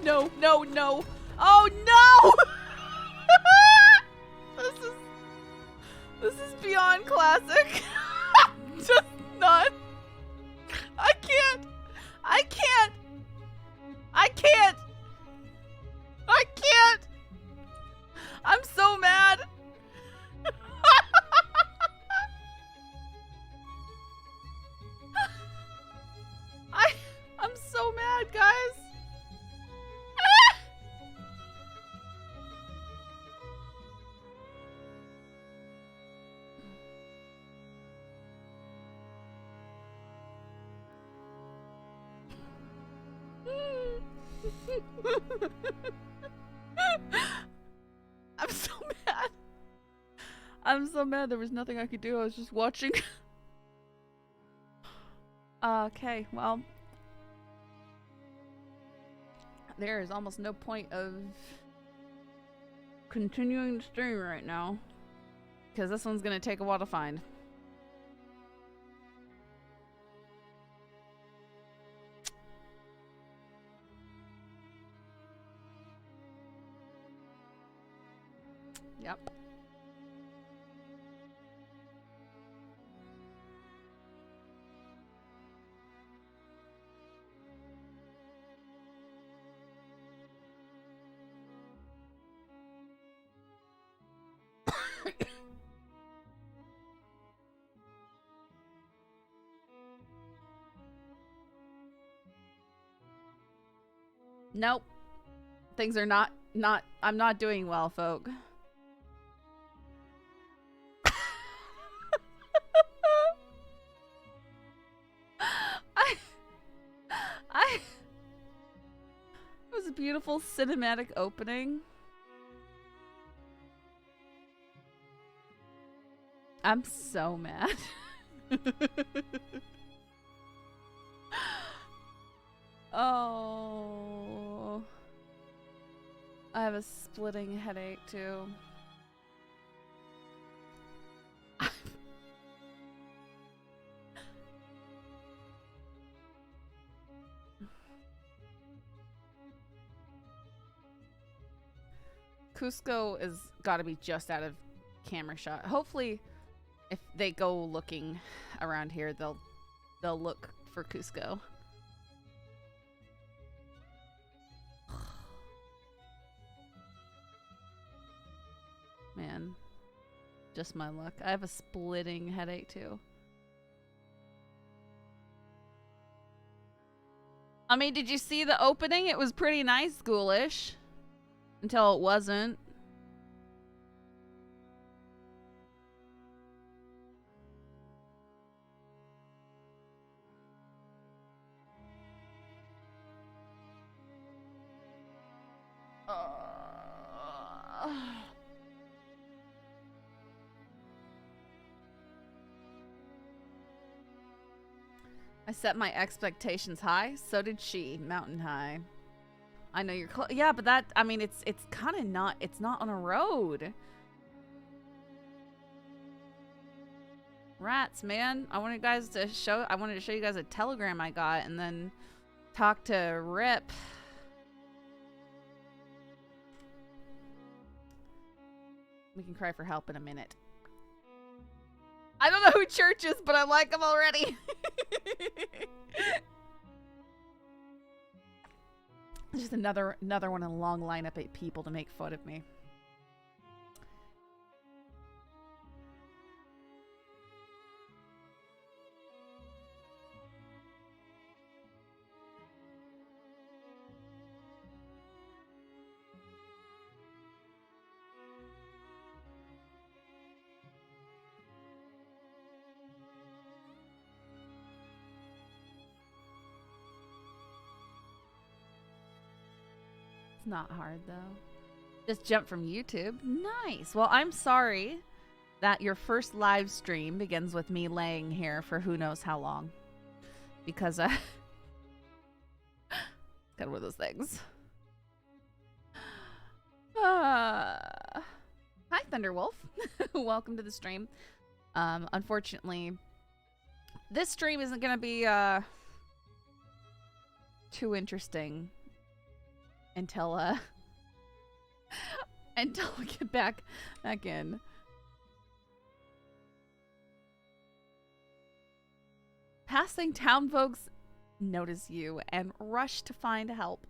no, no, no. Oh no! This is beyond classic. Just not. I can't. I can't. I can't. I can't. I'm so mad. I'm so mad, guys. I'm so mad. I'm so mad. There was nothing I could do. I was just watching. Okay, well. There is almost no point of continuing the stream right now. Because this one's going to take a while to find. Yep. Nope. Things are not I'm not doing well, folk. It was a beautiful cinematic opening. I'm so mad. Oh. I have a splitting headache too. Kuzco is gotta be just out of camera shot. Hopefully, if they go looking around here, they'll look for Kuzco. Man, just my luck. I have a splitting headache too. I mean, did you see the opening? It was pretty nice, schoolish. Until it wasn't. I set my expectations high. So did she. Mountain high. I know you're close. Yeah, but that, I mean, it's kind of not, it's not on a road. Rats, man. I wanted to show you guys a telegram I got and then talk to Rip. We can cry for help in a minute. I don't know who Church is, but I like him already. Just another one in a long lineup of people to make fun of me. Not hard though. Just jump from YouTube. Nice. Well, I'm sorry that your first live stream begins with me laying here for who knows how long. Because it's kind of one of those things. Hi, Thunderwolf. Welcome to the stream. Unfortunately, this stream isn't going to be too interesting. until until we get back in. Passing town folks notice you and rush to find help.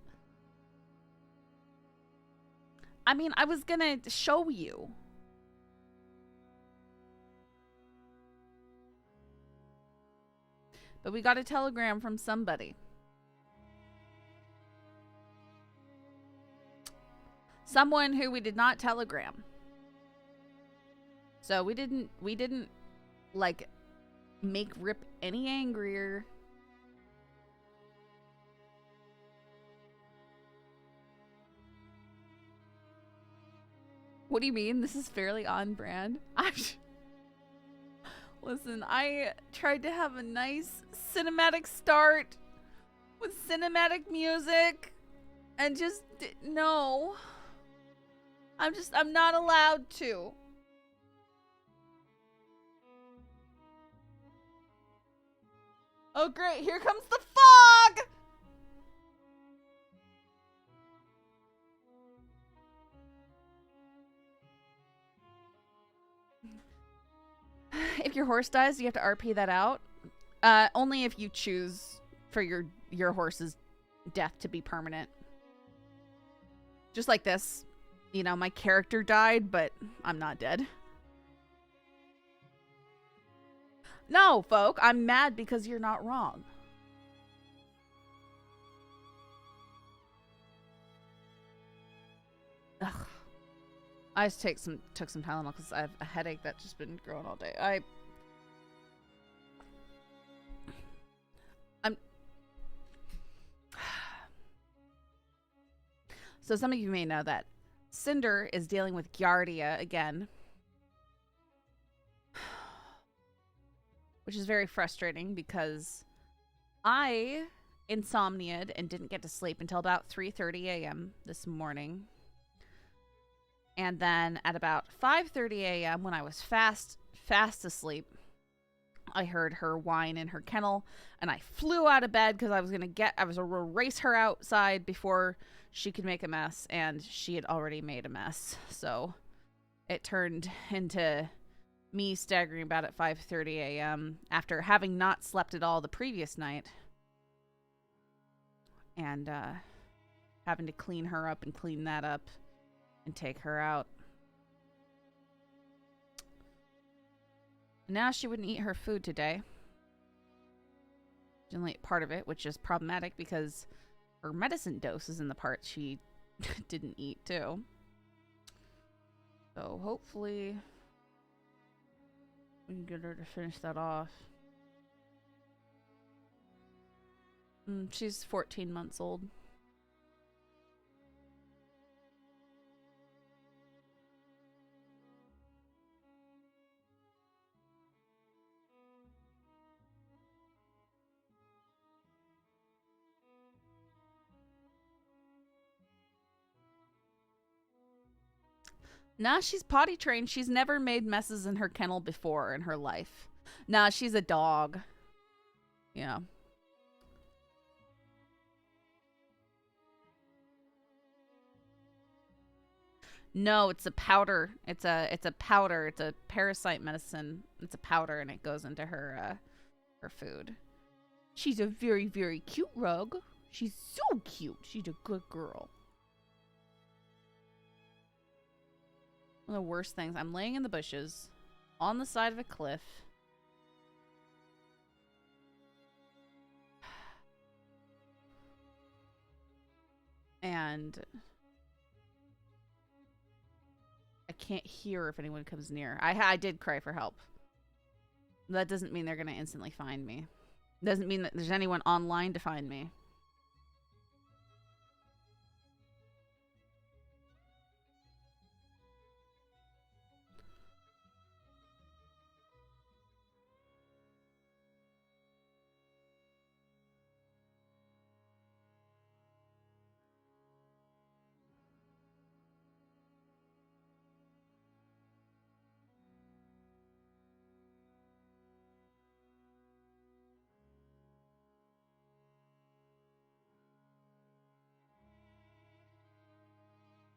I mean, I was gonna show you. But we got a telegram from somebody. Someone who we did not telegram. So we didn't like make Rip any angrier. What do you mean? This is fairly on brand. Listen, I tried to have a nice cinematic start with cinematic music and just no. I'm not allowed to. Oh great, here comes the fog! If your horse dies, you have to RP that out. Only if you choose for your horse's death to be permanent. Just like this. You know, my character died, but I'm not dead. No, folk, I'm mad because you're not wrong. Ugh. I just took some Tylenol because I have a headache that's just been growing all day. So some of you may know that Cinder is dealing with Giardia again. Which is very frustrating because I insomniaed and didn't get to sleep until about 3:30 a.m. this morning. And then at about 5:30 a.m. when I was fast asleep, I heard her whine in her kennel and I flew out of bed because I was going to race her outside before she could make a mess, and she had already made a mess. So it turned into me staggering about at 5:30 a.m. after having not slept at all the previous night. And having to clean her up and clean that up and take her out. Now she wouldn't eat her food today. She only ate part of it, which is problematic because her medicine dose is in the part she didn't eat too. So hopefully we can get her to finish that off. She's 14 months old. Nah, she's potty trained. She's never made messes in her kennel before in her life. Nah, she's a dog. Yeah. No, it's a powder. It's a powder. It's a parasite medicine. It's a powder and it goes into her food. She's a very, very cute rug. She's so cute. She's a good girl. One of the worst things, I'm laying in the bushes on the side of a cliff. And I can't hear if anyone comes near. I did cry for help. That doesn't mean they're going to instantly find me. Doesn't mean that there's anyone online to find me.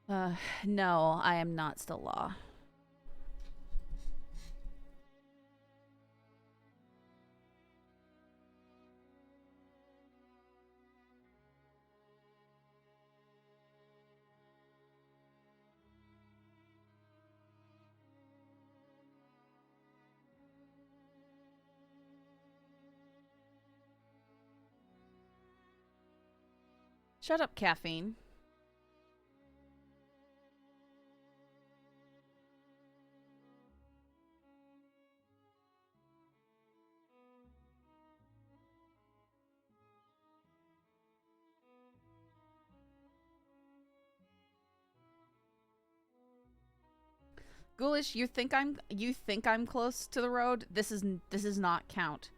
No, I am not still law. Shut up, caffeine. Ghoulish, you think I'm close to the road? This is not count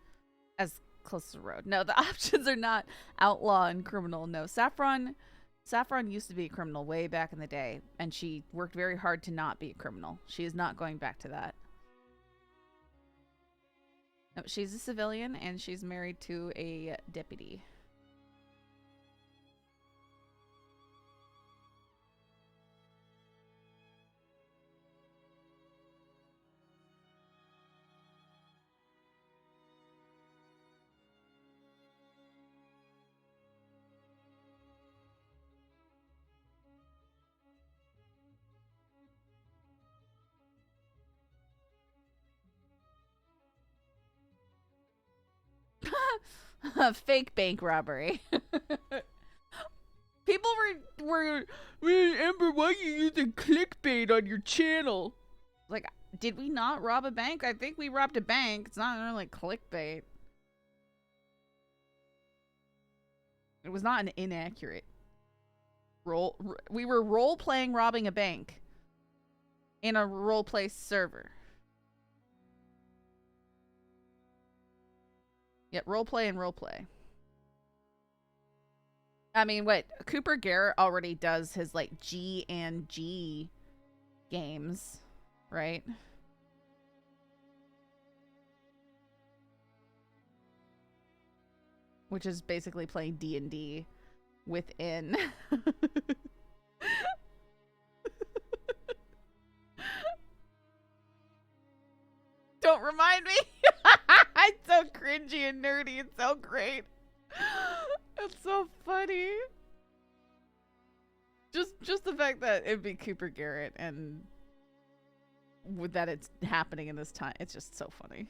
as close to the road. No, the options are not outlaw and criminal. No, Saffron used to be a criminal way back in the day, and she worked very hard to not be a criminal. She is not going back to that. No, she's a civilian, and she's married to a deputy. Fake bank robbery. People were Ember, why are you using clickbait on your channel? Like, did we not rob a bank? I think we robbed a bank. It's not really clickbait. It was not an inaccurate we were role-playing robbing a bank in a role-play server. Yeah, roleplay and roleplay. I mean, what Cooper Garrett already does his G and G games, right? Which is basically playing D&D within. Don't remind me. It's so cringy and nerdy. It's so great. It's so funny. Just the fact that it'd be Cooper Garrett and with that it's happening in this time. It's just so funny.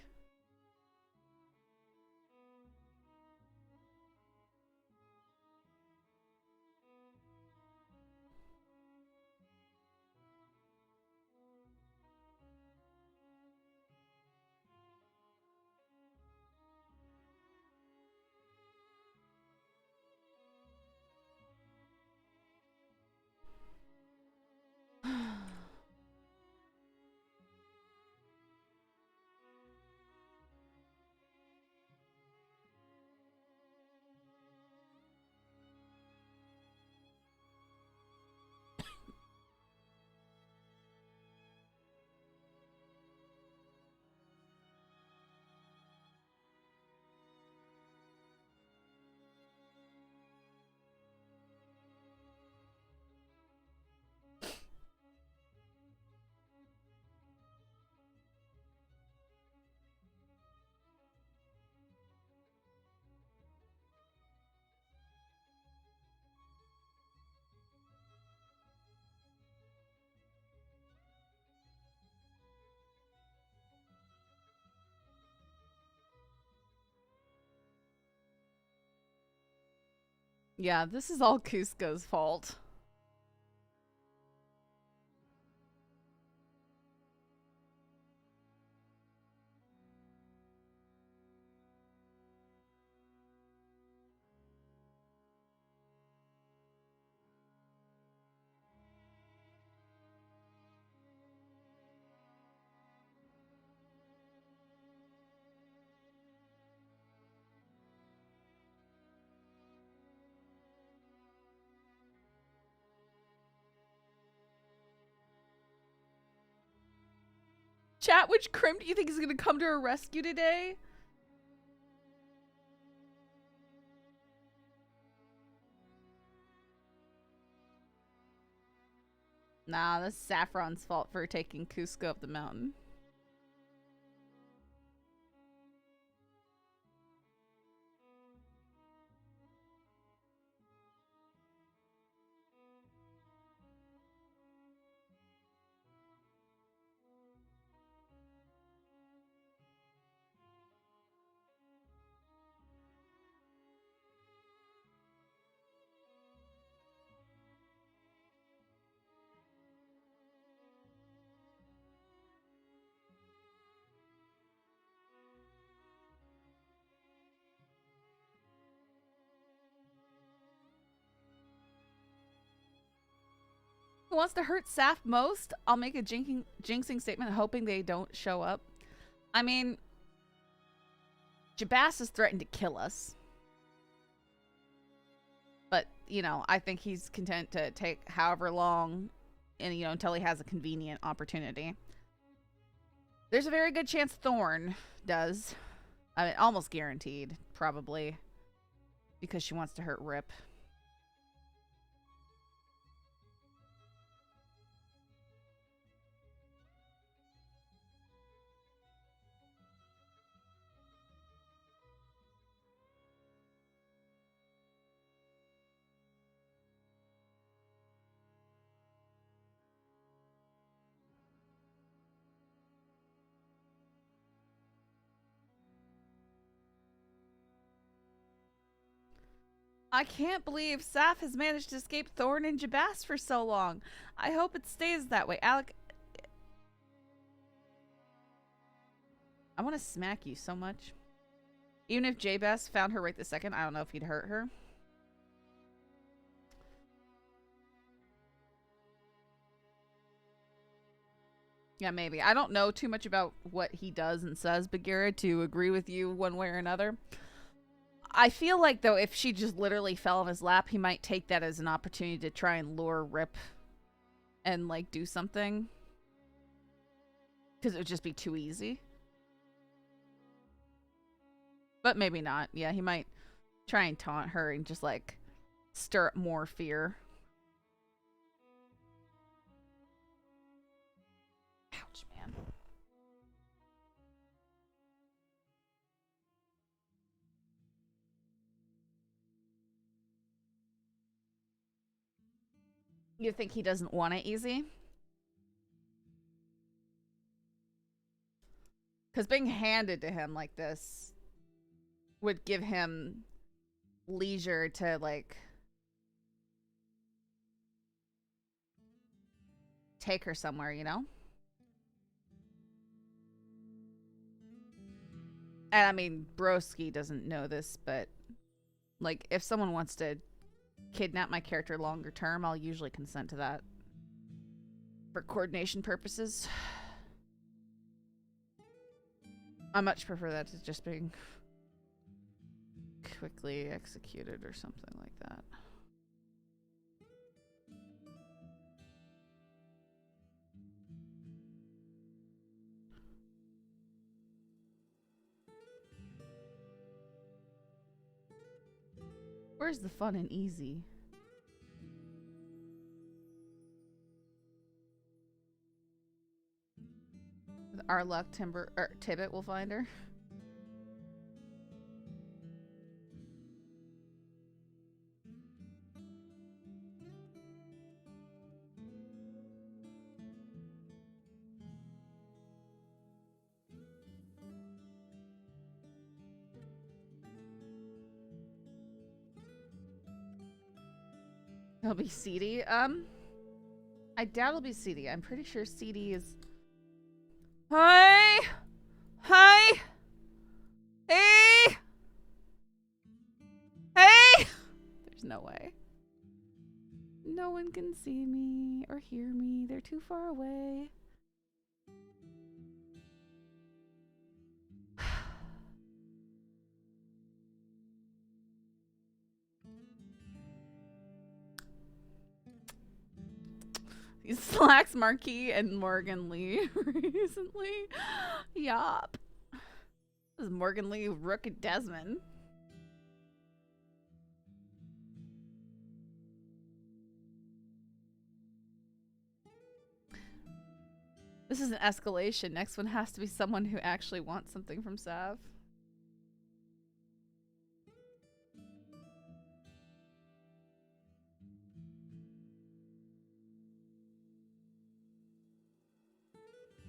Yeah, this is all Kuzco's fault. Chat, which crim do you think is going to come to our rescue today? Nah, that's Saffron's fault for taking Kuzco up the mountain. Who wants to hurt Saff most? I'll make a jinxing statement hoping they don't show up. I mean, Jabas has threatened to kill us. But, you know, I think he's content to take however long and, you know, until he has a convenient opportunity. There's a very good chance Thorn does. I mean, almost guaranteed, probably. Because she wants to hurt Rip. I can't believe Saff has managed to escape Thorn and Jabas for so long. I hope it stays that way. Alec, I want to smack you so much. Even if Jabas found her right this second, I don't know if he'd hurt her. Yeah, maybe. I don't know too much about what he does and says, Bagheera, to agree with you one way or another. I feel like, though, if she just literally fell on his lap, he might take that as an opportunity to try and lure Rip and, like, do something. Because it would just be too easy. But maybe not. Yeah, he might try and taunt her and just, like, stir up more fear. Ouch, man. You think he doesn't want it easy? Because being handed to him like this would give him leisure to, like, take her somewhere, you know? And I mean, Broski doesn't know this, but, like, if someone wants to kidnap my character longer term, I'll usually consent to that. For coordination purposes. I much prefer that to just being quickly executed or something like that. Where's the fun and easy? With our luck, Tibbet will find her. It'll be seedy. I doubt it'll be seedy. I'm pretty sure seedy is. Hi! Hi! Hey! Hey! There's no way. No one can see me or hear me. They're too far away. He slacks Marquis and Morgan Lee recently. Yup. This is Morgan Lee, Rook, and Desmond. This is an escalation. Next one has to be someone who actually wants something from Saff.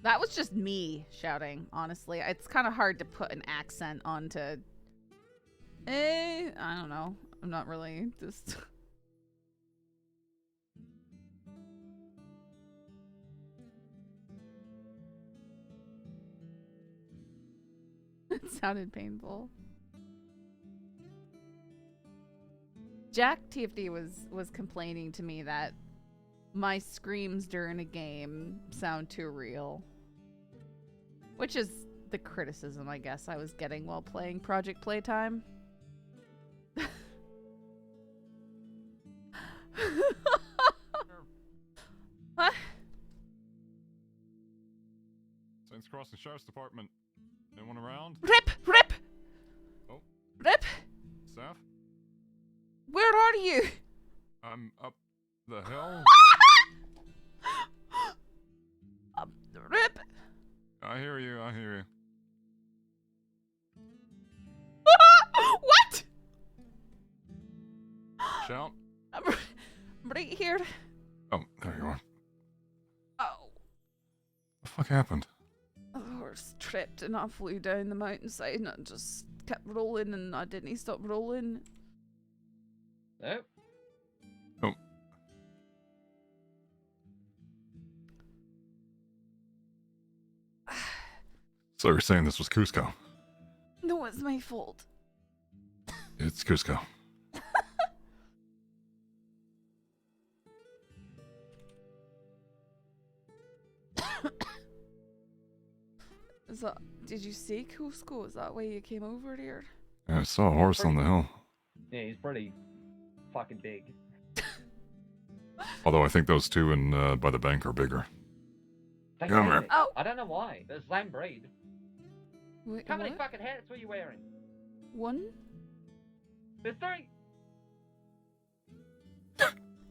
That was just me shouting, honestly. It's kind of hard to put an accent onto... I don't know. I'm not really just... It sounded painful. Jack TFD was complaining to me that my screams during a game sound too real. Which is the criticism, I guess, I was getting while playing Project Playtime. What? Saints Crossing Sheriff's Department. Anyone around? Rip! Rip! Oh. Rip! Saff? Where are you? I'm up the hill. Rip! I hear you, I hear you. What? Shout. I'm right here. Oh, there you are. Oh. The fuck happened? The horse tripped and I flew down the mountainside and it just kept rolling and I didn't stop rolling. Oh. Oh. So you're saying this was Kuzco? No, it's my fault. It's Kuzco. Is that, did you see Kuzco? Is that why you came over here? Yeah, I saw a horse on the hill. Yeah, he's pretty fucking big. Although I think those two in by the bank are bigger. Come here. Oh. I don't know why. They're the same breed. Wait, How many what? fucking hats were you wearing? One? There's three.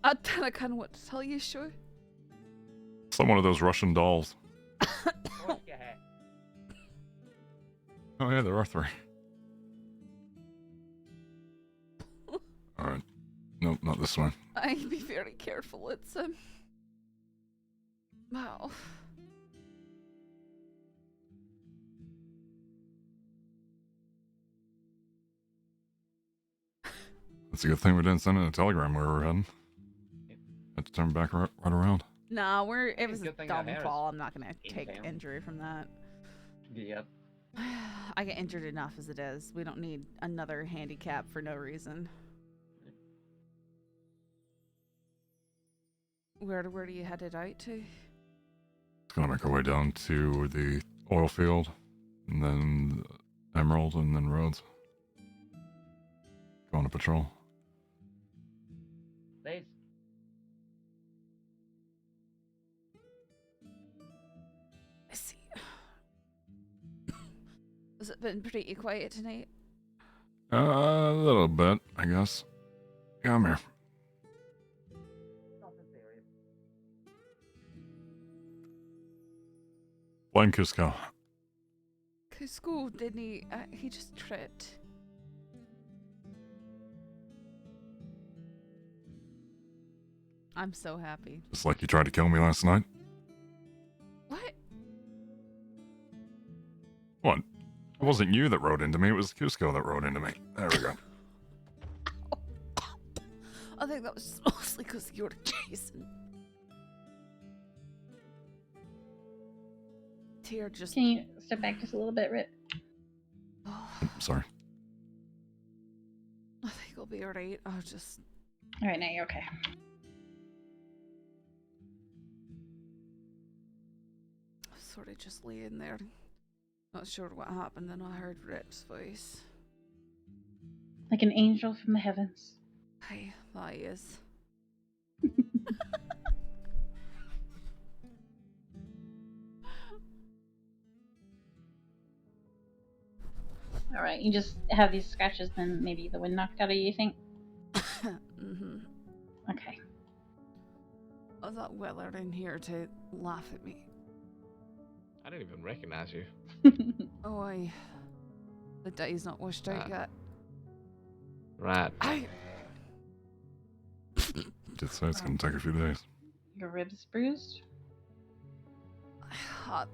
I don't know what to tell you, sure. Some one of those Russian dolls. What's your hat? Oh yeah, there are three. Alright. Nope, not this one. I'd be very careful. It's wow. It's a good thing we didn't send in a telegram where we were heading. Had to turn back right around. Nah, it was a good thing dumb that fall. I'm not gonna take in-town. injury from that. Yep. I get injured enough as it is. We don't need another handicap for no reason. Where do you headed out to? It's gonna make our way down to the oil field, and then Emerald, and then Rhodes. Going to patrol. There's I see. Has it been pretty quiet tonight? A little bit, I guess. Come here. nothing serious. Blame Kuzco. Kuzco, didn't he? He just tripped. I'm so happy. Just like you tried to kill me last night. What? What? It wasn't you that rode into me, it was Kuzco that rode into me. There we go. I think that was mostly because you were chasing. Tear just. Can you step back just a little bit, Rip? Oh, Sorry. I think I'll be alright. I'll just. Alright, now you're okay. Sort of just laying there. Not sure what happened, then I heard Rip's voice. Like an angel from the heavens. Hey, that he is. Alright, you just have these scratches, then maybe the wind knocked out of you, you think? Mm-hmm. Okay. I thought Weller in here to laugh at me. don't even recognize you. Oh, the day's not washed out yet. Right. Did say it's gonna take a few days. Your ribs bruised? I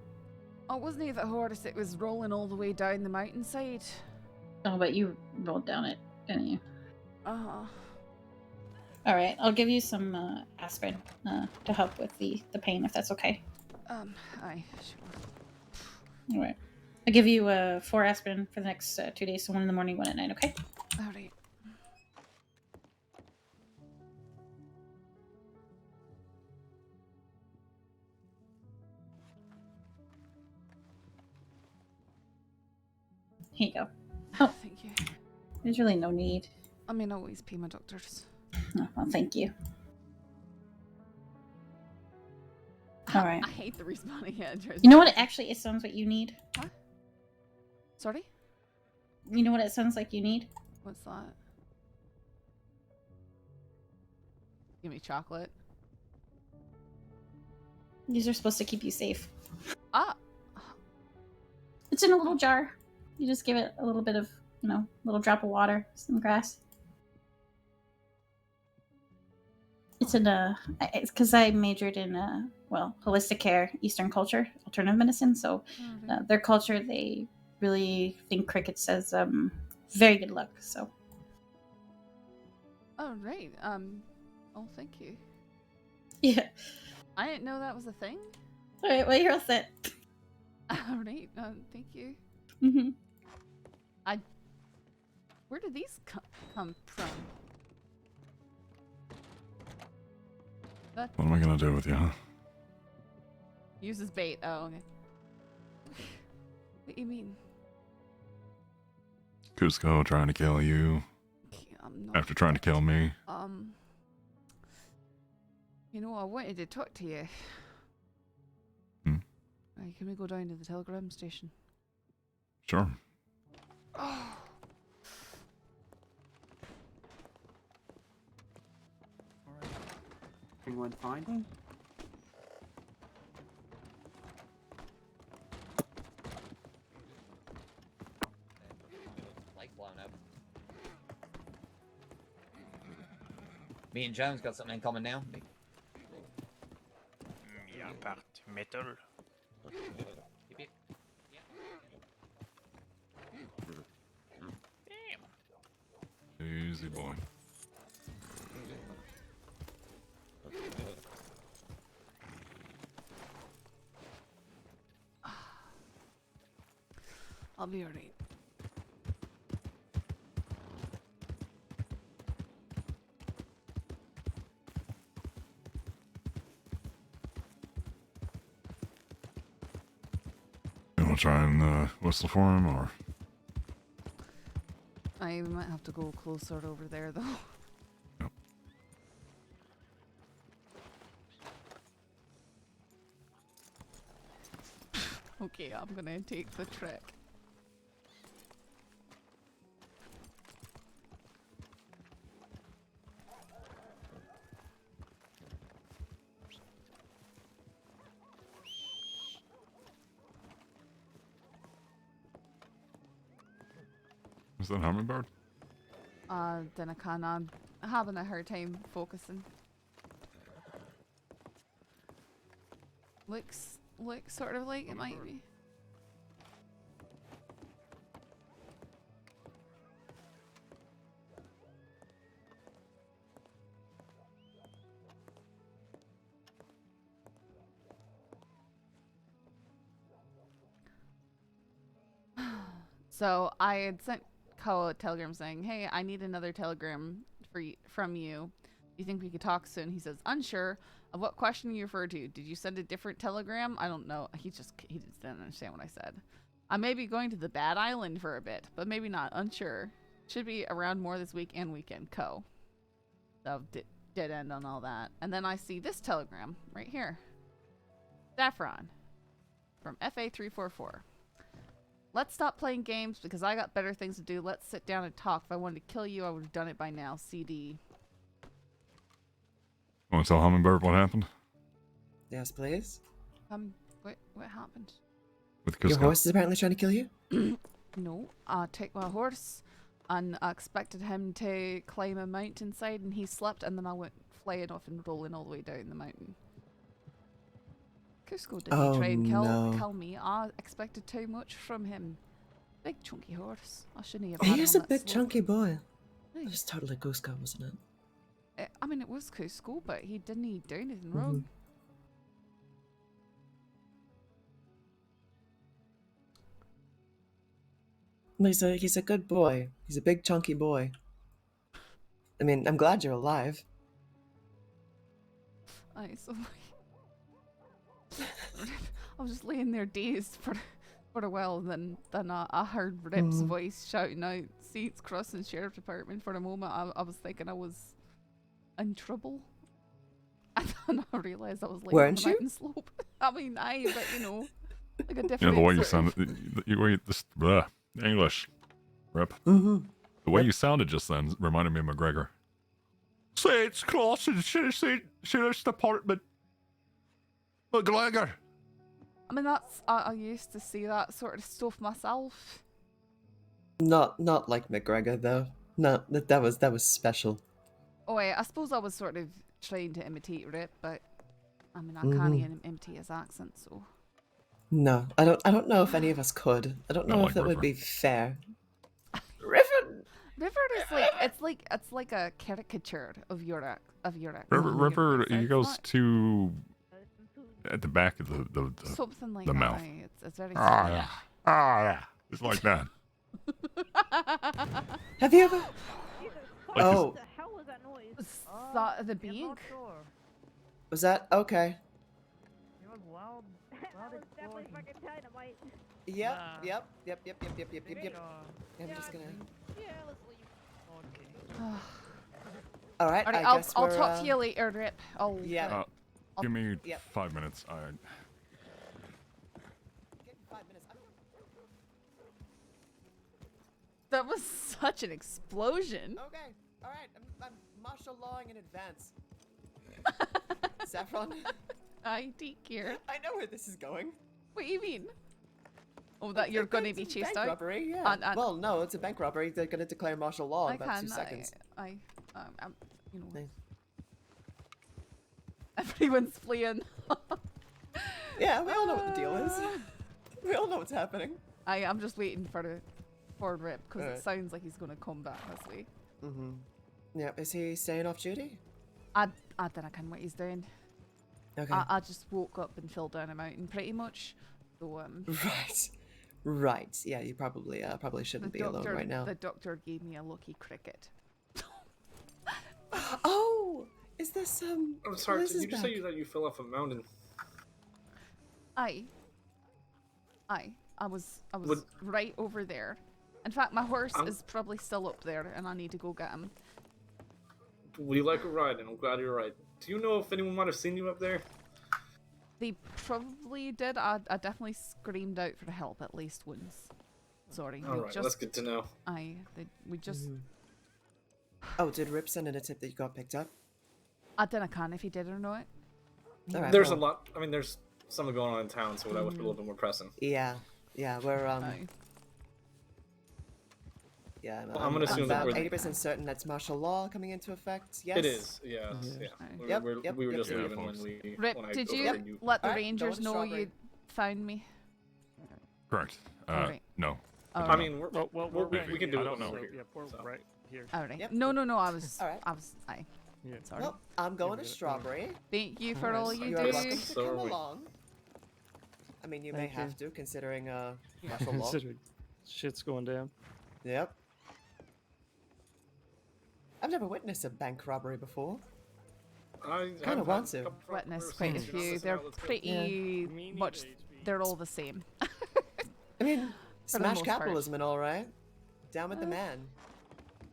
wasn't even the hardest. It was rolling all the way down the mountainside. Oh, but you rolled down it, didn't you? Uh-huh. Alright, I'll give you some aspirin to help with the pain, if that's okay. Aye, sure. Alright. I'll give you 4 aspirin for the next 2 days, so 1 in the morning, 1 at night, okay? Alright. Here you go. Oh. Thank you. There's really no need. I mean, I always pay my doctors. Oh, well, thank you. Alright. I hate the respawning address. You know what? Actually, it sounds what you need. What? Sorry? You know what it sounds like you need? What's that? Give me chocolate. These are supposed to keep you safe. Ah! It's in a little jar. You just give it a little bit of, a little drop of water, some grass. It's in it's because I majored in, holistic care, Eastern culture, alternative medicine. So their culture, they really think cricket says very good luck. So. Oh, right. Oh, thank you. Yeah. I didn't know that was a thing. All right, well, you're all set. All right. Thank you. Mm-hmm. Where did these come from? What am I gonna do with you, huh? Use as bait. Oh, okay. What do you mean? Kuzco trying to kill you I'm not. after trying to kill me. You know, I wanted to talk to you. Hmm? Can we go down to the telegram station? Sure. Oh. Everyone fine? Light blown up. Me and Jones got something in common now. Il y a un part metal. Yep, yep. Damn. Easy boy. I'll be alright. You wanna try and whistle for him, or? I might have to go closer over there, though. Yep. Okay, I'm gonna take the trek. Is that hummingbird? Then I'm having a hard time focusing. Looks sort of like it might be. So I had sent Ko a telegram saying, "Hey, I need another telegram from you. Do you think we could talk soon?" He says, "Unsure of what question you refer to. Did you send a different telegram?" I don't know. He just didn't understand what I said. I may be going to the Bad Island for a bit, but maybe not. Unsure. Should be around more this week and weekend. Ko. So dead end on all that. And then I see this telegram right here. Saffron from FA344. Let's stop playing games because I got better things to do. Let's sit down and talk. If I wanted to kill you, I would have done it by now. CD. Want to tell Hummingbird what happened? Yes, please. What happened? with Your Kuzco. horse is apparently trying to kill you? No, I took my horse and I expected him to climb a mountainside and he slipped and then I went flying off and rolling all the way down the mountain. Kuzco didn't Oh, try and no. kill me. I expected too much from him. Big chunky horse. I shouldn't have had He him is on a that big slope. chunky boy. Aye. It was totally Kuzco, wasn't it? I mean, it was Kuzco, but he didn't do anything Mm-hmm. wrong. He's a good boy. He's a big chunky boy. I mean, I'm glad you're alive. Aye, so I was just laying there dazed for a while, and then I heard Rip's voice shouting out, "Seats crossing sheriff department." For a moment, I was thinking I was in trouble, and then I realised I was laying Weren't on the you? mountain slope. I mean, aye, but you know, like a different. You know, the way you sort of- sounded, the way this English, Rip. Mm-hmm. The way you sounded just then reminded me of McGregor. Say it's crossing sheriff's department. McGregor. I mean, that's I used to see that sort of stuff myself. Not like McGregor though. No, that was special. Oh, wait, I suppose I was sort of trying to imitate Rip, but I mean, I Mm-hmm. can't even imitate his accent, so. No, I don't know if any of us could. I don't know Not if like that would River. be fair. River. River is like it's like a caricature of your accent. River, It's he goes not to at the back of the something like the that. mouth. Aye. It's very. yeah, it's like that. Have you ever? Like Oh, the hell was that noise? Was that the I'm beak? not sure. was that okay? It was loud. Loud was definitely explosion. fucking dynamite. Yep, Nah. yep. Sure. I'm just gonna. Yeah, let's leave. Okay. All right, Alright, I I'll guess I'll we're, talk to you later, Rip. Yeah. Give me Yep. 5 minutes. Get 5 minutes. That was such an explosion. Okay, all right. I'm martial lawing in advance. Saffron, I take care. I know where this is going. What do you mean? Oh, that you're gonna be It's a chased bank out? robbery, yeah. And- well, no, it's a bank robbery. They're gonna declare martial law in I about can. 2 seconds. I'm, you know. Nice. Everyone's fleeing. Yeah, we all know what the deal is. We all know what's happening. I'm just waiting for Rip because Alright. it sounds like he's gonna come back this way. Mm-hmm. Yeah, is he staying off duty? I don't know what he's doing. Okay. I just woke up and fell down a mountain pretty much. So Right. Yeah, you probably shouldn't be alone right now. The doctor gave me a lucky cricket. Oh, is this I'm sorry, Liz did is you just back. say that you fell off a mountain? I was Would- right over there. In fact, my horse I'm- is probably still up there, and I need to go get him. Would you like a ride? And I'm glad you're right. Do you know if anyone might have seen you up there? They probably did. I definitely screamed out for help at least once. Sorry. we Alright, just, that's good to know. we just. Oh, did Rip send in a tip that you got picked up? I don't know if he did or not. Alright, There's well, a lot. I mean, there's something going on in town, so that was a little bit more pressing. Yeah, we're Aye. yeah. Well, I'm gonna assume that about we're- 80% certain that's martial law coming into effect. Yes. It is. Yeah. Yeah. Aye. Yep, We were just yep. leaving Yeah, when folks. we. Rip, when I did you overheard you. let the Alright, rangers going to know strawberry. you found me? Correct. Alright. No. I mean, we're, Well, we can do I it. don't know. over So, here, yeah, we're so. right here. Alright. Yep. No. I was. Alright. Aye. Yeah. Sorry. Well, I'm going to Yeah, Strawberry. Thank you for all you You're do. welcome to So are come we. along. I mean, you may Thank you. have to, considering martial law. Considering shit's going down. Yep. I've never witnessed a bank robbery before. I Kinda have want had a to. couple Witnessed of quite a conversations about few. this, They're now let's go. pretty Me much. neither, HP. They're all the same. I mean, the smash most part. capitalism and all, right? Down with the man.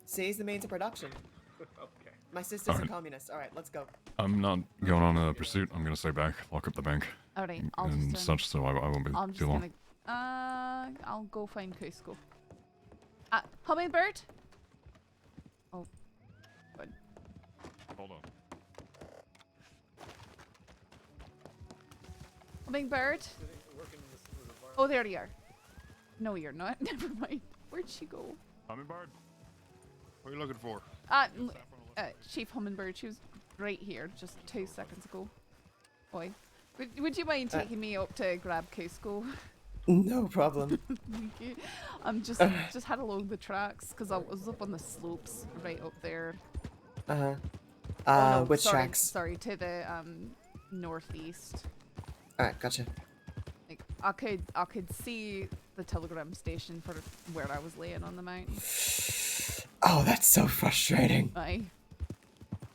Seize the means of production. Okay. My sister's a Alright. communist. All right, let's go. I'm not going on a pursuit. I'm gonna stay back, lock up the bank, Alright. I'll and just. such. So I won't be I'm just too long. gonna. I'll go find Kuzco. Hummingbird. Oh. Good. Hold on. Hummingbird. Working in this environment Oh, there you are. No, you're not. Never mind. Where'd she go? Hummingbird? What are you looking for? Chief Hummingbird. She was right here just 2 seconds ago. Oi. Would you mind taking me up to grab Kuzco? No problem. Thank you. I'm just had along the tracks because I was up on the slopes right up there. Uh-huh. Oh, no, Which sorry, tracks? Sorry, to the northeast. Alright, gotcha. Like I could see the telegram station for where I was laying on the mountain. Oh, that's so frustrating. Aye.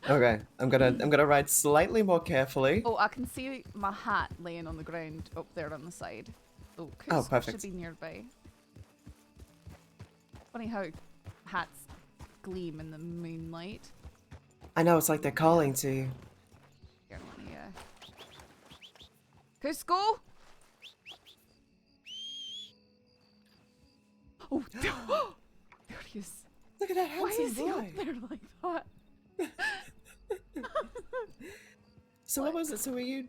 Okay, I'm gonna ride slightly more carefully. Oh, I can see my hat laying on the ground up there on the side. Oh, Oh, Kuzco perfect. should be nearby. Funny how hats gleam in the moonlight. I know, it's like they're calling to you. Here, let me, Kuzco? Oh, there he is. Look at that Why handsome is he boy. up there like that? So what was it? So were you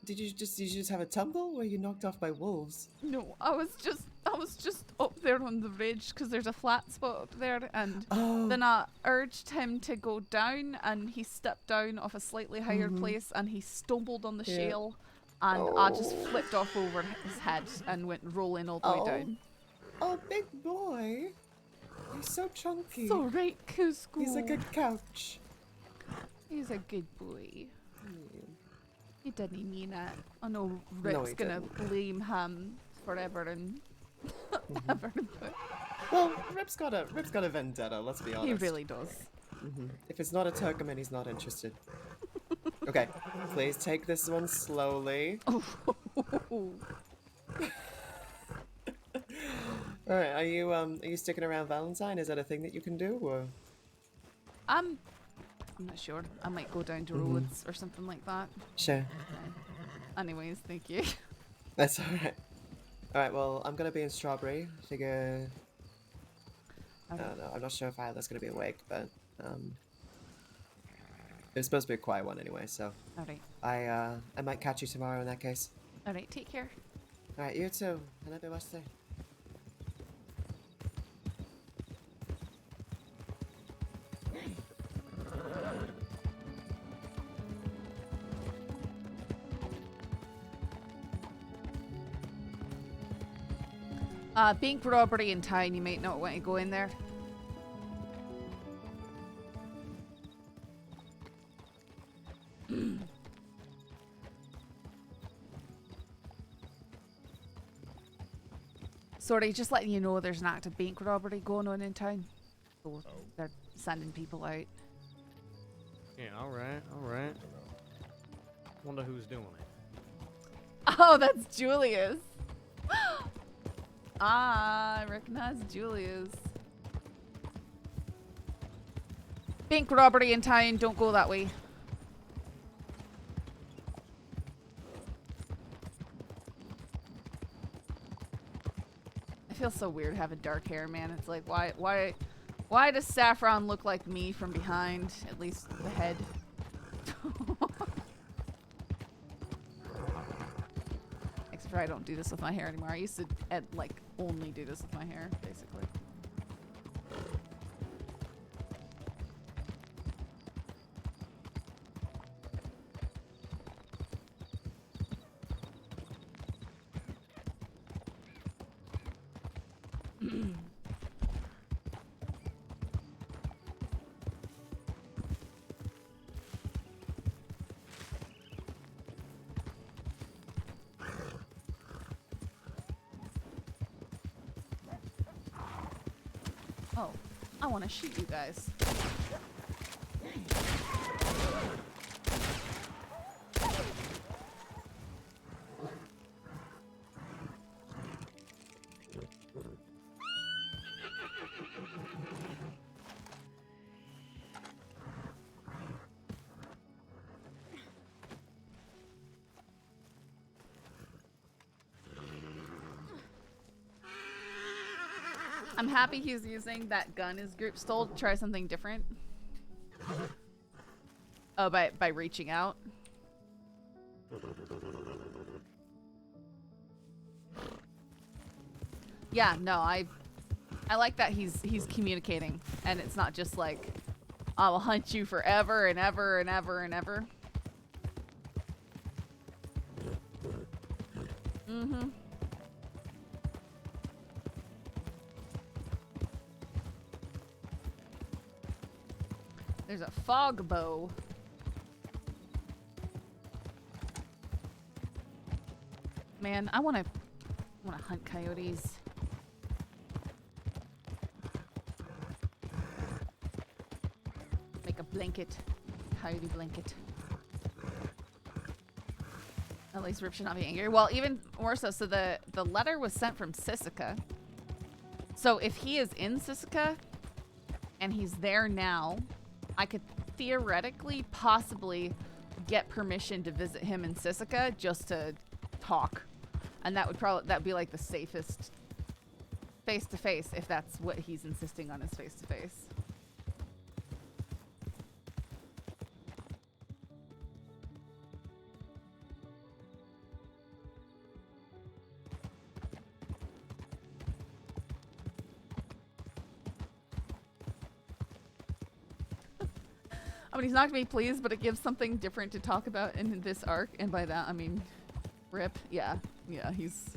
did you just have a tumble? Were you knocked off by wolves? No, I was just up there on the ridge because there's a flat spot up there, and Oh. then I urged him to go down, and he stepped down off a slightly higher place, and he stumbled on the Yeah. shale, and I just Oh. flipped off over his head and went rolling all the way down. Oh, big boy. He's so chunky. So right, Kuzco. He's like a couch. He's a good boy. He didn't mean it. I know No, Rick's he gonna didn't. blame him forever and ever. But Well, Rip's got a vendetta. Let's be honest. he really does. If it's not a Turkmen, he's not interested. Okay, please take this one slowly. All right, are you sticking around Valentine? Is that a thing that you can do? Or? I'm not sure. I might go down to Rhodes or something like that. Sure. Anyways, thank you. That's all right. All right, well, I'm gonna be in Strawberry. Figure. I don't know. I'm not sure if Isla's gonna be awake, but it's supposed to be a quiet one anyway. So Alright. I might catch you tomorrow in that case. Alright, take care. All right, you too. And have a nice day. Bank robbery in town, you might not want to go in there. Sorry, just letting you know there's an active bank robbery going on in town. So they're sending people out. Yeah, alright. Wonder who's doing it. Oh, that's Julius. I recognize Julius. Bank robbery in town, don't go that way. I feel so weird having dark hair, man. It's like, why does Saffron look like me from behind? At least the head. Except for I don't do this with my hair anymore. I used to like only do this with my hair, basically. Oh, I want to shoot you guys. I'm happy he's using that gun his group stole to try something different. Oh, by reaching out. Yeah, no, I like that he's communicating, and it's not just like, I will hunt you forever and ever and ever and ever. Mm-hmm. There's a fog bow. Man, I wanna hunt coyotes. Make a blanket. Coyote blanket. At least Rip should not be angry. Well, even more so. So the letter was sent from Sisika. So if he is in Sisika and he's there now, I could theoretically possibly get permission to visit him in Sisika just to talk. And that'd be like the safest face-to-face if that's what he's insisting on, is face-to-face. I mean, he's not gonna be pleased, but it gives something different to talk about in this arc, and by that I mean, Rip. Yeah, he's.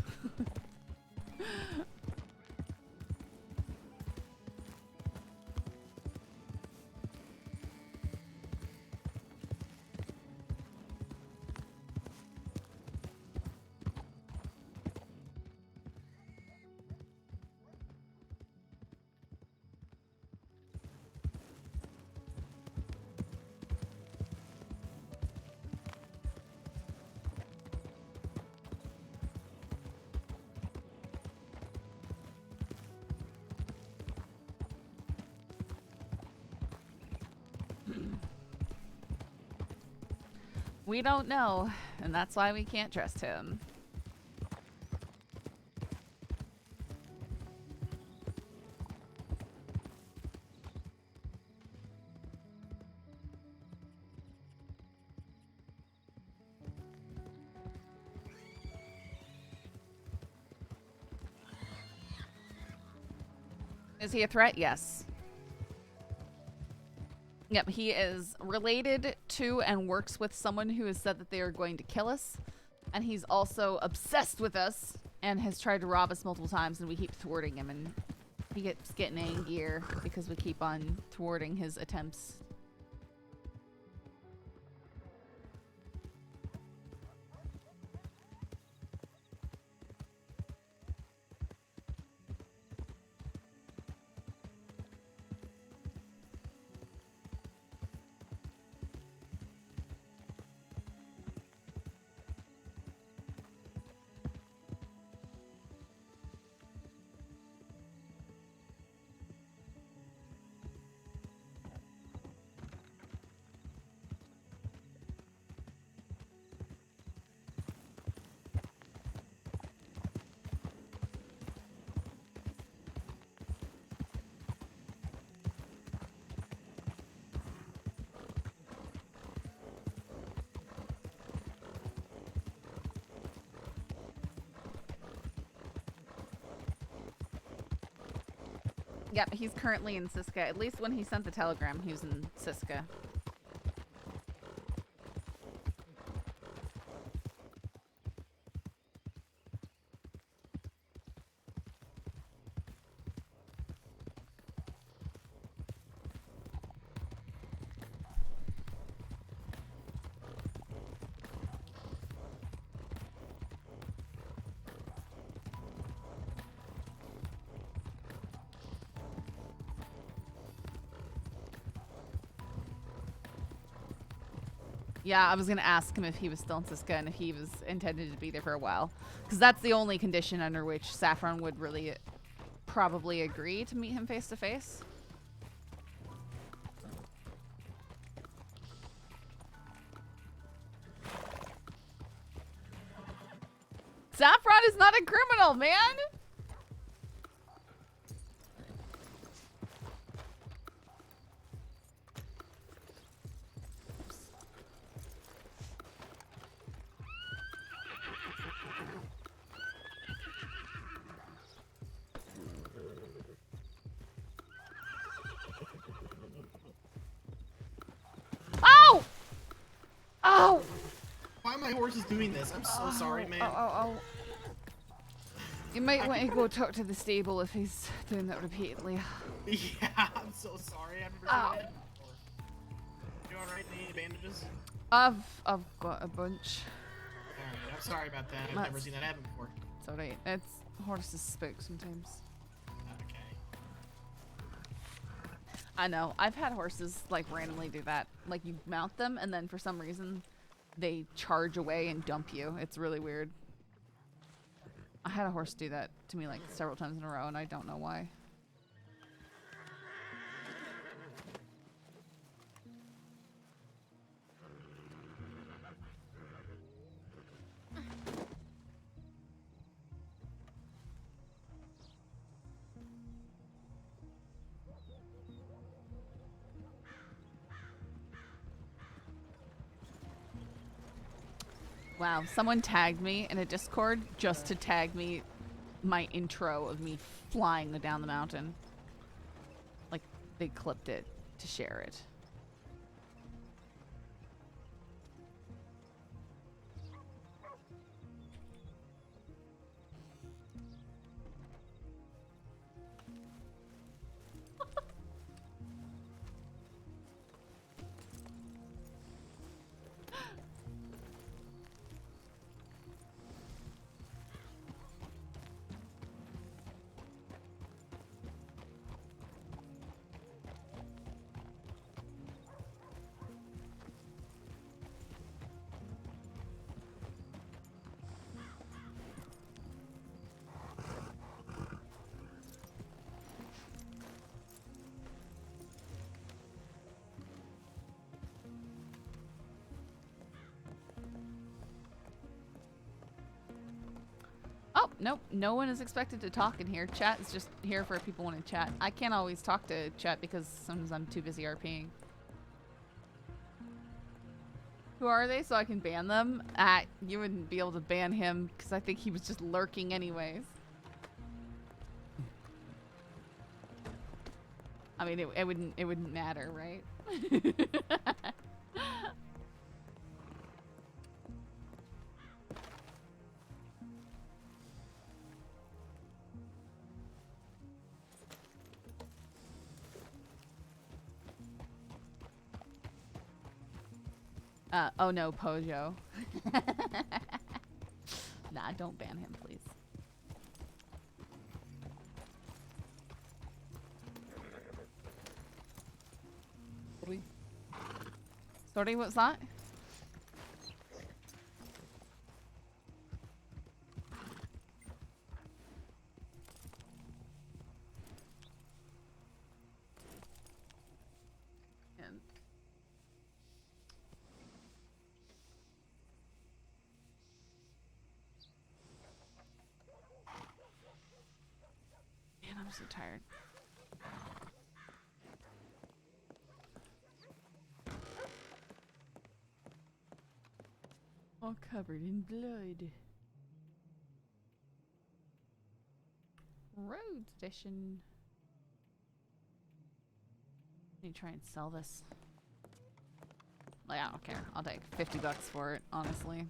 We don't know, and that's why we can't trust him. Is he a threat? Yes. Yep, he is related to and works with someone who has said that they are going to kill us. And he's also obsessed with us and has tried to rob us multiple times, and we keep thwarting him, and he keeps getting angrier because we keep on thwarting his attempts. Yep, he's currently in Siska. At least when he sent the telegram, he was in Siska. Yeah, I was going to ask him if he was still in Siska and if he was intended to be there for a while. Because that's the only condition under which Saffron would really probably agree to meet him face to face. Saffron is not a criminal, man! my horse is doing this? I'm so sorry, man. Oh. You might want to go talk to the stable if he's doing that repeatedly. Yeah, I'm so sorry. I've never seen that before. You alright? Need bandages? I've got a bunch. Alright, I'm sorry about that. I've never seen that happen before. It's alright. It's horses spook sometimes. Okay. I know. I've had horses like randomly do that. Like you mount them and then for some reason they charge away and dump you. It's really weird. I had a horse do that to me like several times in a row and I don't know why. Wow, someone tagged me in a Discord just to tag me my intro of me flying down the mountain. Like, they clipped it to share it. Oh, nope. No one is expected to talk in here. Chat is just here for if people want to chat. I can't always talk to chat because sometimes I'm too busy RPing. Who are they so I can ban them? You wouldn't be able to ban him because I think he was just lurking anyways. I mean, it wouldn't matter, right? Oh no, Pojo. Nah, don't ban him, please. Sorry, what's that? Man, I'm so tired. All covered in blood. Road station. I need to try and sell this. Like, I don't care. I'll take $50 for it, honestly.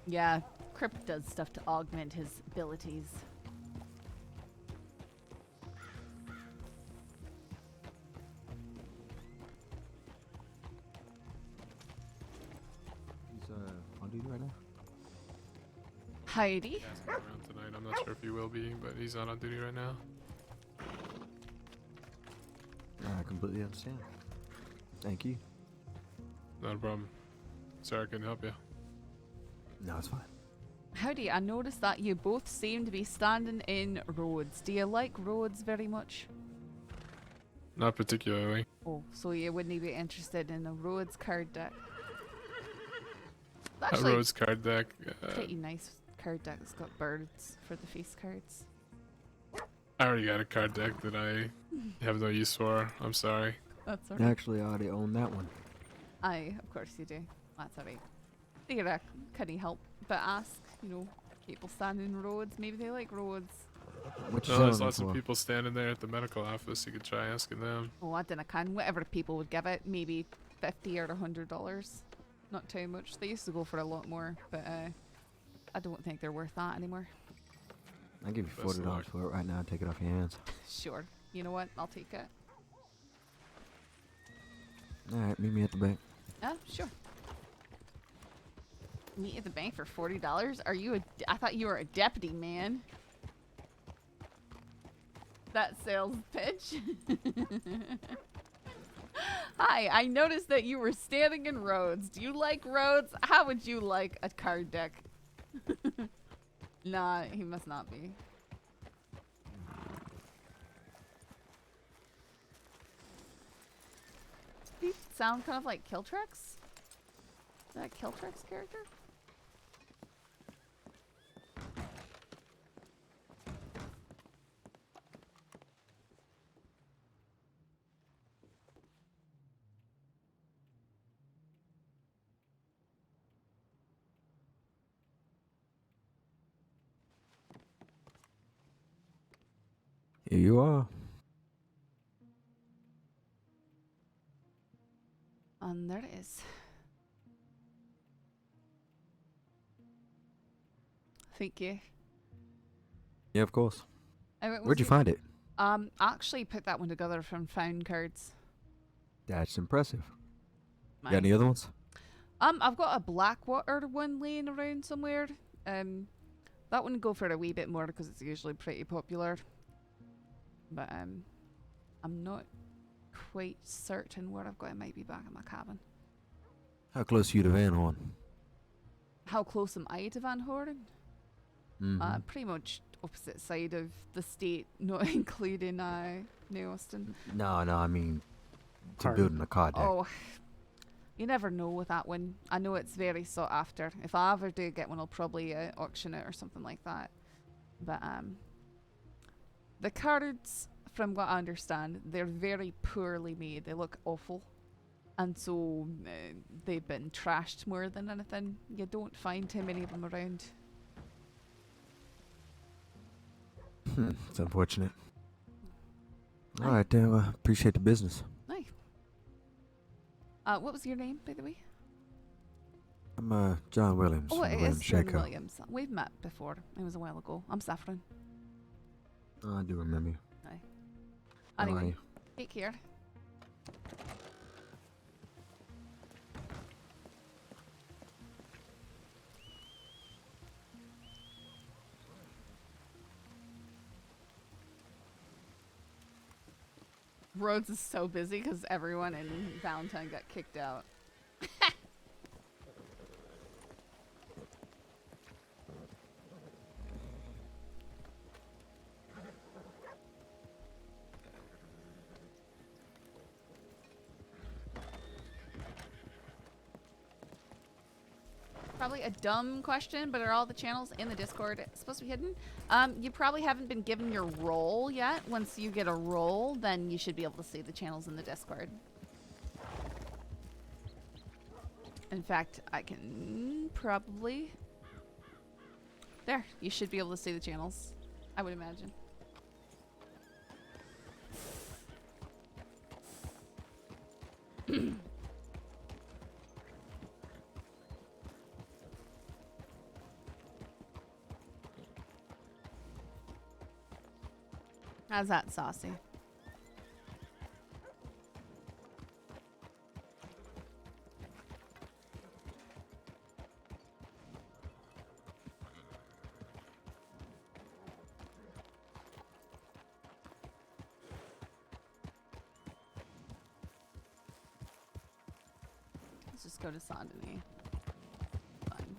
Yeah, Crypt does stuff to augment his abilities. He's on duty right now? Heidi? Around tonight. I'm not sure if he will be, but he's not on duty right now. I completely understand. Thank you. Not a problem. Sorry I couldn't help you. No, it's fine. Howdy, I noticed that you both seem to be standing in roads. Do you like roads very much? Not particularly. Oh, so you wouldn't be interested in a roads card deck? It's A actually Rhodes card deck. pretty nice card deck. It's got birds for the face cards. I already got a card deck that I have no use for. I'm sorry. That's alright. Actually, I already own that one. Aye, of course you do. That's alright. Figure I couldn't help but ask, you know, people standing in roads. Maybe they like roads. What you No, there's selling lots them of for? people standing there at the medical office. You could try asking them. Oh, I dunno, can whatever people would give it, maybe $50 or $100. Not too much. They used to go for a lot more, but I don't think they're worth that anymore. I'll give you Best of $40 luck. for it right now. Take it off your hands. Sure. You know what? I'll take it. Alright, meet me at the bank. Yeah, sure. Meet at the bank for $40? Are you I thought you were a deputy, man. That sales pitch. Hi, I noticed that you were standing in roads. Do you like roads? How would you like a card deck? Nah, he must not be. These sound kind of like Kiltrex? Is that a Kiltrex character? Here you are. And there it is. Thank you. Yeah, of course. Was Where'd you it- find it? I actually put that one together from found cards. That's impressive. Mine. Got any other ones? I've got a Blackwater one laying around somewhere. That one go for a wee bit more because it's usually pretty popular. But I'm not quite certain where I've got it. Might be back in my cabin. How close are you to Van Horn? How close am I to Van Horn? Mm-hmm. Pretty much opposite side of the state, not including New Austin. No, I mean to Pardon? building a card deck. Oh, you never know with that one. I know it's very sought after. If I ever do get one, I'll probably auction it or something like that. But the cards, from what I understand, they're very poorly made. They look awful. And so they've been trashed more than anything. You don't find too many of them around. It's unfortunate. All right, then. Appreciate the business. Nice. What was your name, by the way? I'm John Williams. Oh, from it the is Red John Shaco. Williams. We've met before. It was a while ago. I'm Saffron. Oh, I do remember you. Aye. How are Anyway, you? take care. Rhodes is so busy because everyone in Valentine got kicked out. Probably a dumb question, but are all the channels in the Discord supposed to be hidden? You probably haven't been given your role yet. Once you get a role, then you should be able to see the channels in the Discord. In fact, I can probably... There, you should be able to see the channels, I would imagine. How's that, saucy? Let's just go to Saint Denis. Fine.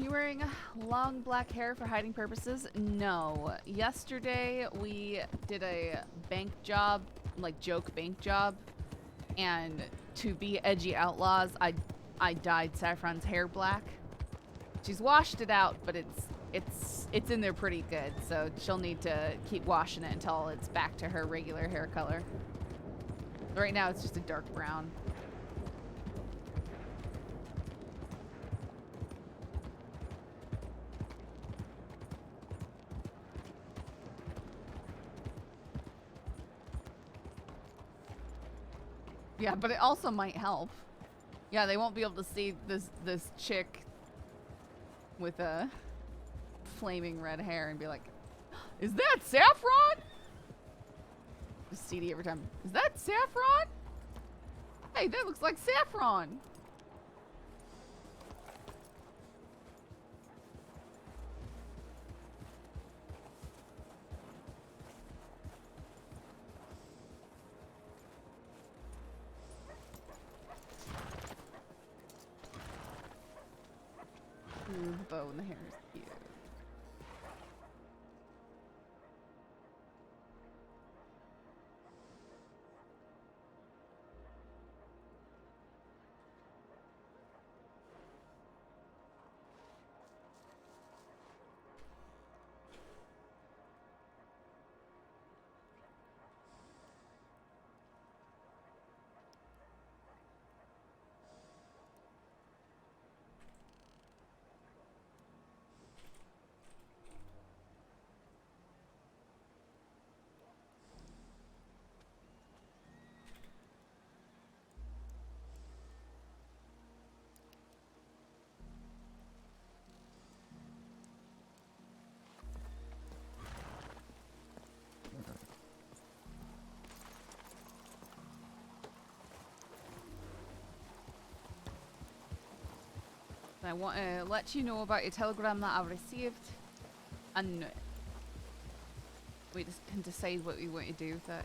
you wearing long black hair for hiding purposes? No. Yesterday we did a bank job, like joke bank job, and to be edgy outlaws, I dyed Saffron's hair black. She's washed it out, but it's in there pretty good, so she'll need to keep washing it until it's back to her regular hair color. Right now it's just a dark brown. Yeah, but it also might help. Yeah, they won't be able to see this chick with a flaming red hair and be like, "Is that Saffron?" Just CD every time. "Is that Saffron? Hey, that looks like Saffron." Ooh, the bow and the hair is cute. I want to let you know about a telegram that I've received, and we just can decide what we want to do with it.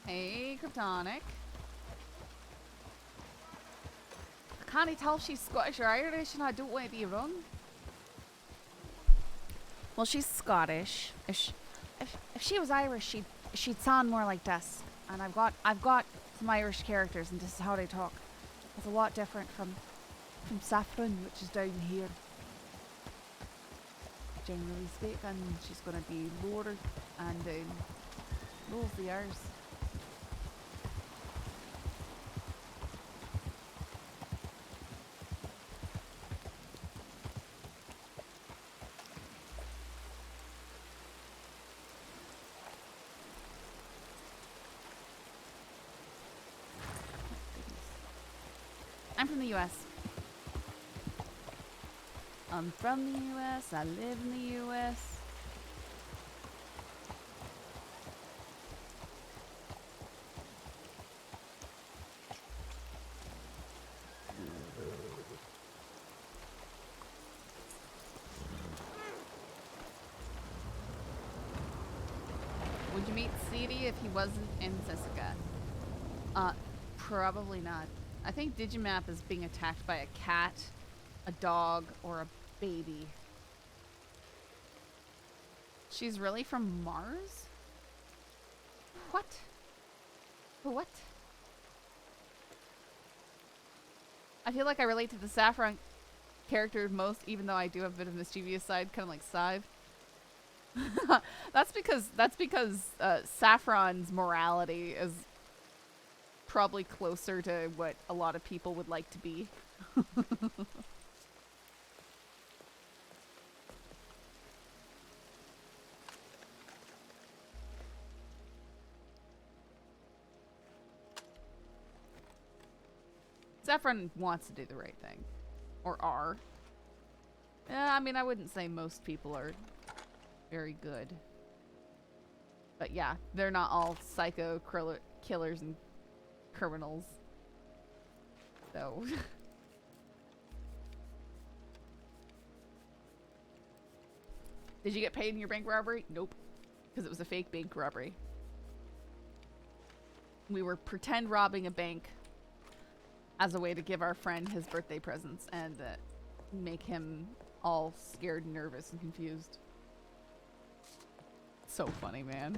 Hey, Kryptonic. I can't tell if she's Scottish or Irish, and I don't want to be wrong. Well, she's Scottish. If she was Irish, she'd sound more like this. And I've got some Irish characters, and this is how they talk. It's a lot different from Saffron, which is down here. Generally speaking, she's going to be lower and low the R's. I'm from the US. I'm from the US. I live in the US. Would you meet CD if he wasn't in Sisika? Probably not. I think Digimap is being attacked by a cat, a dog, or a baby. She's really from Mars? What? What? I feel like I relate to the Saffron character most, even though I do have a bit of a mischievous side, kind of like Sive. That's because Saffron's morality is probably closer to what a lot of people would like to be. Saffron wants to do the right thing. Or are. I mean, I wouldn't say most people are very good. But yeah, they're not all psycho killers and criminals. So. Did you get paid in your bank robbery? Nope. Because it was a fake bank robbery. We were pretend robbing a bank as a way to give our friend his birthday presents and make him all scared, nervous, and confused. So funny, man.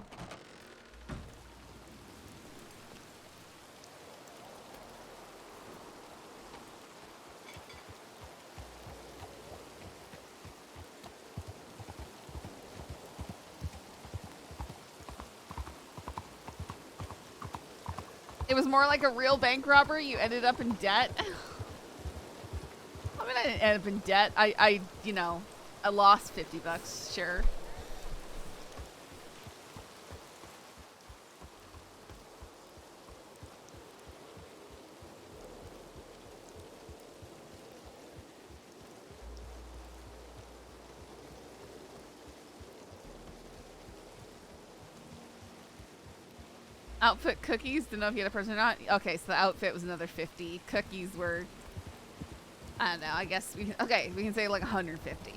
It was more like a real bank robbery. You ended up in debt. I mean, I didn't end up in debt. I you know, I lost $50, sure. Outfit cookies, didn't know if you had a person or not. Okay, so the outfit was another 50. Cookies were, I don't know, I guess we can say like 150.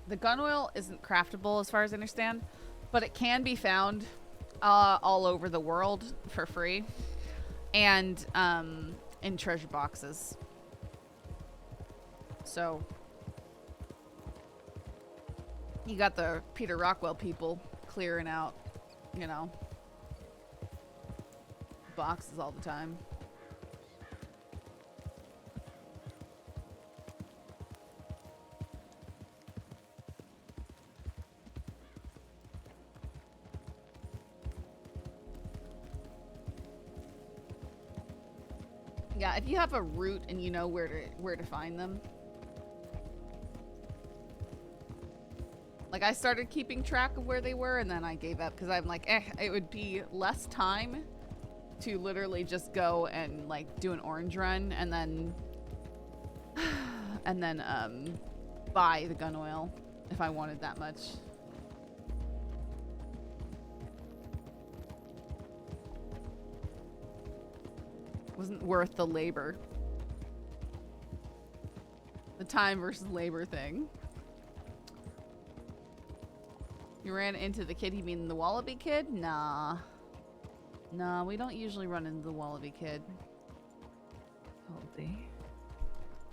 The gun oil isn't craftable as far as I understand, but it can be found all over the world for free and in treasure boxes. So you got the Peter Rockwell people clearing out, you know, boxes all the time. Yeah, if you have a route and you know where to find them. Like, I started keeping track of where they were and then I gave up because I'm like, it would be less time to literally just go and like do an orange run and then buy the gun oil if I wanted that much. Wasn't worth the labor. The time versus labor thing. You ran into the kid, you mean the Wallaby kid? Nah. Nah, we don't usually run into the Wallaby kid. Heidi.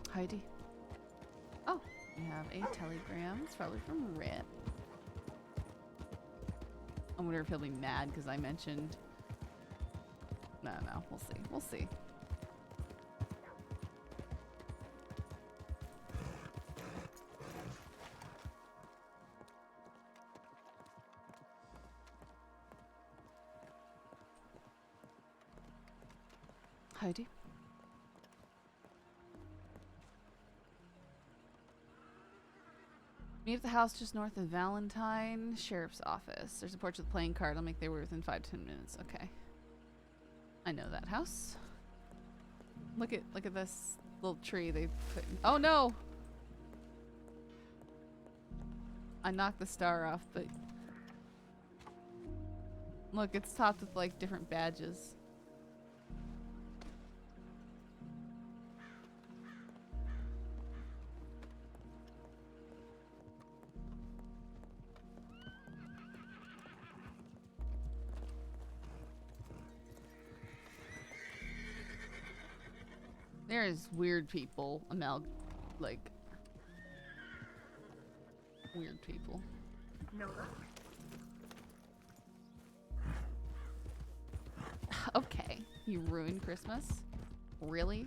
Heidi. Oh, we have a telegram. It's probably from Rip. I wonder if he'll be mad because I mentioned... No, we'll see. We'll see. Heidi? Meet at the house just north of Valentine Sheriff's Office. There's a porch with a playing card. I'll make their way within 5 to 10 minutes. Okay. I know that house. Look at this little tree they put in. Oh no! I knocked the star off, but look, it's topped with like different badges. There's weird people, like weird people. No. Okay, you ruined Christmas? Really?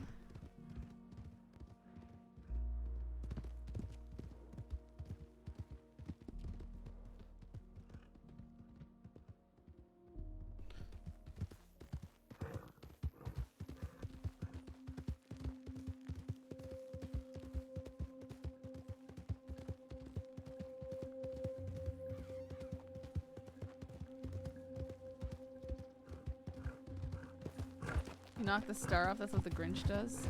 You knock the star off, that's what the Grinch does.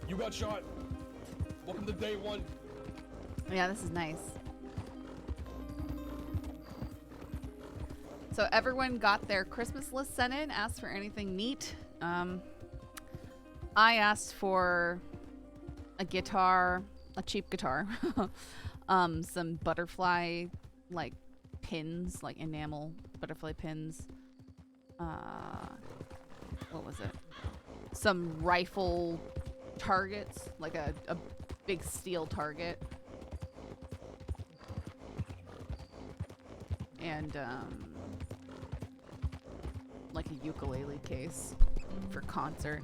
You got shot. Welcome to day one. Yeah, this is nice. So everyone got their Christmas list sent in, asked for anything neat. I asked for a guitar, a cheap guitar, some butterfly like pins, like enamel butterfly pins. What was it? Some rifle targets, like a big steel target. And like a ukulele case for concert.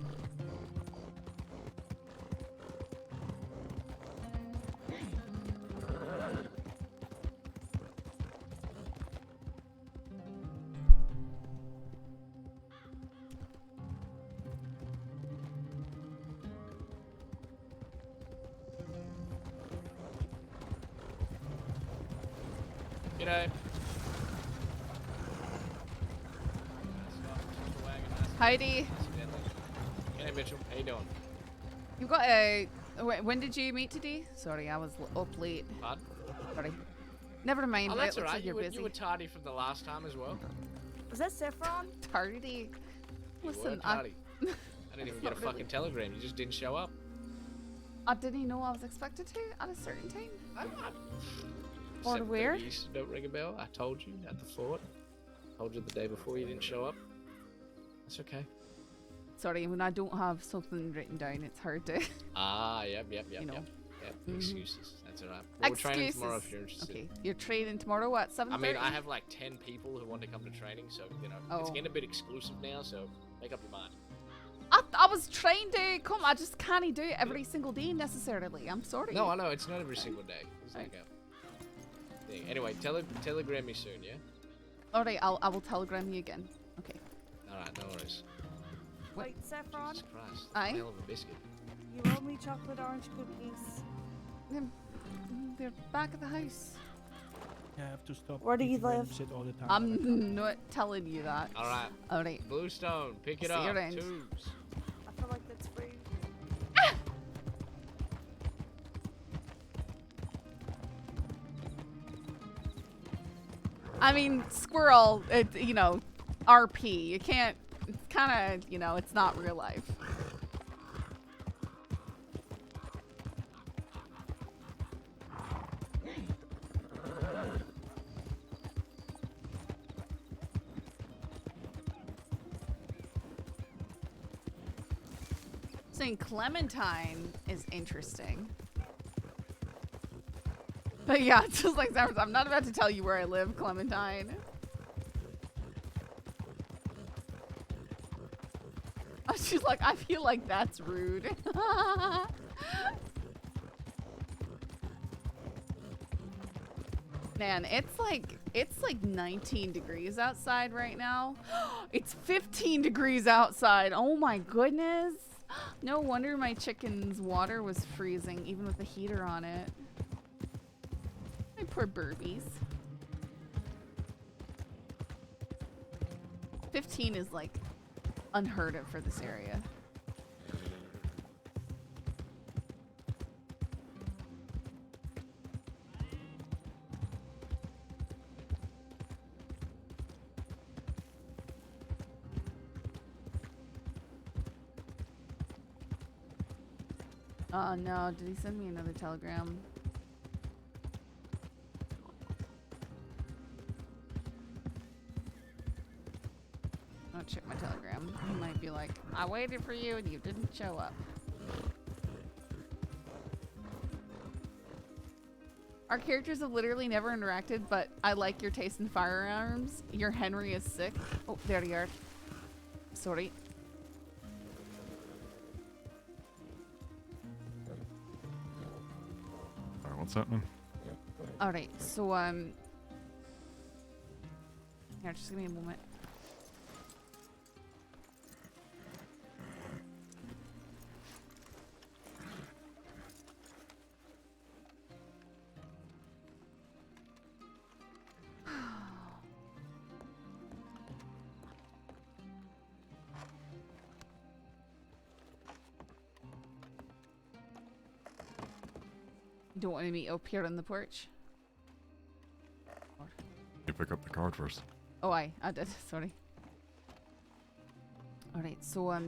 G'day. Heidi, G'day, Mitchell. How you doing? you got a. When did you meet today? Sorry, I was up late. Pardon? Sorry. Never mind. Oh, that's it looks alright. like you're busy. You were tardy from the last time as well. Was that Saffron? Tardy. You Listen, were tardy. I didn't even get a fucking telegram. You just didn't show up. I didn't know I was expected to at a certain time. I'm not. Or where? 7:30 don't ring a bell. I told you at the fort. Told you the day before you didn't show up. That's okay. Sorry, when I don't have something written down, it's hard to. Ah, yep. You know. Yep. Mhm. Excuses. That's alright. Well, we're training tomorrow if you're interested. Okay, you're training tomorrow at 7:30. I mean, I have like 10 people who want to come to training, so you know it's Oh. getting a bit exclusive now. So make up your mind. I was trying to come. I just can't do it every single day necessarily. I'm sorry. No, I know it's not every single day. It's like a thing. Anyway, telegram me soon, yeah. All right, I will telegram you again. Okay. Alright, no worries. Wait, Saffron, Jesus Christ. Aye? Hell of a biscuit. you owe me chocolate orange cookies. They're back at the house. I have to stop. Where do you eating random live? shit all the time. I'm not telling you that. Alright. Alright. Bluestone, pick it See you up. around. Twos. I feel like that's free. I mean, squirrel, you know, RP. You can't, it's kind of, you know, it's not real life. Saying Clementine is interesting. But yeah, it's just like Saffron, I'm not about to tell you where I live, Clementine. She's like, I feel like that's rude. Man, it's like 19 degrees outside right now. It's 15 degrees outside. Oh my goodness. No wonder my chicken's water was freezing, even with the heater on it. My poor burbies. 15 is like unheard of for this area. Oh no, did he send me another telegram? I'll check my telegram. He might be like, I waited for you and you didn't show up. Our characters have literally never interacted, but I like your taste in firearms. Your Henry is sick. Oh, there you are. Sorry. Alright, what's happening? Alright, so, here, just give me a moment. You don't want to meet up here on the porch? You pick up the card first. Oh, I did. Sorry. Alright, so,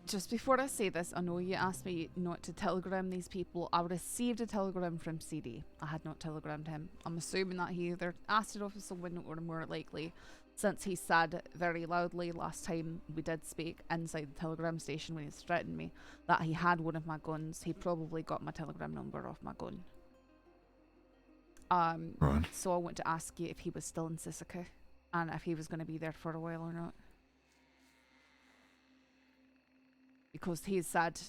just before I say this, I know you asked me not to telegram these people. I received a telegram from CD. I had not telegrammed him. I'm assuming that he either asked it off of someone or more likely, since he said very loudly last time we did speak inside the telegram station when he threatened me that he had one of my guns. He probably got my telegram number off my gun. Right. So I want to ask you if he was still in Sisika and if he was going to be there for a while or not. Because he said,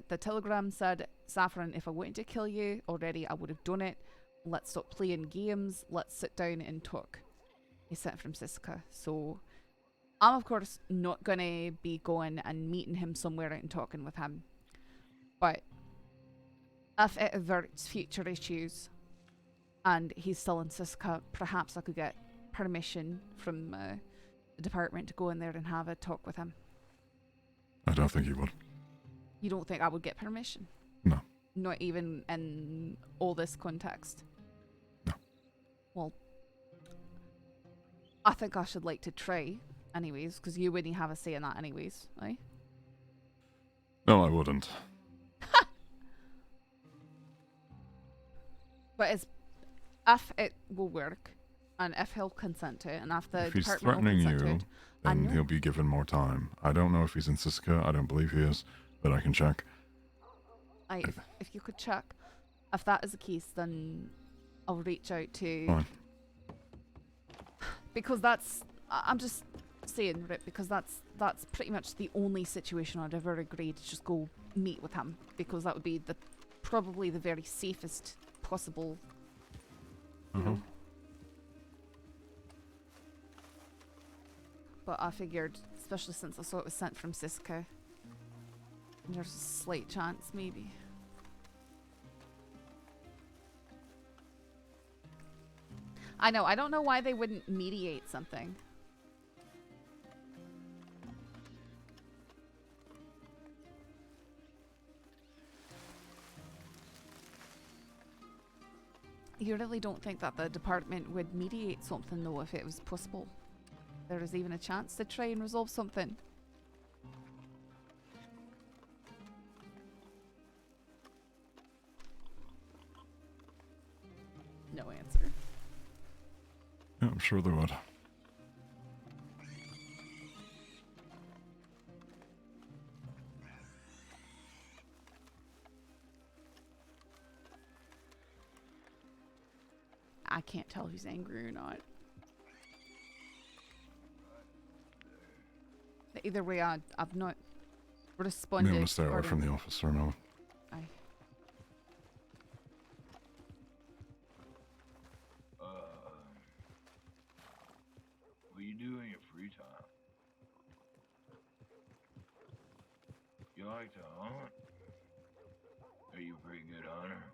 the telegram said, Saffron, if I wanted to kill you already, I would have done it. Let's stop playing games. Let's sit down and talk. He sent from Sisika. So I'm, of course, not going to be going and meeting him somewhere and talking with him. But if it averts future issues and he's still in Sisika, perhaps I could get permission from the department to go in there and have a talk with him. I don't think you would. You don't think I would get permission? No. Not even in all this context? No. Well, I think I should like to try anyways, because you wouldn't have a say in that anyways, eh? No, I wouldn't. But if it will work, and if he'll consent to it, and if the If he's department will threatening consent to you, it, I then know. he'll be given more time. I don't know if he's in Sisika. I don't believe he is, but I can check. If you could check, if that is the case, then I'll reach out to. Fine. Because that's, I'm just saying, right? Because that's pretty much the only situation I'd ever agree to just go meet with him, because that would be probably the very safest possible. You know. but I figured, especially since I saw it was sent from Siska, there's a slight chance, maybe. I know, I don't know why they wouldn't mediate something. You really don't think that the department would mediate something, though, if it was possible? There is even a chance to try and resolve something. No answer. Yeah, I'm sure they would. I can't tell if he's angry or not. Either way, I've not responded. I'm gonna stay away from the officer now. Aye. What do you do in your free time? You like to hunt? Are you a pretty good hunter?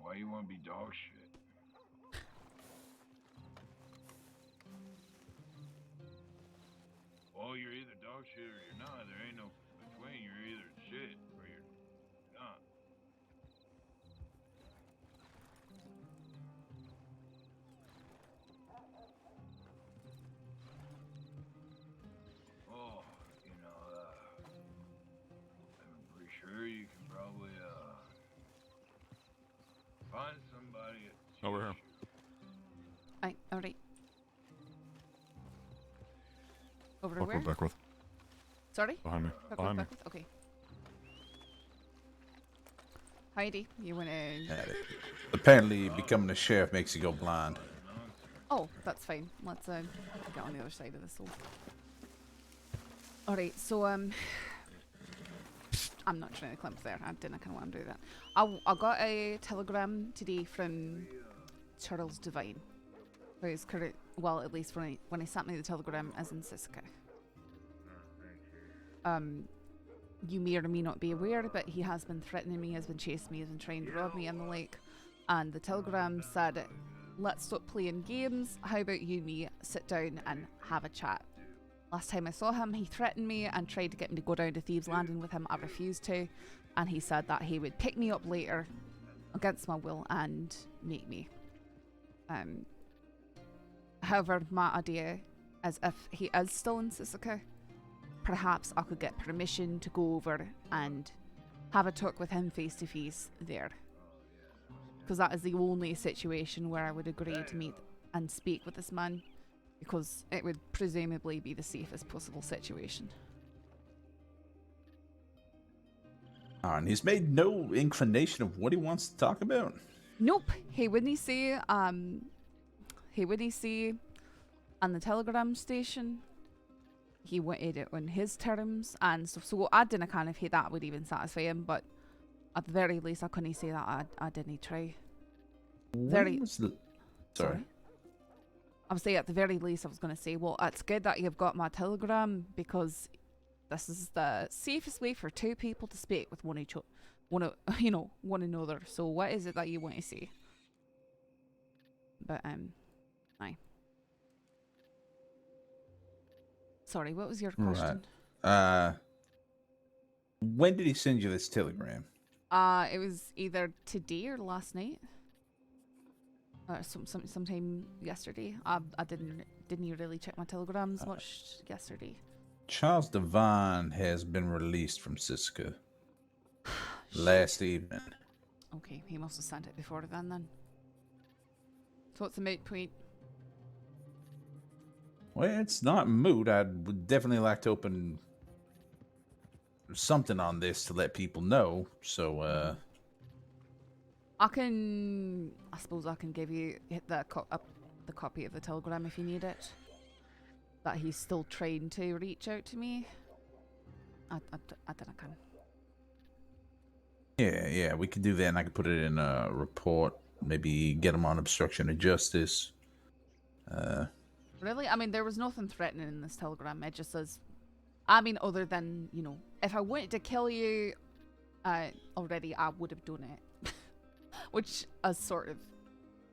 Why you want to be dog shit? Well, you're either dog shit or you're not. There ain't no between. You're either shit or you're not. Oh, you know, I'm pretty sure you can probably, find somebody at Over here. Aye, alright. Over to Look where? at Beckwith. Sorry? Behind me. Beckwith, Behind me. Beckwith? Okay. Heidi, you wanna... Apparently, becoming a sheriff makes you go blind. Oh, that's fine. Let's get on the other side of this hole. Alright, so I'm not trying to climb up there. I didn't kind of want to do that. I got a telegram today from Charles Devine. Who's current, well, at least when he sent me the telegram as in Siska. You may or may not be aware, but he has been threatening me, has been chasing me, has been trying to rob me and the like. And the telegram said, let's stop playing games. How about you and me sit down and have a chat? Last time I saw him, he threatened me and tried to get me to go down to Thieves Landing with him. I refused to. And he said that he would pick me up later against my will and meet me. However, my idea is if he is still in Sisika, perhaps I could get permission to go over and have a talk with him face to face there. Because that is the only situation where I would agree to meet and speak with this man. Because it would presumably be the safest possible situation. And he's made no inclination of what he wants to talk about? Nope. He wouldn't say on the telegram station. He wanted it on his terms and stuff. So I didn't kind of hate that would even satisfy him, but at the very least I couldn't say that I didn't try. Sorry. I would say at the very least I was going to say, well, it's good that you've got my telegram because this is the safest way for two people to speak with one another. So what is it that you want to say? But aye. Sorry, what was your question? Right. When did he send you this telegram? It was either today or last night. Sometime yesterday. I didn't really check my telegrams much yesterday. Charles Devine has been released from Siska last evening. Okay, he must have sent it before then. So what's the moot point? Well, it's not moot. I would definitely like to open something on this to let people know. So, I suppose I can give you the copy of the telegram if you need it. That he's still trying to reach out to me. I think I can. Yeah, we could do that, and I could put it in a report. Maybe get him on obstruction of justice. Really? I mean, there was nothing threatening in this telegram. It just says, I mean, other than, you know, if I wanted to kill you already, I would have done it. Which is sort of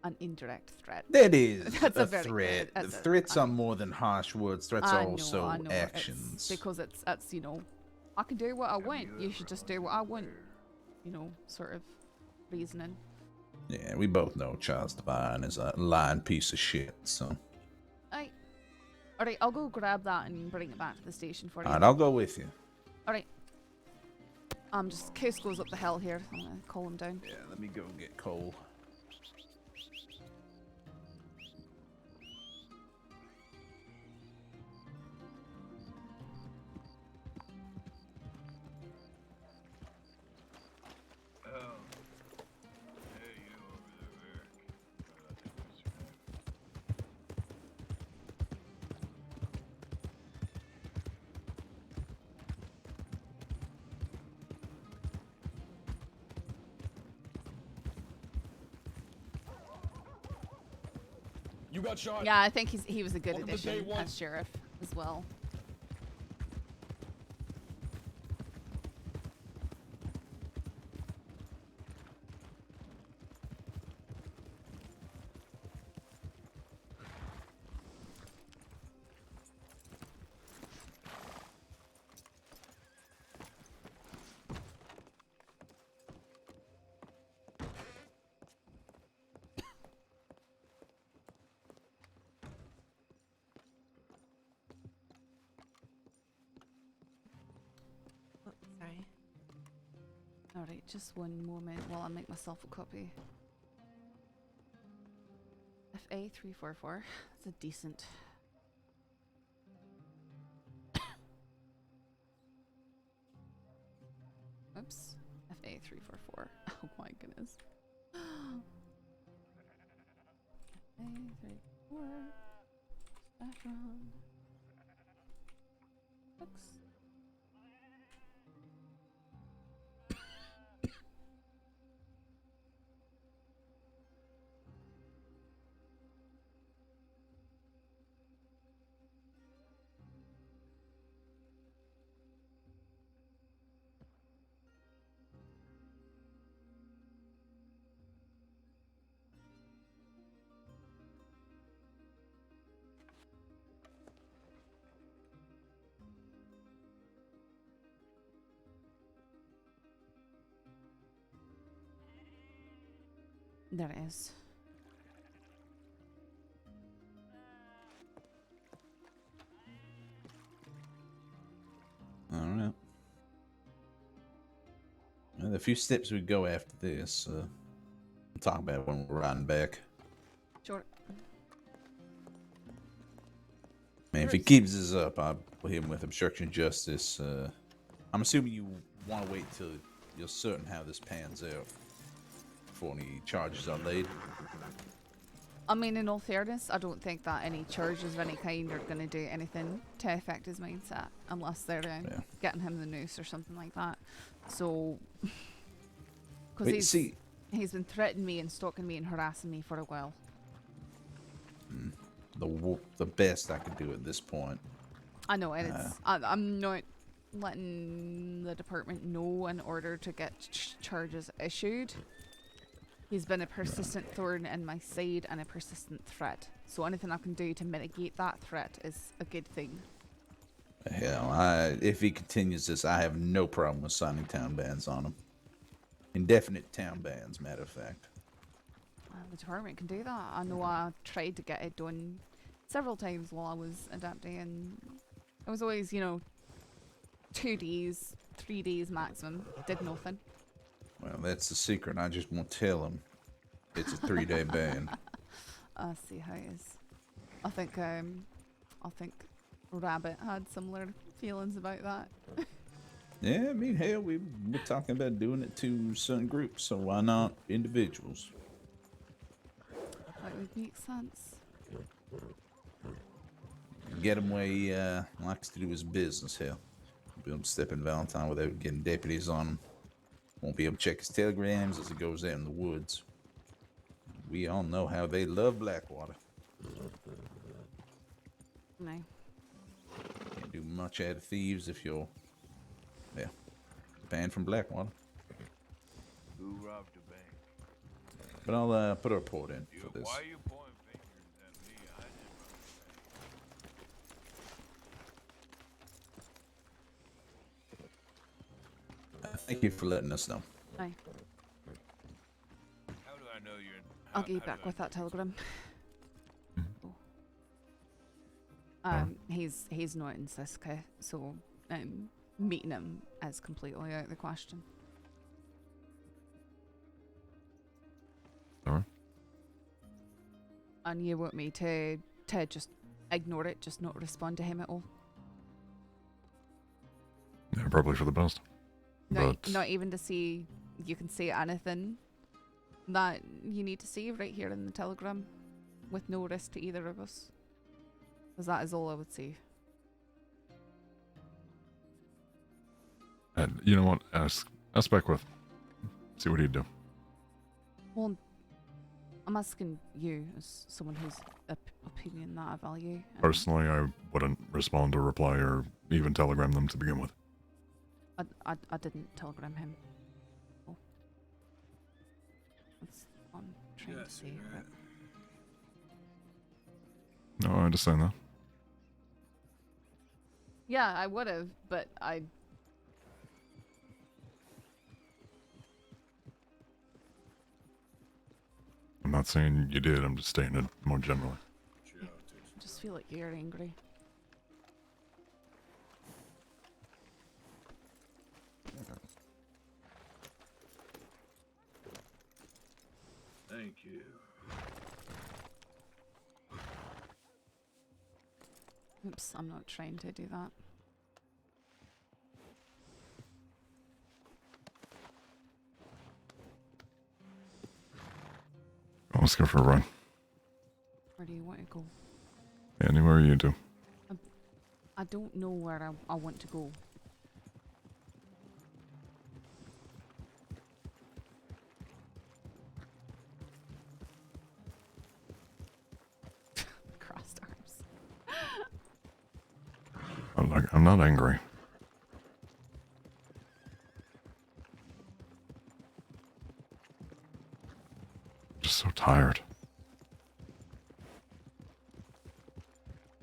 an indirect threat. That is That's a very, threat. that's Threats are more than harsh words. Threats are also I know. actions. It's because it's, you know, I can do what I want. You should just do what I want. You know, sort of reasoning. Yeah, we both know Charles Devine is a lying piece of shit, so. Alright, I'll go grab that and bring it back to the station for you. Alright, I'll go with you. Alright. Just Kuzco's up the hill here. I'm gonna call him down. Yeah, let me go get Cole. You got shot. Yeah, I think he was a good Welcome to addition day one. as sheriff as well. Sorry. Alright, just one moment while I make myself a copy. FA344. That's a decent. Oops. FA344. Oh my goodness. FA344. Saffron. Oops. There it is. Alright. Well, the few steps we go after this, we'll talk about it when we're riding back. Sure. Man, if he keeps this up, I'll put him with obstruction of justice. I'm assuming you want to wait till you're certain how this pans out before any charges are laid. I mean, in all fairness, I don't think that any charges of any kind are going to do anything to affect his mindset unless they're getting him the noose or something like that. So, because he's been threatening me and stalking me and harassing me for a while. The best I could do at this point. I know, and I'm not letting the department know in order to get charges issued. He's been a persistent thorn in my side and a persistent threat. So anything I can do to mitigate that threat is a good thing. Hell, if he continues this, I have no problem with signing town bans on him. Indefinite town bans, matter of fact. The department can do that. I know I tried to get it done several times while I was adapting, and it was always, 2 days, 3 days maximum. Did nothing. Well, that's the secret. I just won't tell him. It's a 3-day ban. I see how it is. I think Rabbit had similar feelings about that. Yeah, I mean, hell, we're talking about doing it to certain groups, so why not individuals? That would make sense. Get him where he likes to do his business, hell. Be able to step in Valentine without getting deputies on him. Won't be able to check his telegrams as he goes out in the woods. We all know how they love Blackwater. No. Can't do much out of thieves if you're, yeah, banned from Blackwater. Who robbed the bank? But I'll put a report in for this. Why are you pointing fingers at me? I didn't rob the bank. Thank you for letting us know. Aye. How do I know you're... I'll get you back with that telegram. He's not in Siska, so meeting him is completely out of the question. Alright. And you want me to just ignore it, just not respond to him at all? Yeah, probably for the best. Not even to see, you can say anything that you need to see right here in the telegram with no risk to either of us. Because that is all I would say. And you know what? Ask Beckwith. See what he'd do. Well, I'm asking you as someone whose opinion that I value. Personally, I wouldn't respond or reply or even telegram them to begin with. I didn't telegram him. Oh. That's what I'm trying to say. But... No, I understand that. Yeah, I would have, but I'm not saying you did, I'm just stating it more generally. I just feel like you're angry. Thank you. Oops, I'm not trying to do that. Let's go for a run. Where do you want to go? Anywhere you do. I don't know where I want to go. Crossed arms. I'm not angry. Just so tired.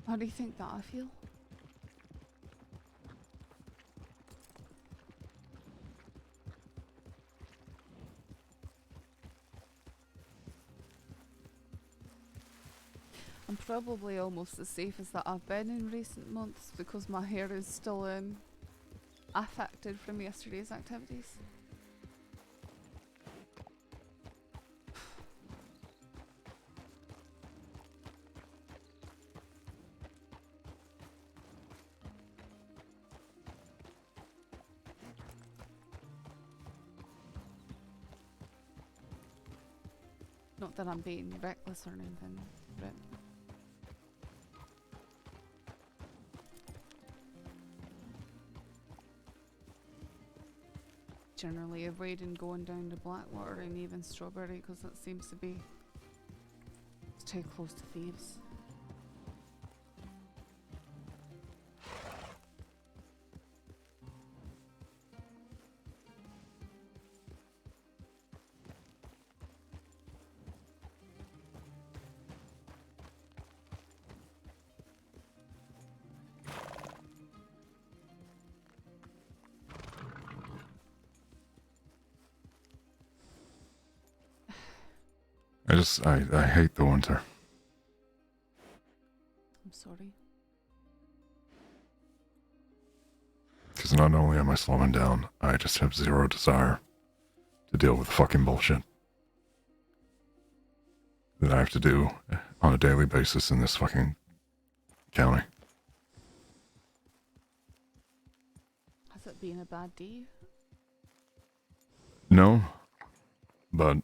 How do you think that I feel? I'm probably almost as safe as that I've been in recent months because my hair is still affected from yesterday's activities. Not that I'm being reckless or anything, but... generally avoiding going down to Blackwater and even Strawberry because that seems to be too close to thieves. I hate the winter. I'm sorry. Because not only am I slowing down, I just have zero desire to deal with fucking bullshit that I have to do on a daily basis in this fucking county. Has it been a bad day? No, but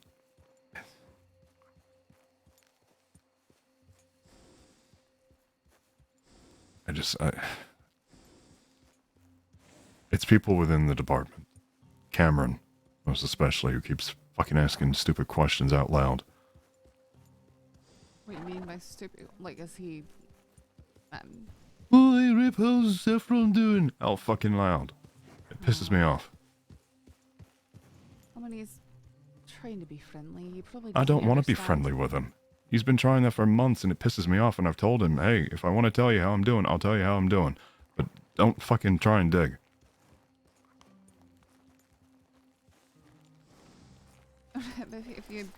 it's people within the department. Cameron, most especially, who keeps fucking asking stupid questions out loud. What do you mean by stupid? Like, is he... Oh, hey, Rip, how's Saffron doing? Oh, fucking loud. It pisses me off. I mean, he's trying to be friendly. You probably I don't want to be understand. friendly with him. He's been trying that for months and it pisses me off, and I've told him, hey, if I want to tell you how I'm doing, I'll tell you how I'm doing. But don't fucking try and dig. If you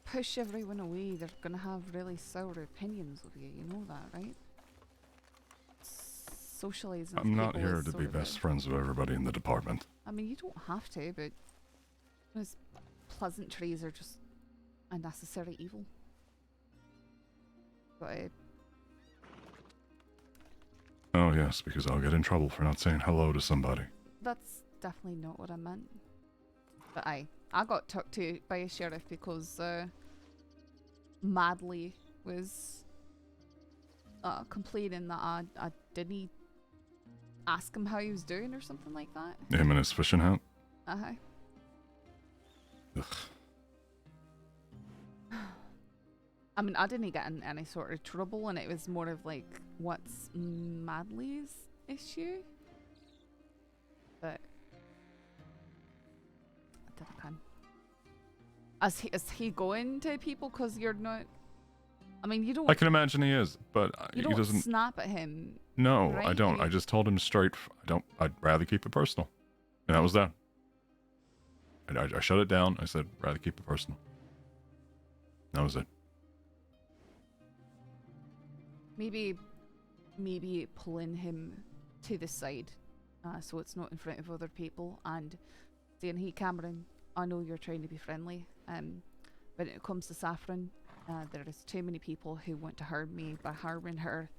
push everyone away, they're gonna have really sour opinions of you. You know that, right? Socializing. I'm not people here is to sort be of a- best friends with everybody in the department. I mean, you don't have to, but those pleasantries are just a necessary evil. But Oh, yes, because I'll get in trouble for not saying hello to somebody. that's definitely not what I meant. But I got talked to by a sheriff because Madley was complaining that I didn't ask him how he was doing or something like that. Him and his fishing hat? Uh-huh. Ugh. I mean, I didn't get in any sort of trouble, and it was more of like, what's Madley's issue? But I don't know. Is he going to people because you're not? I mean, you don't. I can imagine he is, but You he don't doesn't. snap at him. No, I right? don't. You- I just told him straight. I'd rather keep it personal. And that was that. I shut it down. I said, rather keep it personal. That was it. Maybe pulling him to the side, so it's not in front of other people, and saying, "Hey, Cameron, I know you're trying to be friendly, but when it comes to Saffron, there is too many people who want to harm me by harming her,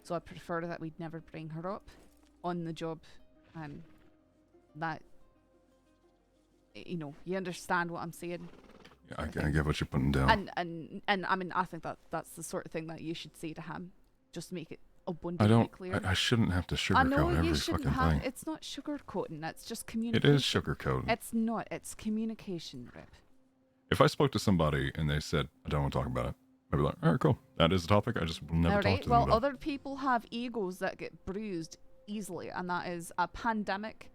so I prefer that we'd never bring her up on the job. That, you know, you understand what I'm saying." Yeah, I get what you're putting down. And I mean, I think that's the sort of thing that you should say to him. Just make it I abundantly don't. clear. I shouldn't have to I know sugarcoat you every shouldn't fucking have. thing. It's not sugarcoating. It's just It communication. is sugarcoating. It's not. It's communication, Rip. If I spoke to somebody and they said, I don't want to talk about it, I'd be like, all right, cool. That is the topic. I just will never talk Alright, to them well, about it. other people have egos that get bruised easily, and that is a pandemic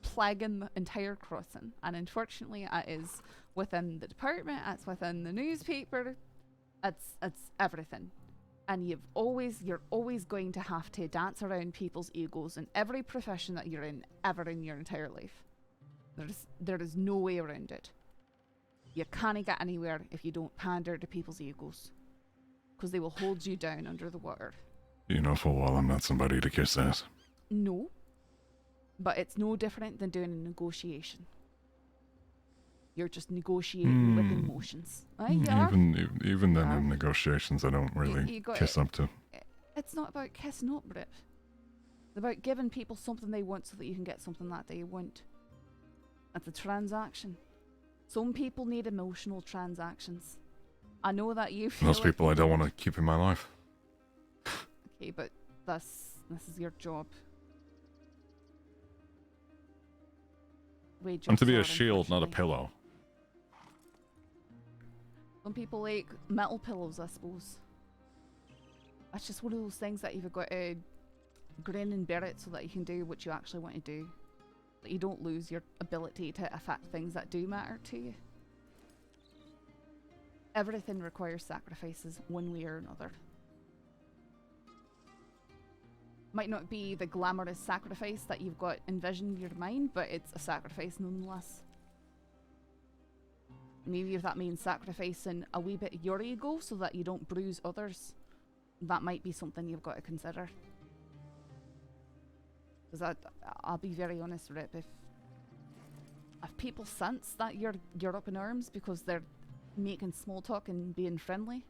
plaguing the entire crossing. And unfortunately, it is within the department, it's within the newspaper, it's everything. And you're always going to have to dance around people's egos in every profession that you're in, ever in your entire life. There is no way around it. You can't get anywhere if you don't pander to people's egos, because they will hold you down under the water. You know full well I'm not somebody to kiss ass. No, but it's no different than doing a negotiation. You're just negotiating with emotions. You are. Even then in negotiations, I don't really you got kiss it. up to. It's not about kissing up, Rip. It's about giving people something they want so that you can get something that they want. It's a transaction. Some people need emotional transactions. I know that you feel Those like people I you don't want to keep in my life. Okay, but this is your job. I'm to be a shield, not a pillow. Some people like metal pillows, I suppose. That's just one of those things that you've got to grin and bear it so that you can do what you actually want to do. That you don't lose your ability to affect things that do matter to you. Everything requires sacrifices one way or another. Might not be the glamorous sacrifice that you've got envisioned in your mind, but it's a sacrifice nonetheless. Maybe if that means sacrificing a wee bit of your ego so that you don't bruise others, that might be something you've got to consider. Because I'll be very honest, Rip, if people sense that you're up in arms because they're making small talk and being friendly,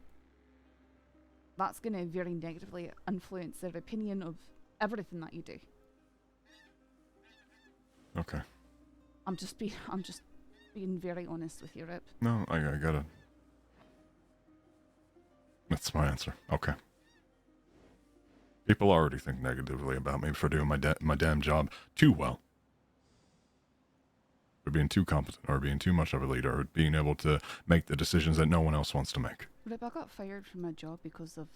that's going to very negatively influence their opinion of everything that you do. Okay. I'm just being very honest with you, Rip. No, I gotta. That's my answer. Okay. People already think negatively about me for doing my damn job too well. For being too competent, or being too much of a leader, or being able to make the decisions that no one else wants to make. Rip, I got fired from my job because of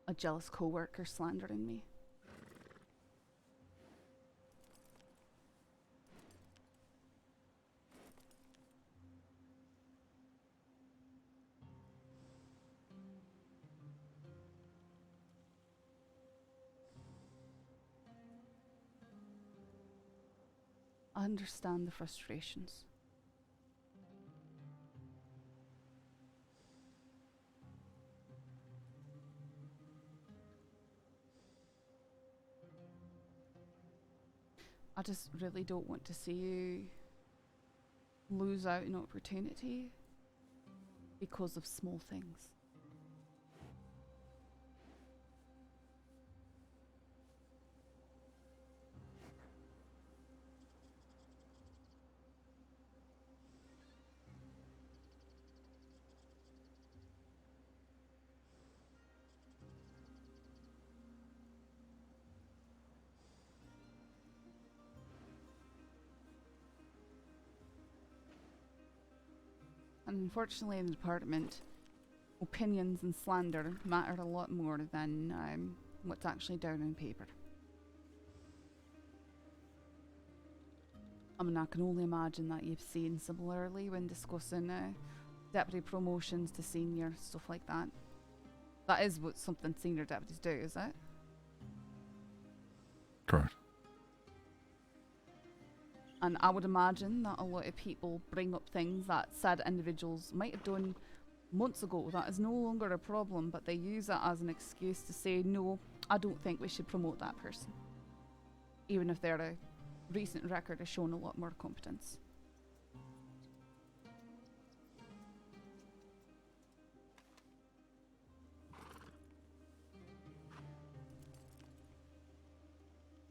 a jealous coworker slandering me. I understand the frustrations. I just really don't want to see you lose out on opportunity because of small things. And unfortunately in the department, opinions and slander matter a lot more than what's actually down on paper. I mean, I can only imagine that you've seen similarly when discussing deputy promotions to senior, stuff like that. That is what something senior deputies do, is it? Correct. And I would imagine that a lot of people bring up things that said individuals might have done months ago that is no longer a problem, but they use it as an excuse to say, no, I don't think we should promote that person. Even if their recent record has shown a lot more competence.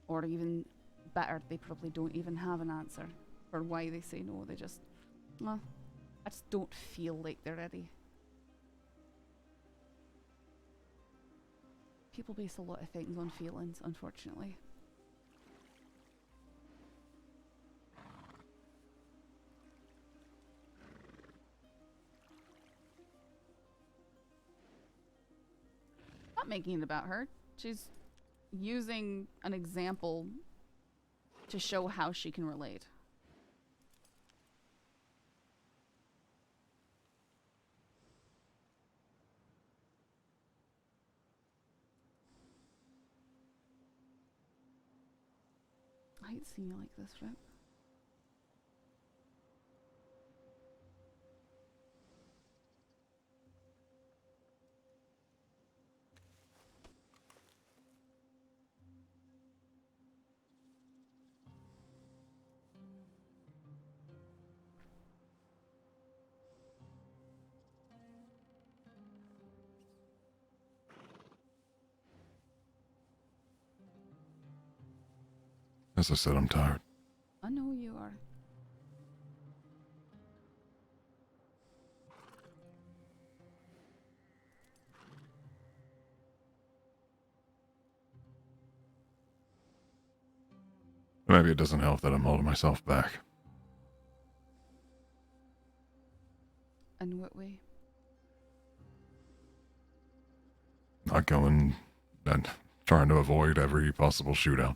Or even better, they probably don't even have an answer for why they say no. They just, well, I just don't feel like they're ready. People base a lot of things on feelings, unfortunately. Not making it about her. She's using an example to show how she can relate. I hate seeing you like this, Rip. As I said, I'm tired. I know you are. Maybe it doesn't help that I'm holding myself back. In what way? Not going and trying to avoid every possible shootout.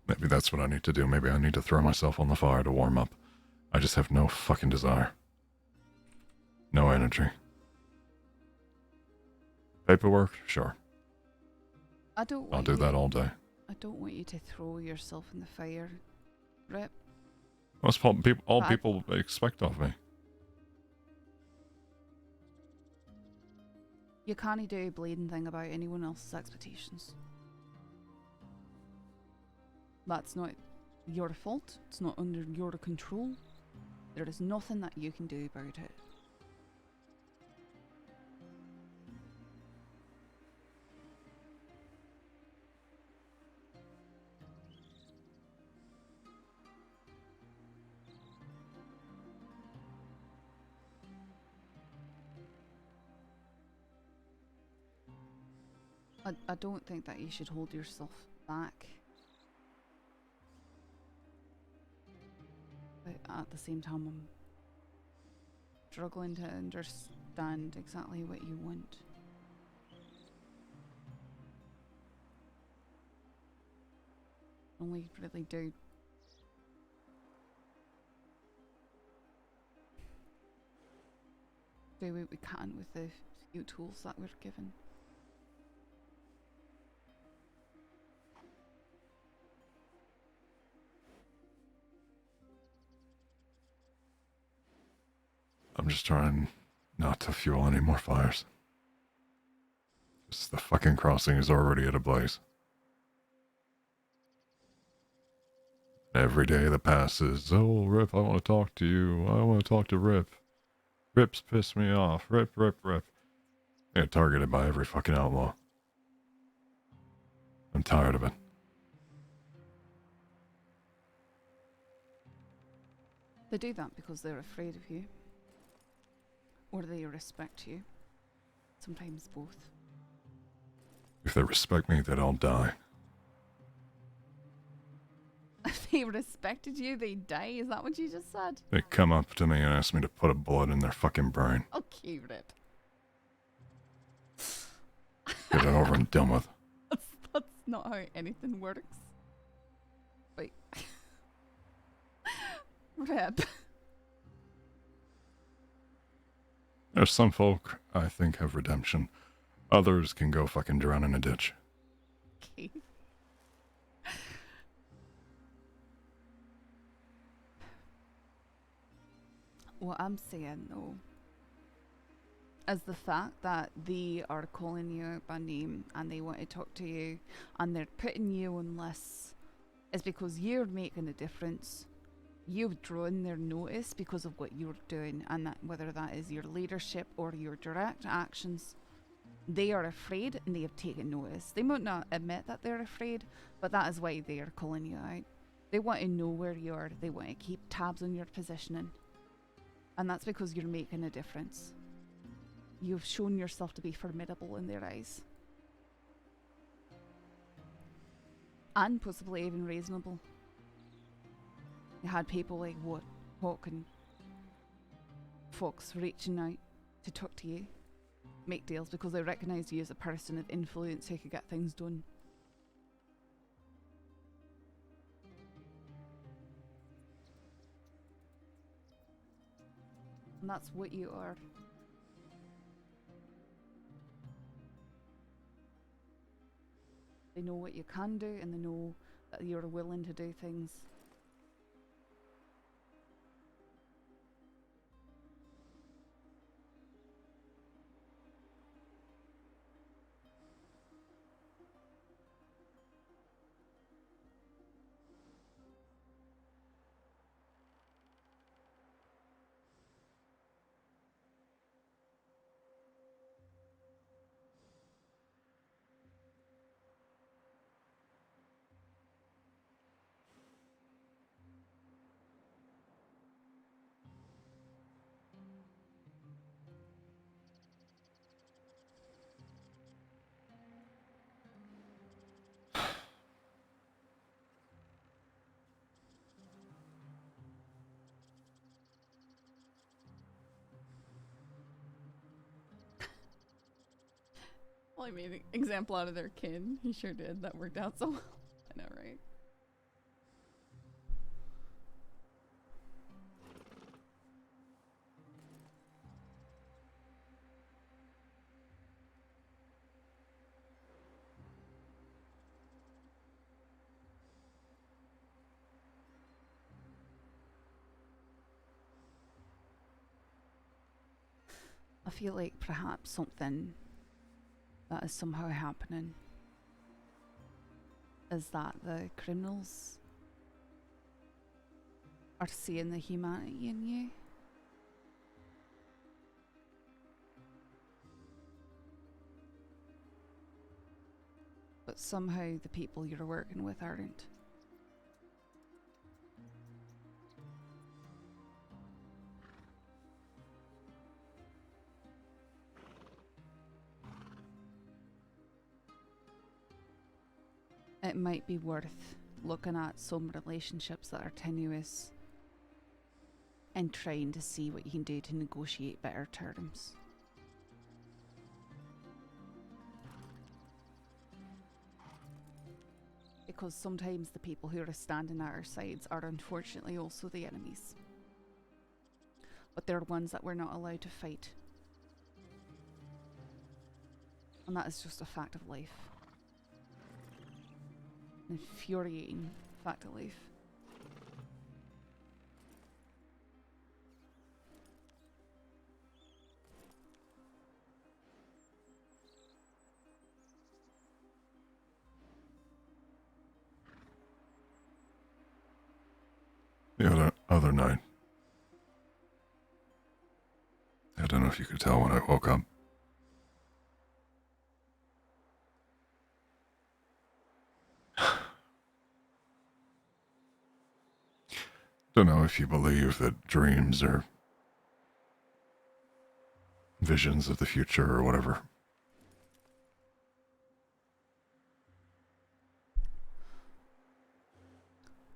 Maybe that's what I need to do. Maybe I need to throw myself on the fire to warm up. I just have no fucking desire. No energy. Paperwork? Sure. I'll do that all day. I don't want you to throw yourself in the fire, Rip. That's all people expect of me. You can't do a bleeding thing about anyone else's expectations. That's not your fault. It's not under your control. There is nothing that you can do about it. I don't think that you should hold yourself back. But at the same time, struggling to understand exactly what you want. Only really do what we can with the few tools that we're given. I'm just trying not to fuel any more fires. Just the fucking crossing is already at a blaze. Every day that passes, oh, Rip, I want to talk to you. I want to talk to Rip. Rip's pissed me off. Rip. I get targeted by every fucking outlaw. I'm tired of it. They do that because they're afraid of you. Or they respect you. Sometimes both. If they respect me, they'd all die. If they respected you, they'd die? Is that what you just said? They come up to me and ask me to put a bullet in their fucking brain. Okay, Rip. Get it over and done with. That's not how anything works. Wait. Rip. There's some folk I think have redemption. Others can go fucking drown in a ditch. Okay. What I'm saying though is the fact that they are calling you out by name and they want to talk to you and they're putting you on lists is because you're making a difference. You've drawn their notice because of what you're doing, and that whether that is your leadership or your direct actions, they are afraid and they have taken notice. They might not admit that they're afraid, but that is why they are calling you out. They want to know where you are. They want to keep tabs on your positioning. And that's because you're making a difference. You've shown yourself to be formidable in their eyes. And possibly even reasonable. You had people like Hawk and Fox reaching out to talk to you, make deals because they recognise you as a person of influence who could get things done. And that's what you are. They know what you can do and they know that you're willing to do things. Well, I made an example out of their kid. He sure did. That worked out so well. I know, right? I feel like perhaps something that is somehow happening is that the criminals are seeing the humanity in you. But somehow the people you're working with aren't. It might be worth looking at some relationships that are tenuous and trying to see what you can do to negotiate better terms. Because sometimes the people who are standing at our sides are unfortunately also the enemies. But they're ones that we're not allowed to fight. And that is just a fact of life. An infuriating fact of life. The other night, I don't know if you could tell when I woke up. Don't know if you believe that dreams are visions of the future or whatever.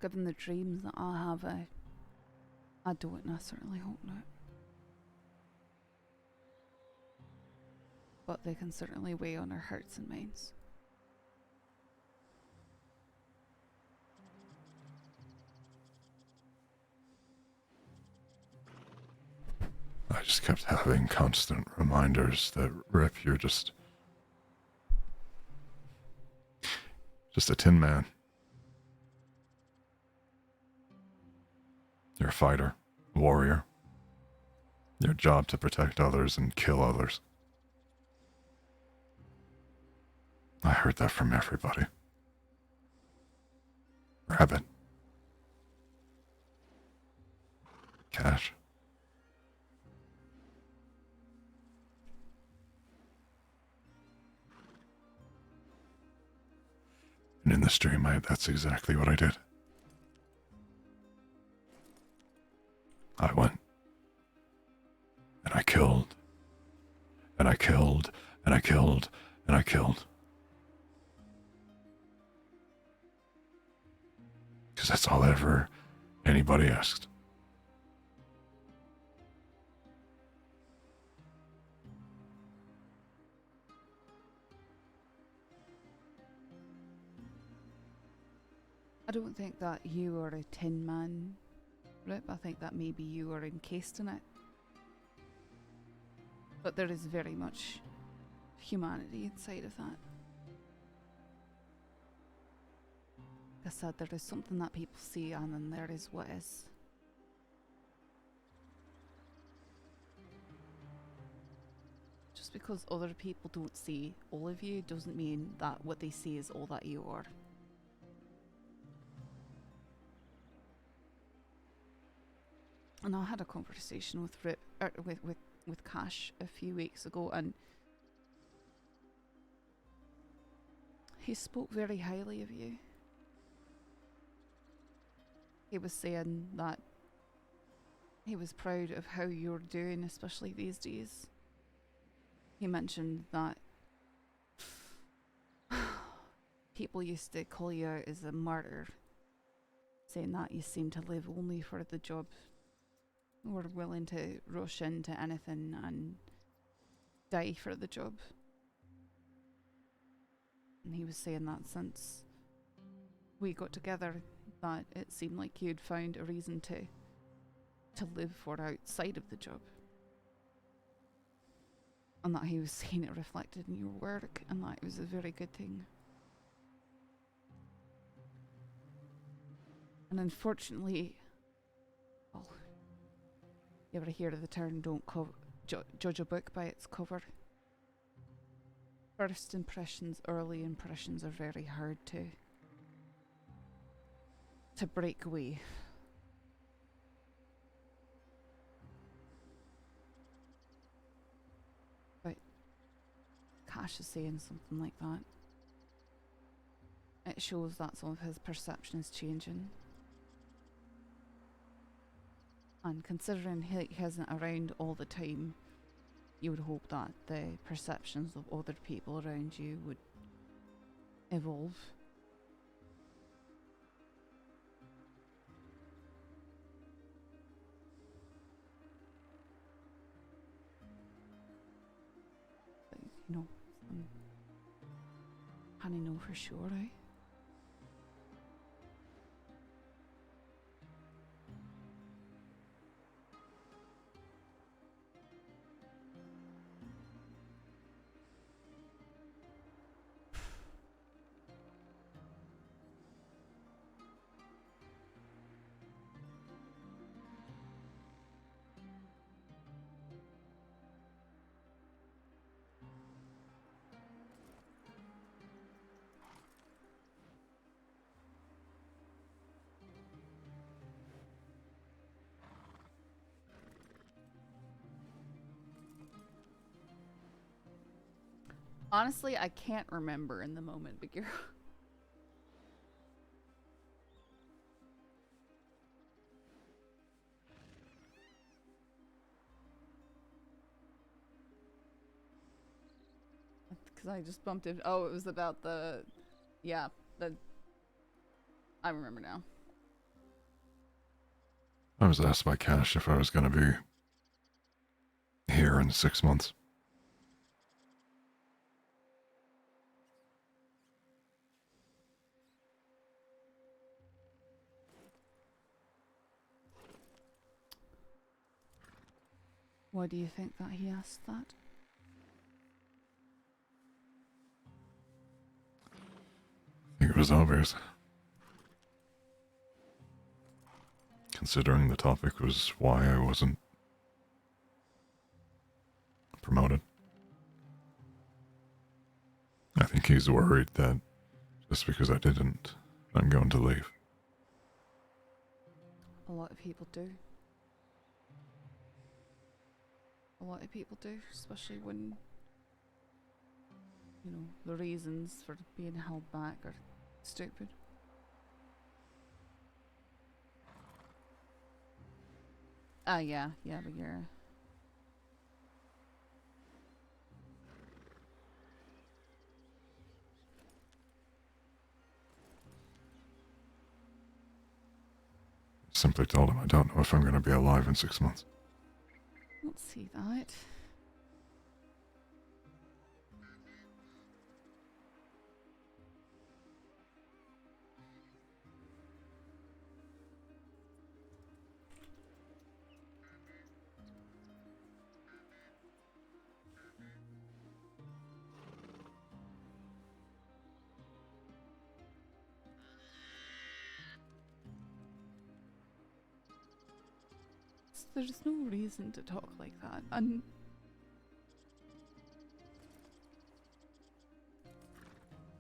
Given the dreams that I have, I don't, and I certainly hope not. But they can certainly weigh on our hearts and minds. I just kept having constant reminders that, Rip, you're just a tin man. You're a fighter, a warrior. Your job to protect others and kill others. I heard that from everybody. Rabbit. Cash. And in the stream, that's exactly what I did. I went. And I killed. And I killed. And I killed. And I killed. Because that's all ever anybody asked. I don't think that you are a tin man, Rip. I think that maybe you are encased in it. But there is very much humanity inside of that. Like I said, there is something that people see, and then there is what is. Just because other people don't see all of you doesn't mean that what they see is all that you are. And I had a conversation with Rip, with Cash a few weeks ago, and he spoke very highly of you. He was saying that he was proud of how you're doing, especially these days. He mentioned that people used to call you out as a martyr, saying that you seem to live only for the job. We're willing to rush into anything and die for the job. And he was saying that since we got together, that it seemed like you'd found a reason to live for outside of the job. And that he was seeing it reflected in your work, and that it was a very good thing. And unfortunately, well, you ever hear of the term, don't judge a book by its cover? First impressions, early impressions are very hard to break away. But Cash is saying something like that. It shows that some of his perception is changing. And considering he isn't around all the time, you would hope that the perceptions of other people around you would evolve. you know, how do you know for sure, eh? Honestly, I can't remember in the moment, but you're... Because I just bumped it. Oh, it was about the... Yeah, I remember now. I was asked by Cash if I was going to be here in 6 months. Why do you think that he asked that? I think it was obvious. Considering the topic was why I wasn't promoted. I think he's worried that just because I didn't, I'm going to leave. A lot of people do. A lot of people do, especially when, you know, the reasons for being held back are stupid. Yeah, but you're... Simply told him I don't know if I'm going to be alive in 6 months. Let's see that. There's no reason to talk like that, and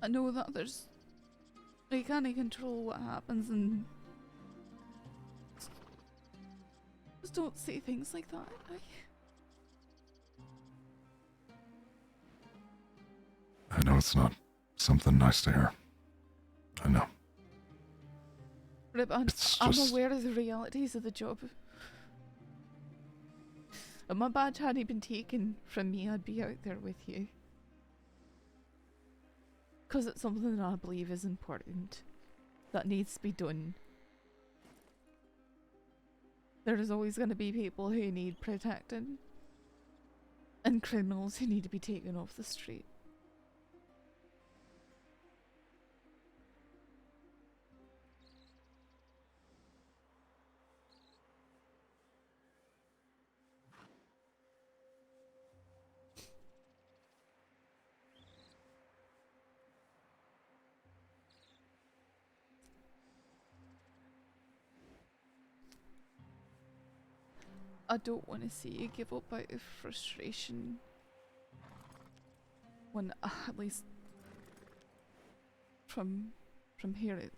I know that you can't control what happens, and just don't say things like that. I know it's not something nice to hear. I know. Rip, I'm aware of the realities of the job. If my badge hadn't been taken from me, I'd be out there with you. Because it's something that I believe is important. That needs to be done. There is always going to be people who need protecting. And criminals who need to be taken off the street. I don't want to see you give up out of frustration. When, at least from here,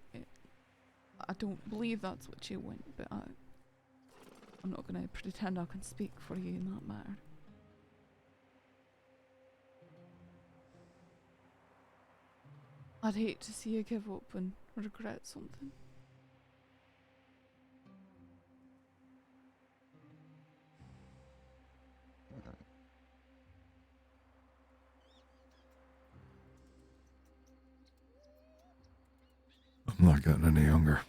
I don't believe that's what you want, but I'm not going to pretend I can speak for you in that matter. I'd hate to see you give up and regret something. I'm not getting any younger.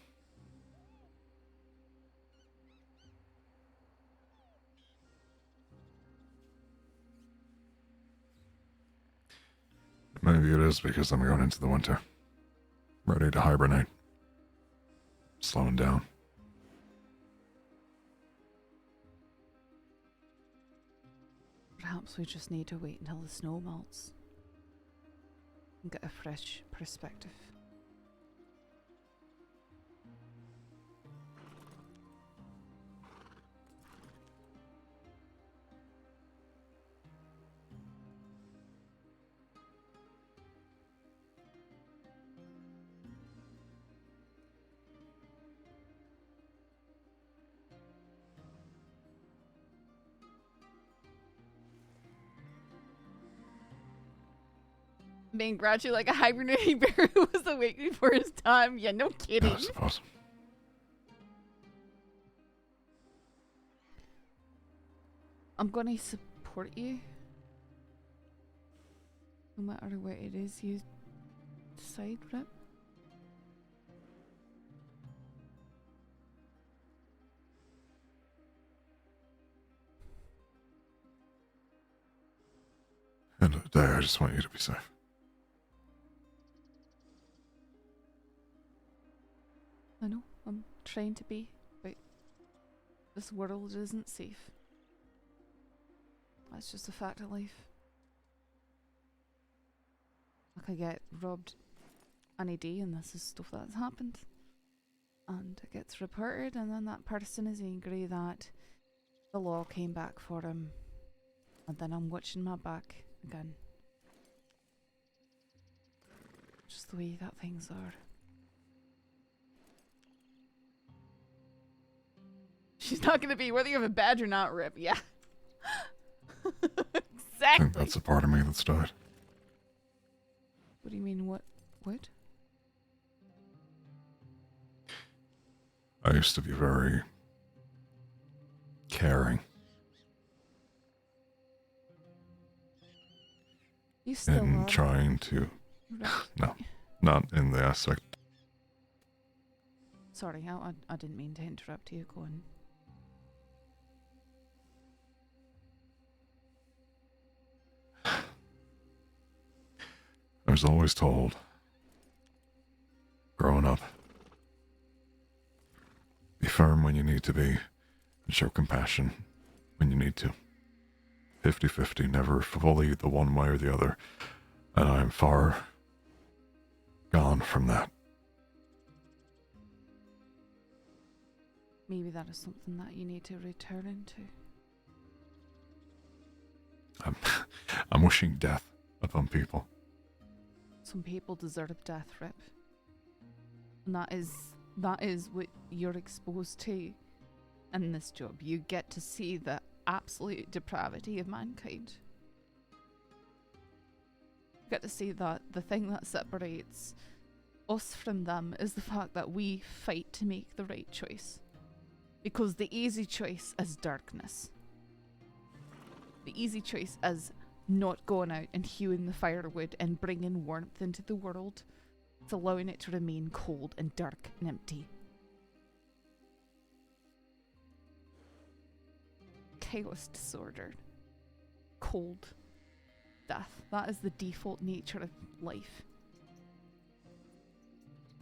Maybe it is because I'm going into the winter. Ready to hibernate. Slowing down. Perhaps we just need to wait until the snow melts and get a fresh perspective. Being grouchy like a hibernating bear who was awake before his time. Yeah, no kidding. Yeah, I suppose. I'm gonna support you. No matter what it is you decide, Rip. End of the day, I just want you to be safe. I know, I'm trying to be, but this world isn't safe. That's just a fact of life. I could get robbed any day and this is stuff that's happened. And it gets reported and then that person is angry that the law came back for him. And then I'm watching my back again. Just the way that things are. She's not gonna be whether you have a badge or not, Rip. Yeah. I Exactly. think that's a part of me that's died. What do you mean, what? What? I used to be very caring. You still And are. trying to... Right. No, not in the aspect... Sorry, I didn't mean to interrupt you. Go on. I was always told, growing up, be firm when you need to be, and show compassion when you need to. 50-50, never fully the one way or the other, and I'm far gone from that. Maybe that is something that you need to return into. I'm wishing death upon people. Some people deserve death, Rip. And that is what you're exposed to in this job. You get to see the absolute depravity of mankind. You get to see that the thing that separates us from them is the fact that we fight to make the right choice. Because the easy choice is darkness. The easy choice is not going out and hewing the firewood and bringing warmth into the world. It's allowing it to remain cold and dark and empty. Chaos, disorder, cold, death. That is the default nature of life.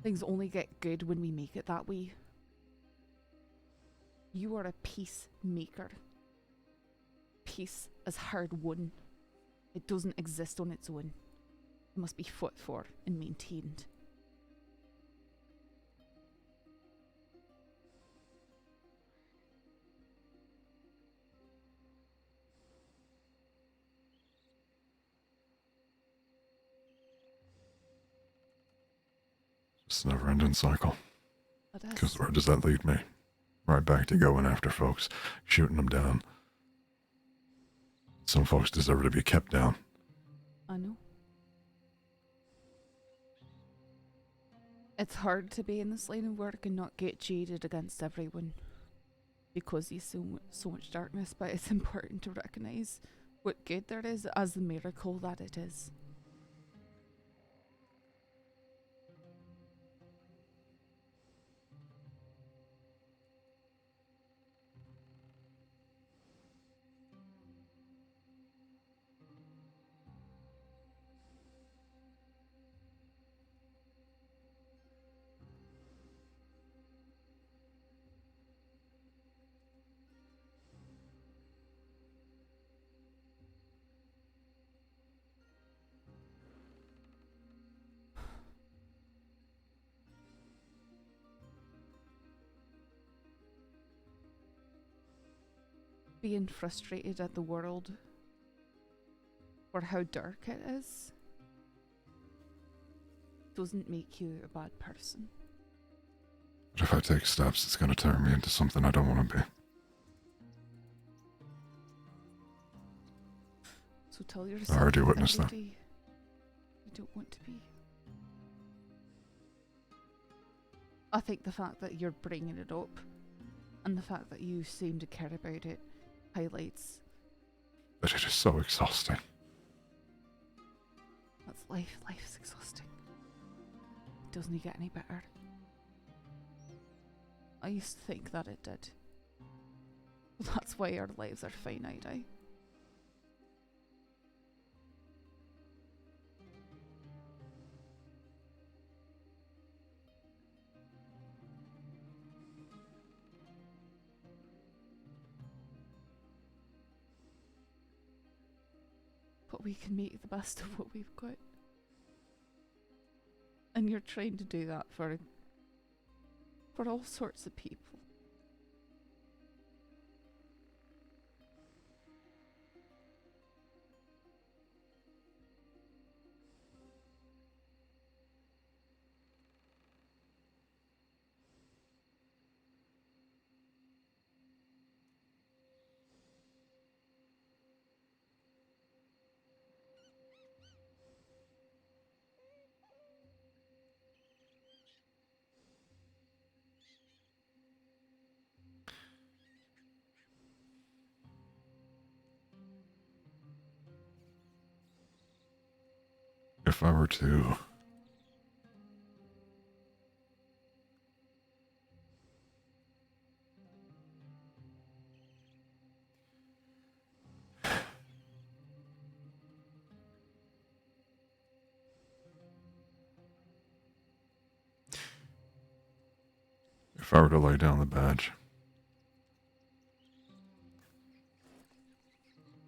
Things only get good when we make it that way. You are a peacemaker. Peace is hard won. It doesn't exist on its own. It must be fought for and maintained. It's a never-ending cycle. It is. Because where does that lead me? Right back to going after folks, shooting them down. Some folks deserve to be kept down. I know. It's hard to be in this line of work and not get jaded against everyone. Because you see so much darkness, but it's important to recognise what good there is as the miracle that it is. being frustrated at the world for how dark it is doesn't make you a bad person. But if I take steps, it's going to turn me into something I don't want to be. So tell yourself I already witnessed that. every day you don't want to be. I think the fact that you're bringing it up and the fact that you seem to care about it highlights. But it is so exhausting. That's life. Life's exhausting. It doesn't get any better. I used to think that it did. That's why our lives are finite, eh? But we can make the best of what we've got. And you're trying to do that for all sorts of people. If I were to lay down the badge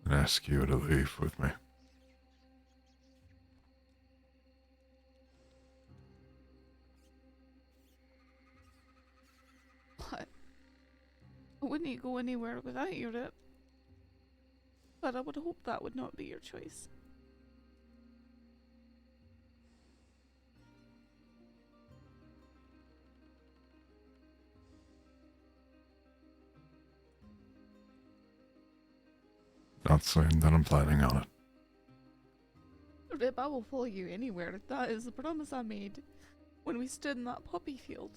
and ask you to leave with me, What? I wouldn't go anywhere without your it. But I would hope that would not be your choice. not saying that I'm planning on it. Rib, I will follow you anywhere. That is the promise I made when we stood in that poppy field.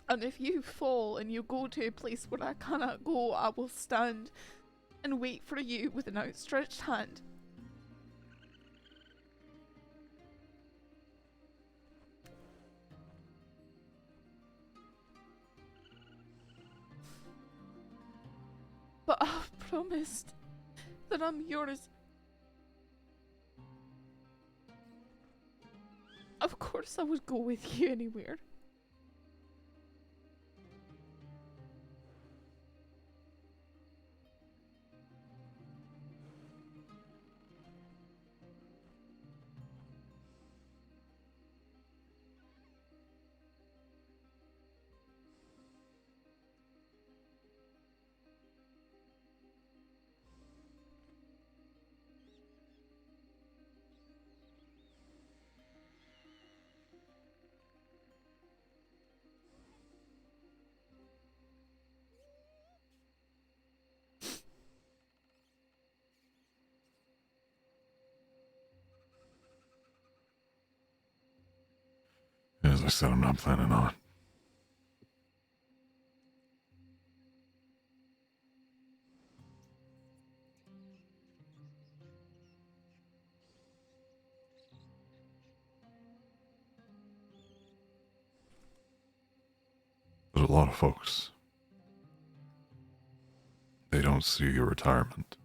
And if you fall and you go to a place where I cannot go, I will stand and wait for you with an outstretched hand. But I've promised that I'm yours. Of course I would go with you anywhere. As I said, I'm not planning on it. There's a lot of folks. They don't see your retirement.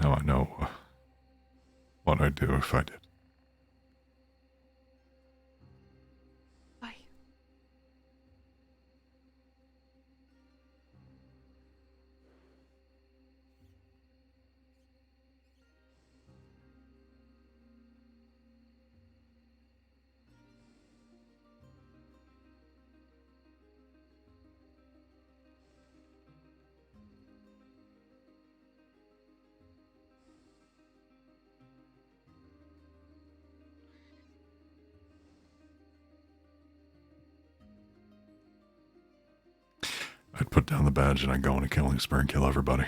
Now I know what I'd do if I did. I'd put down the badge and I'd go on a killing spree and kill everybody.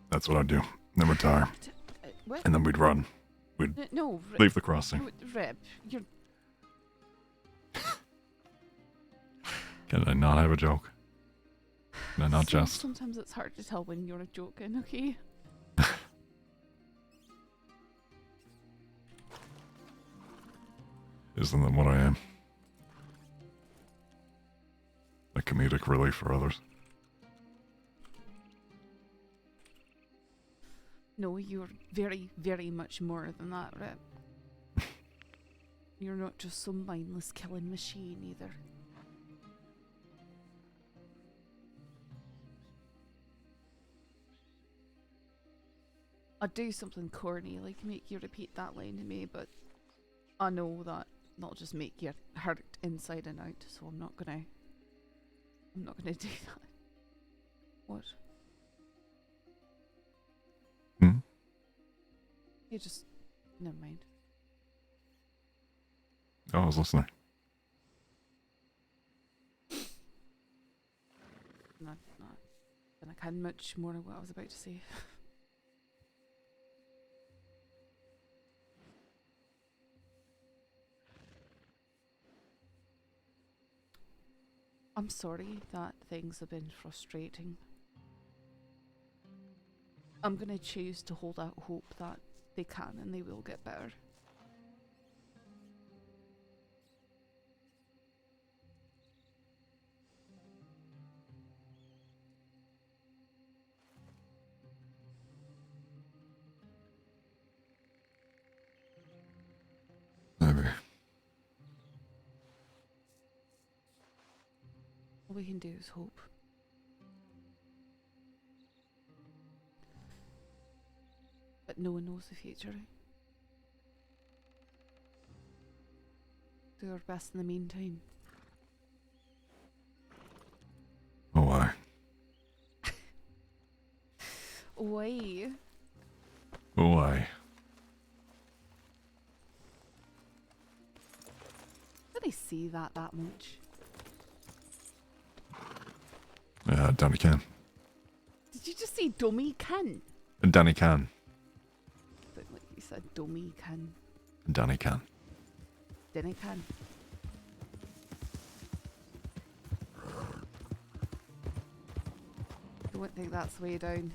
That's what I'd do. Then retire. What? And then we'd run. We'd No, leave the crossing. Reb, you're... Can I not have a joke? Can I not jest? Sometimes it's hard to tell when you're joking, okay? Isn't that what I am? A comedic relief for others. No, you're very, very much more than that, Reb. You're not just some mindless killing machine either. I'd do something corny, like make you repeat that line to me, but I know that that'll just make you hurt inside and out, so I'm not gonna do that. What? You just... never mind. Oh, I was listening. Not then I can much more of what I was about to say. I'm sorry that things have been frustrating. I'm gonna choose to hold out hope that they can and they will get better. Maybe. All we can do is hope. But no one knows the future. Do our best in the meantime. Oh, why? Why? Oh, why? Did I see that much? Danny can. Did you just say dummy can? Danny can. But like you said, dummy can. Danny can. Danny can. I don't think that's the way down.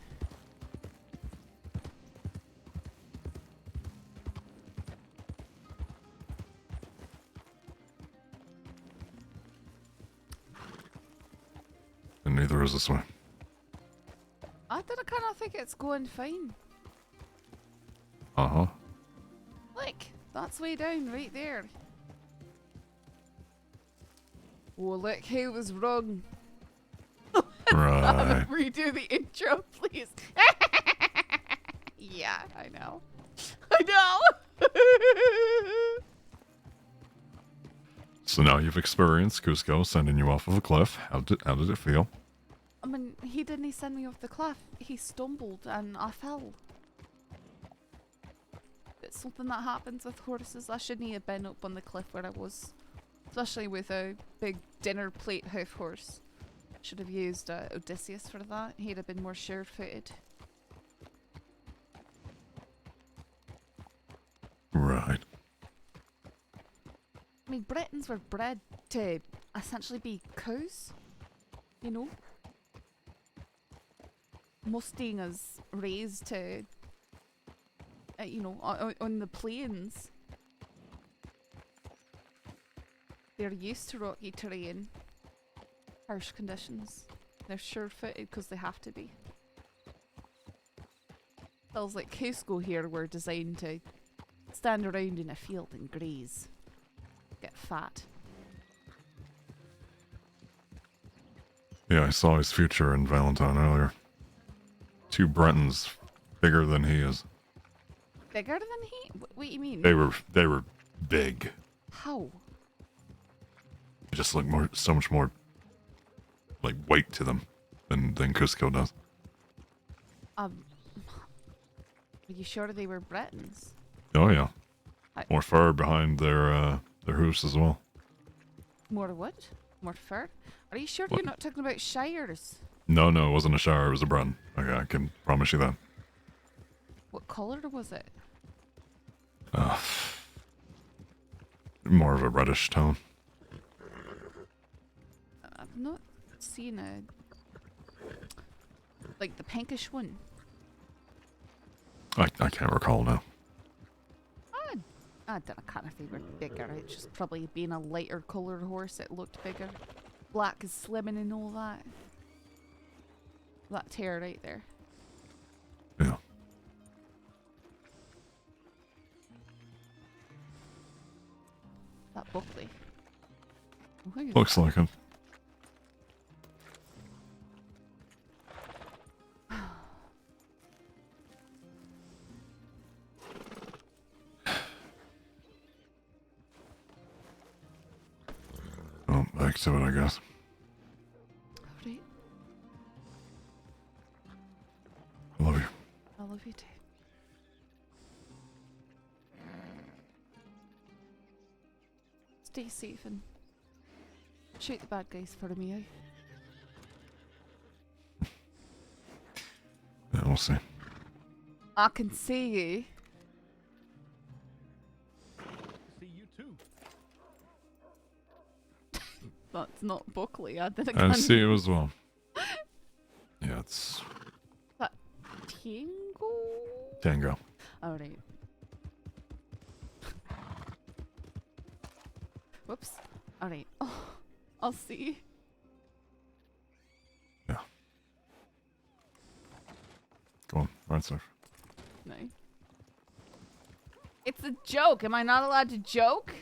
And neither is this way. I kind of think it's going fine. Uh-huh. Look, that's way down right there. Oh, look who was wrong. Right. Redo the intro, please. Yeah, I know. I know. So now you've experienced Kuzco sending you off of a cliff. How did it feel? I mean, he didn't send me off the cliff. He stumbled and I fell. It's something that happens with horses. I shouldn't have been up on the cliff where I was. Especially with a big dinner plate hoof horse. Should have used Odysseus for that. He'd have been more sure-footed. Right. I mean, Britons were bred to essentially be cows. You know? Mustangs raised to, you know, on the plains. They're used to rocky terrain, harsh conditions. They're sure-footed because they have to be. Hills like Kuzco here were designed to stand around in a field and graze, get fat. Yeah, I saw his future in Valentine earlier. 2 Bretons bigger than he is. Bigger than he? What do you mean? They were big. How? They just look so much more like weight to them than Kuzco does. Are you sure they were Bretons? Oh yeah. More fur behind their hoofs as well. More what? More fur? Are you sure you're not talking about shires? No, it wasn't a shower. It was a brun. Okay, I can promise you that. What color was it? More of a reddish tone. I've not seen a like the pinkish one. I can't recall now. I don't know, kind of figured bigger. It's just probably being a lighter colored horse, it looked bigger. Black is slimming and all that. That tear right there. Yeah. That Buckley. Looks like it. Well, back to it, I guess. Alright. I love you. I love you too. Stay safe and shoot the bad guys for me, eh? Yeah, we'll see. I can see you. See you too. That's not Buckley. I did I see you as well. Yeah, it's that Tango? Tango. Alright. Whoops. Alright. Oh, I'll see. Yeah. Go on. Right, sir. No. It's a joke. Am I not allowed to joke?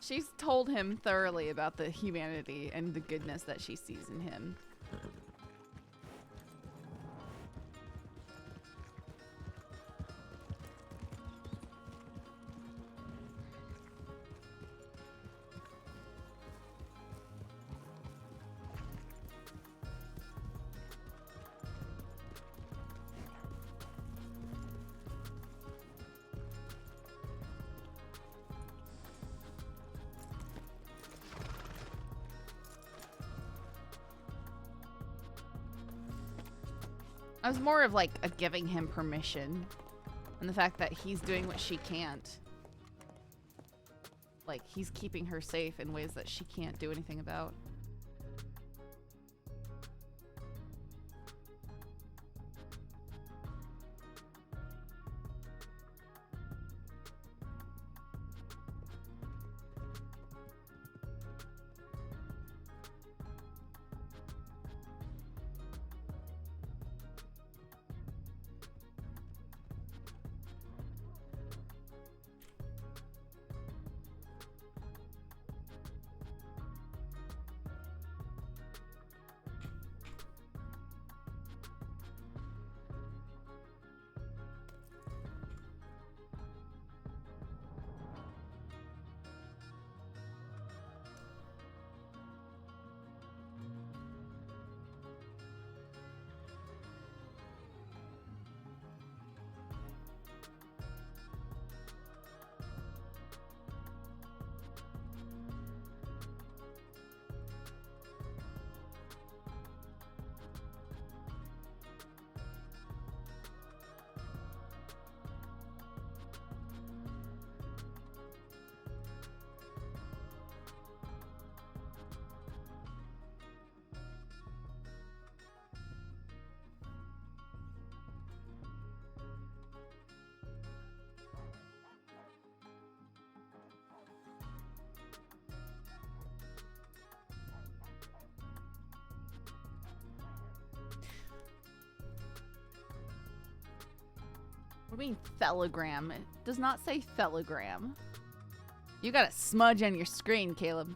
She's told him thoroughly about the humanity and the goodness that she sees in him. I was more of like a giving him permission and the fact that he's doing what she can't. Like he's keeping her safe in ways that she can't do anything about. What do you mean telegram? It does not say telegram. You got a smudge on your screen, Caleb.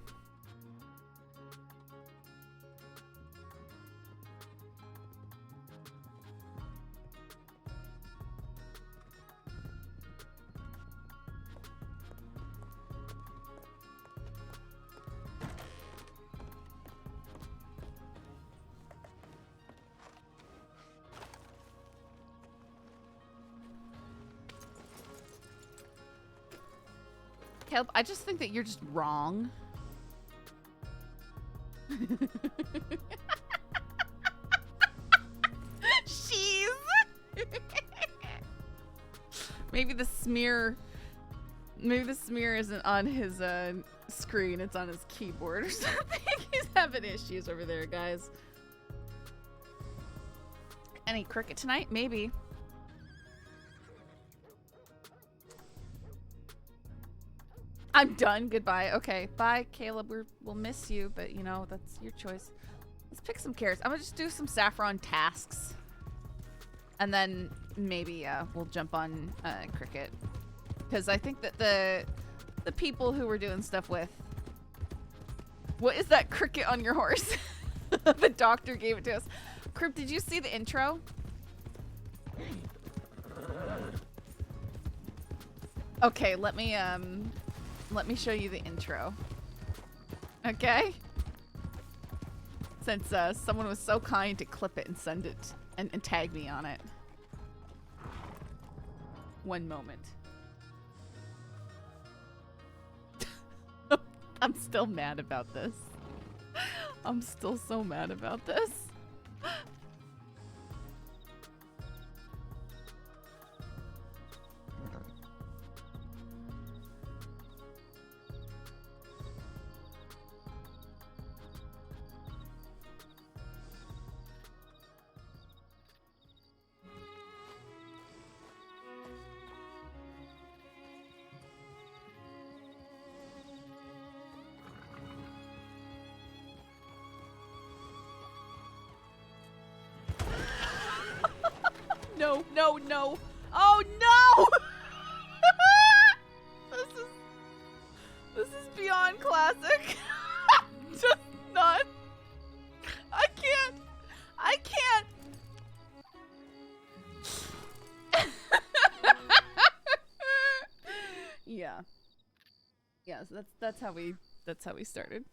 Caleb, I just think that you're just wrong. She's. Maybe the smear isn't on his screen, it's on his keyboard or something. He's having issues over there, guys. Any cricket tonight? Maybe. I'm done. Goodbye. Okay. Bye, Caleb. We'll miss you, but you know, that's your choice. Let's pick some carrots. I'm gonna just do some Saffron tasks. And then maybe we'll jump on cricket. Because I think that the people who we're doing stuff with. What is that cricket on your horse? The doctor gave it to us. Crip, did you see the intro? Okay, let me show you the intro. Okay? Since someone was so kind to clip it and send it and tag me on it. One moment. I'm still mad about this. I'm still so mad about this. No, no, no. Oh no! This is beyond classic. Just not. I can't. Yeah. Yeah, so that's how we started.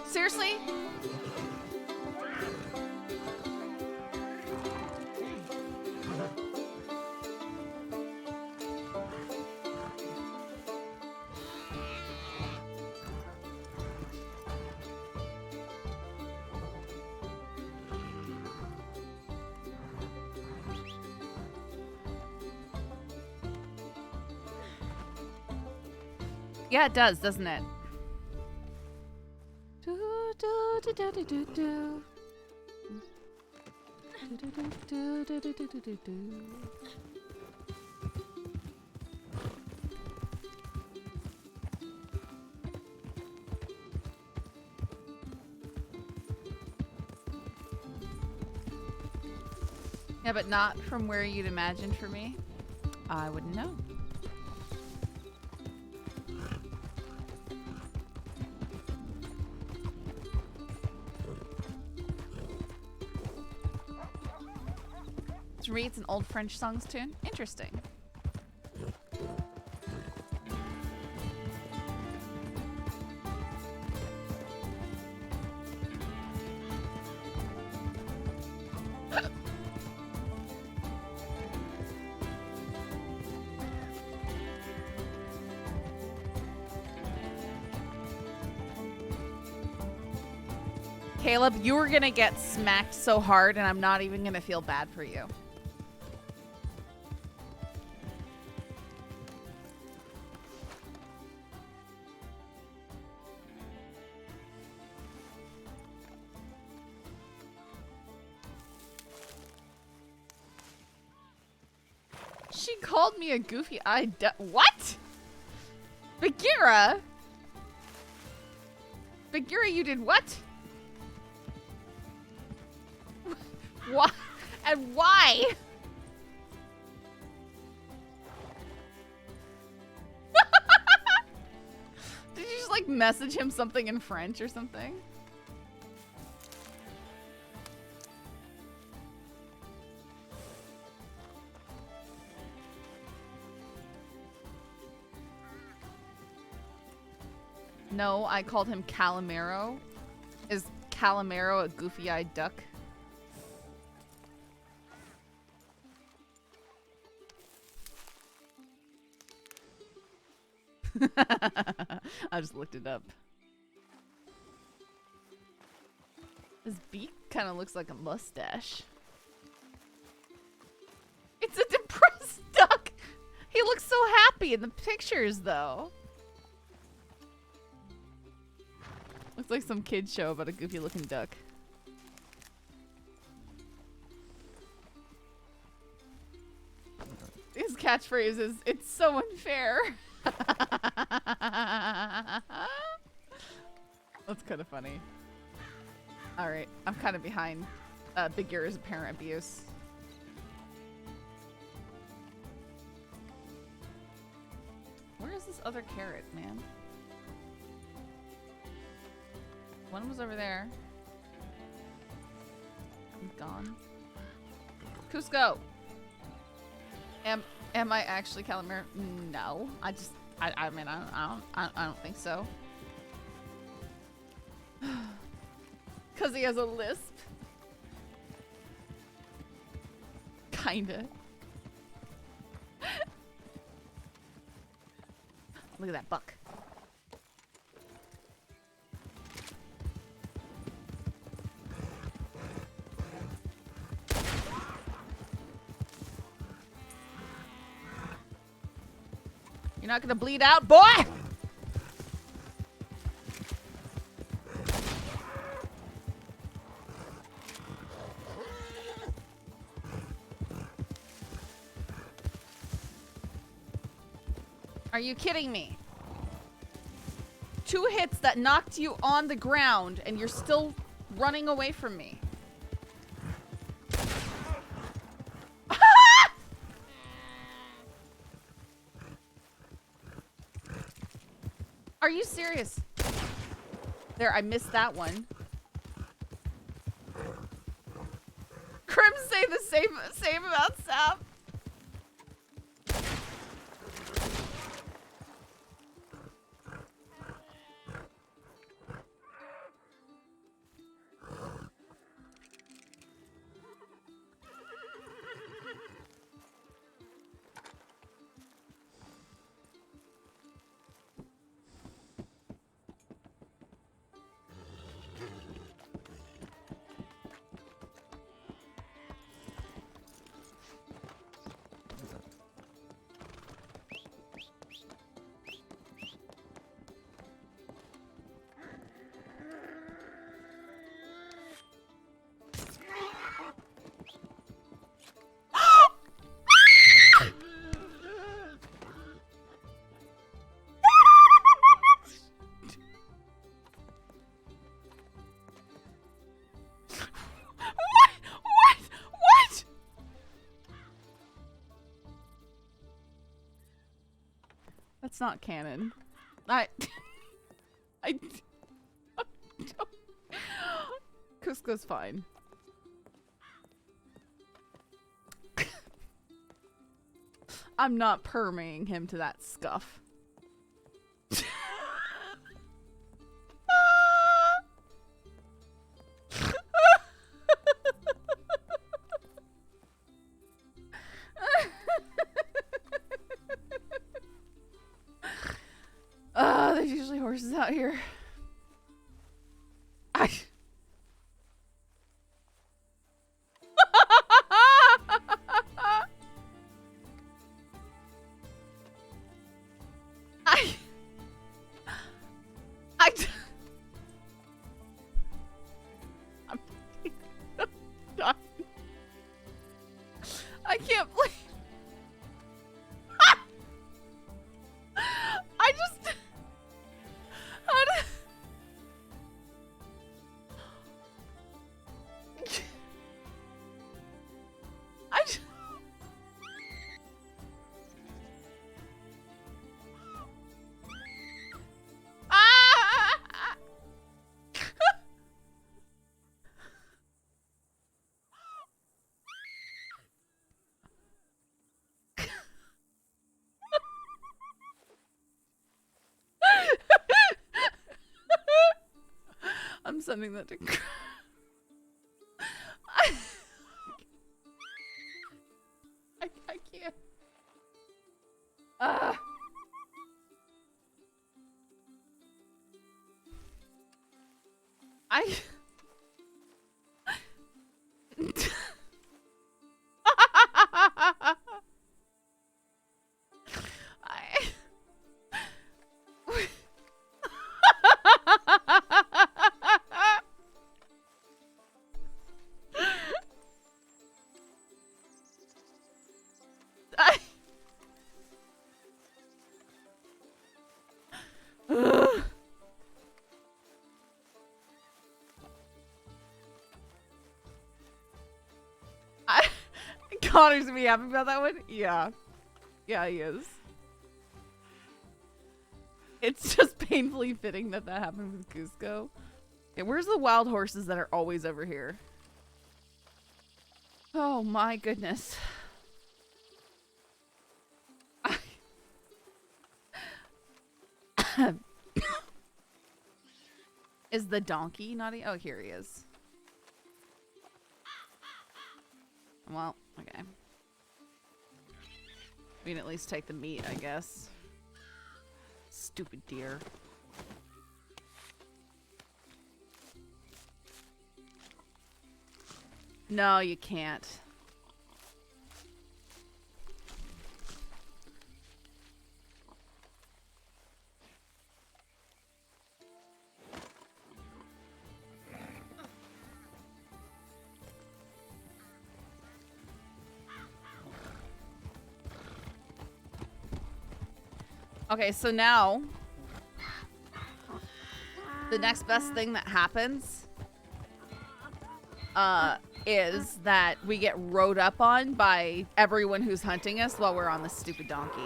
Seriously? Yeah, it does, doesn't it? Yeah, but not from where you'd imagine for me. I wouldn't know. To read, it's an old French songs tune. Interesting. Caleb, you were gonna get smacked so hard, and I'm not even gonna feel bad for you. She called me a goofy-eyed what? Bagheera? Bagheera, you did what? What? And why? Did you just like message him something in French or something? No, I called him Calamaro. Is Calamaro a goofy-eyed duck? I just looked it up. His beak kind of looks like a mustache. It's a depressed duck! He looks so happy in the pictures, though. Looks like some kid's show about a goofy-looking duck. His catchphrase is, "It's so unfair." That's kind of funny. Alright, I'm kind of behind Bagheera's parent abuse. Where is this other carrot, man? One was over there. He's gone. Kuzco! Am I actually Calamari? No. I mean, I don't think so. Cause he has a lisp. Kinda. Look at that buck. You're not gonna bleed out, boy! Are you kidding me? 2 hits that knocked you on the ground and you're still running away from me. Are you serious? There, I missed that one. Crim say the same about Saff. That's not canon. Kuzco's fine. I'm not perming him to that scuff. There's usually horses out here. I can't believe. I'm sending that to. I can't. I. Connor's gonna be happy about that one. Yeah. Yeah, he is. It's just painfully fitting that that happened with Kuzco. Okay, where's the wild horses that are always over here? Oh my goodness. Is the donkey naughty? Oh, here he is. Well, okay. We can at least take the meat, I guess. Stupid deer. No, you can't. Okay, so now the next best thing that happens is that we get rode up on by everyone who's hunting us while we're on this stupid donkey.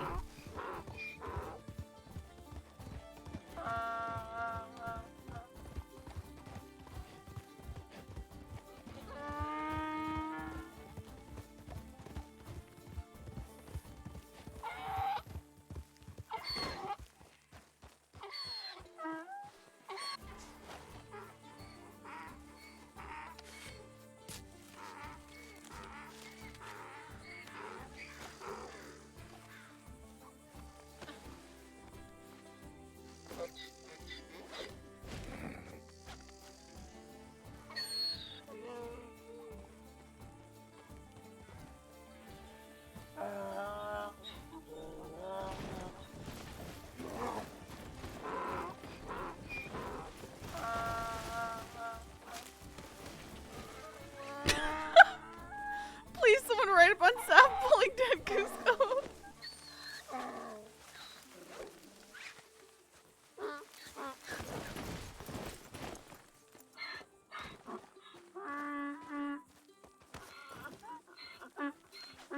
Please, someone write up on Saff pulling dead Kuzco.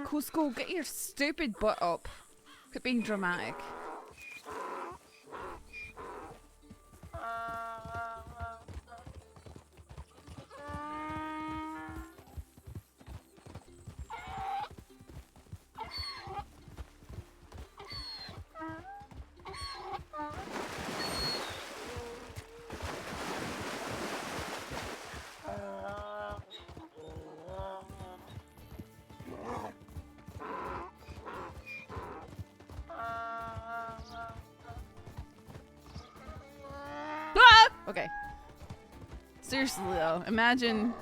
Kuzco, get your stupid butt up. Quit being dramatic. Okay. Seriously though, imagine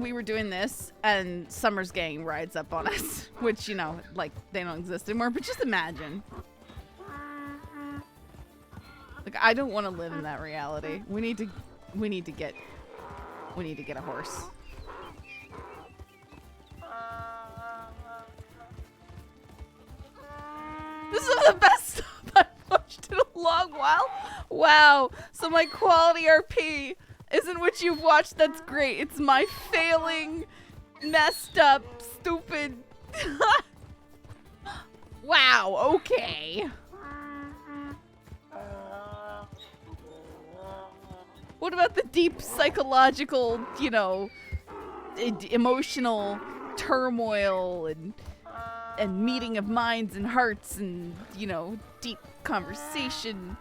we were doing this and Summer's gang rides up on us, which, you know, like, they don't exist anymore, but just imagine. Like, I don't want to live in that reality. We need to get a horse. This is the best stuff I've watched in a long while. Wow. So my quality RP isn't what you've watched. That's great. It's my failing, messed up, stupid. Wow. Okay. What about the deep psychological, you know, emotional turmoil and meeting of minds and hearts and, you know, deep conversation?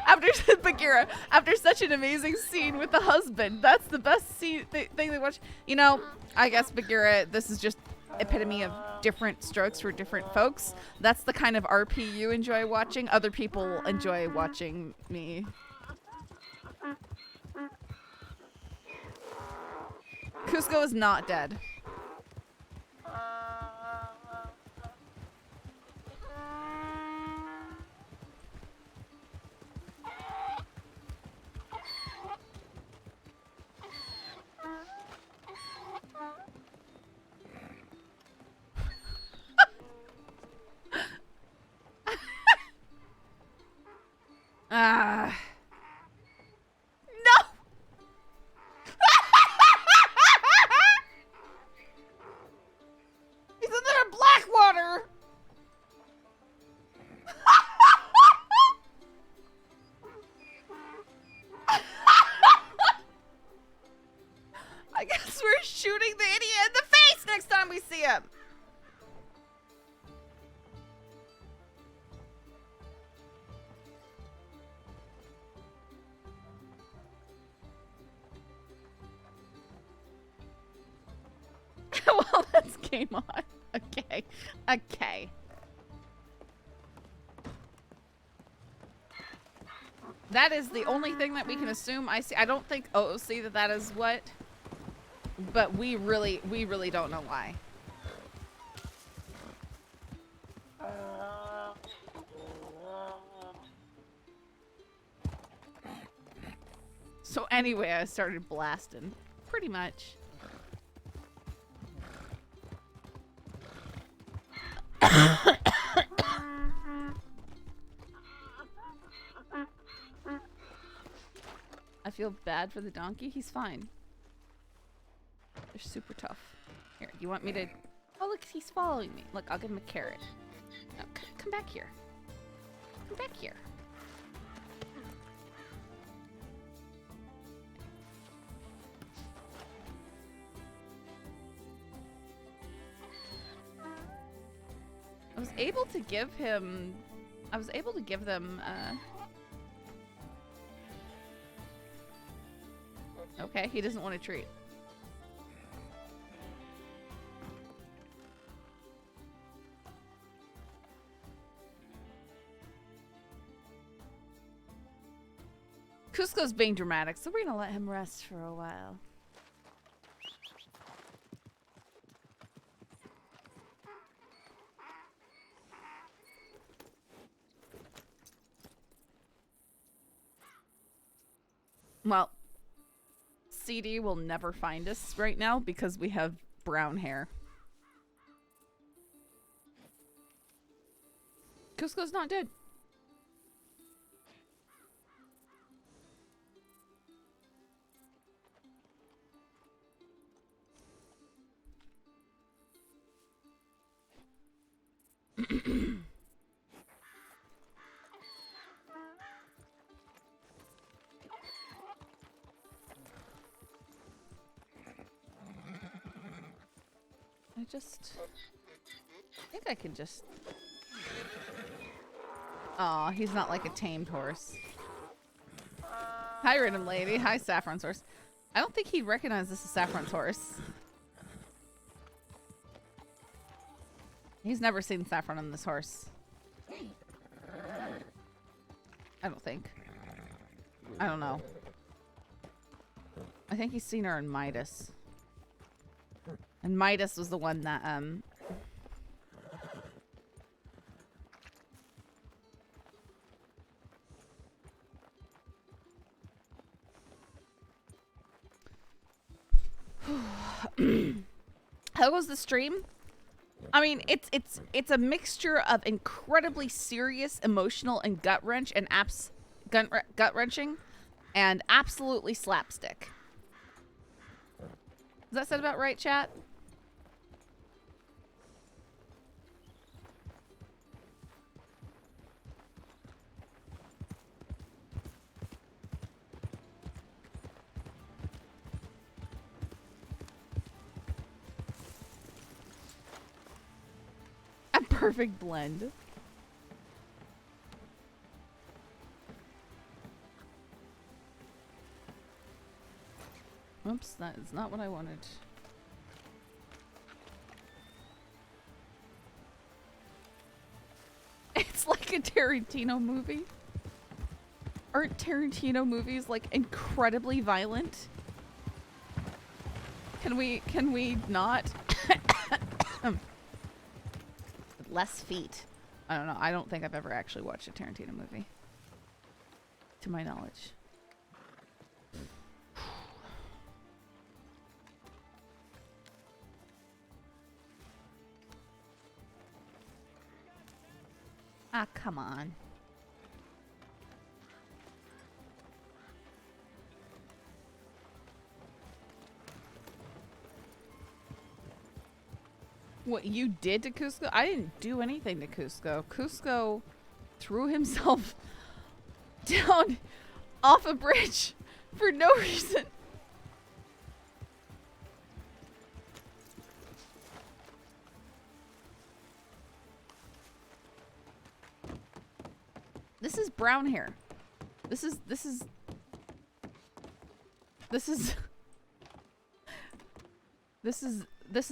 After Bagheera, after such an amazing scene with the husband, that's the best thing they watch. You know, I guess Bagheera, this is just epitome of different strokes for different folks. That's the kind of RP you enjoy watching. Other people enjoy watching me. Kuzco is not dead. No! He's in there, Blackwater! I guess we're shooting the idiot in the face next time we see him. Well, that's game on. Okay. Okay. That is the only thing that we can assume. I see. I don't think see that is what. But we really don't know why. So anyway, I started blasting. Pretty much. I feel bad for the donkey. He's fine. They're super tough. Here, you want me to... Oh, look, he's following me. Look, I'll give him a carrot. No, come back here. Come back here. I was able to give him... I was able to give them... Okay, he doesn't want a treat. Kuzco's being dramatic, so we're gonna let him rest for a while. Well, CD will never find us right now because we have brown hair. Kuzco's not dead. I think I can just... Aw, he's not like a tamed horse. Hi, RedM lady. Hi, Saffron's horse. I don't think he'd recognize this as Saffron's horse. He's never seen Saffron on this horse. I don't think. I don't know. I think he's seen her in Midas. And Midas was the one that, How goes the stream? I mean, it's a mixture of incredibly serious, emotional, and gut wrenching, and absolutely slapstick. Is that said about right, chat? A perfect blend. Oops, that is not what I wanted. It's like a Tarantino movie. Aren't Tarantino movies like incredibly violent? Can we not? Less feet. I don't know. I don't think I've ever actually watched a Tarantino movie. To my knowledge. Ah, come on. What you did to Kuzco? I didn't do anything to Kuzco. Kuzco threw himself down off a bridge for no reason. This is brown hair. This is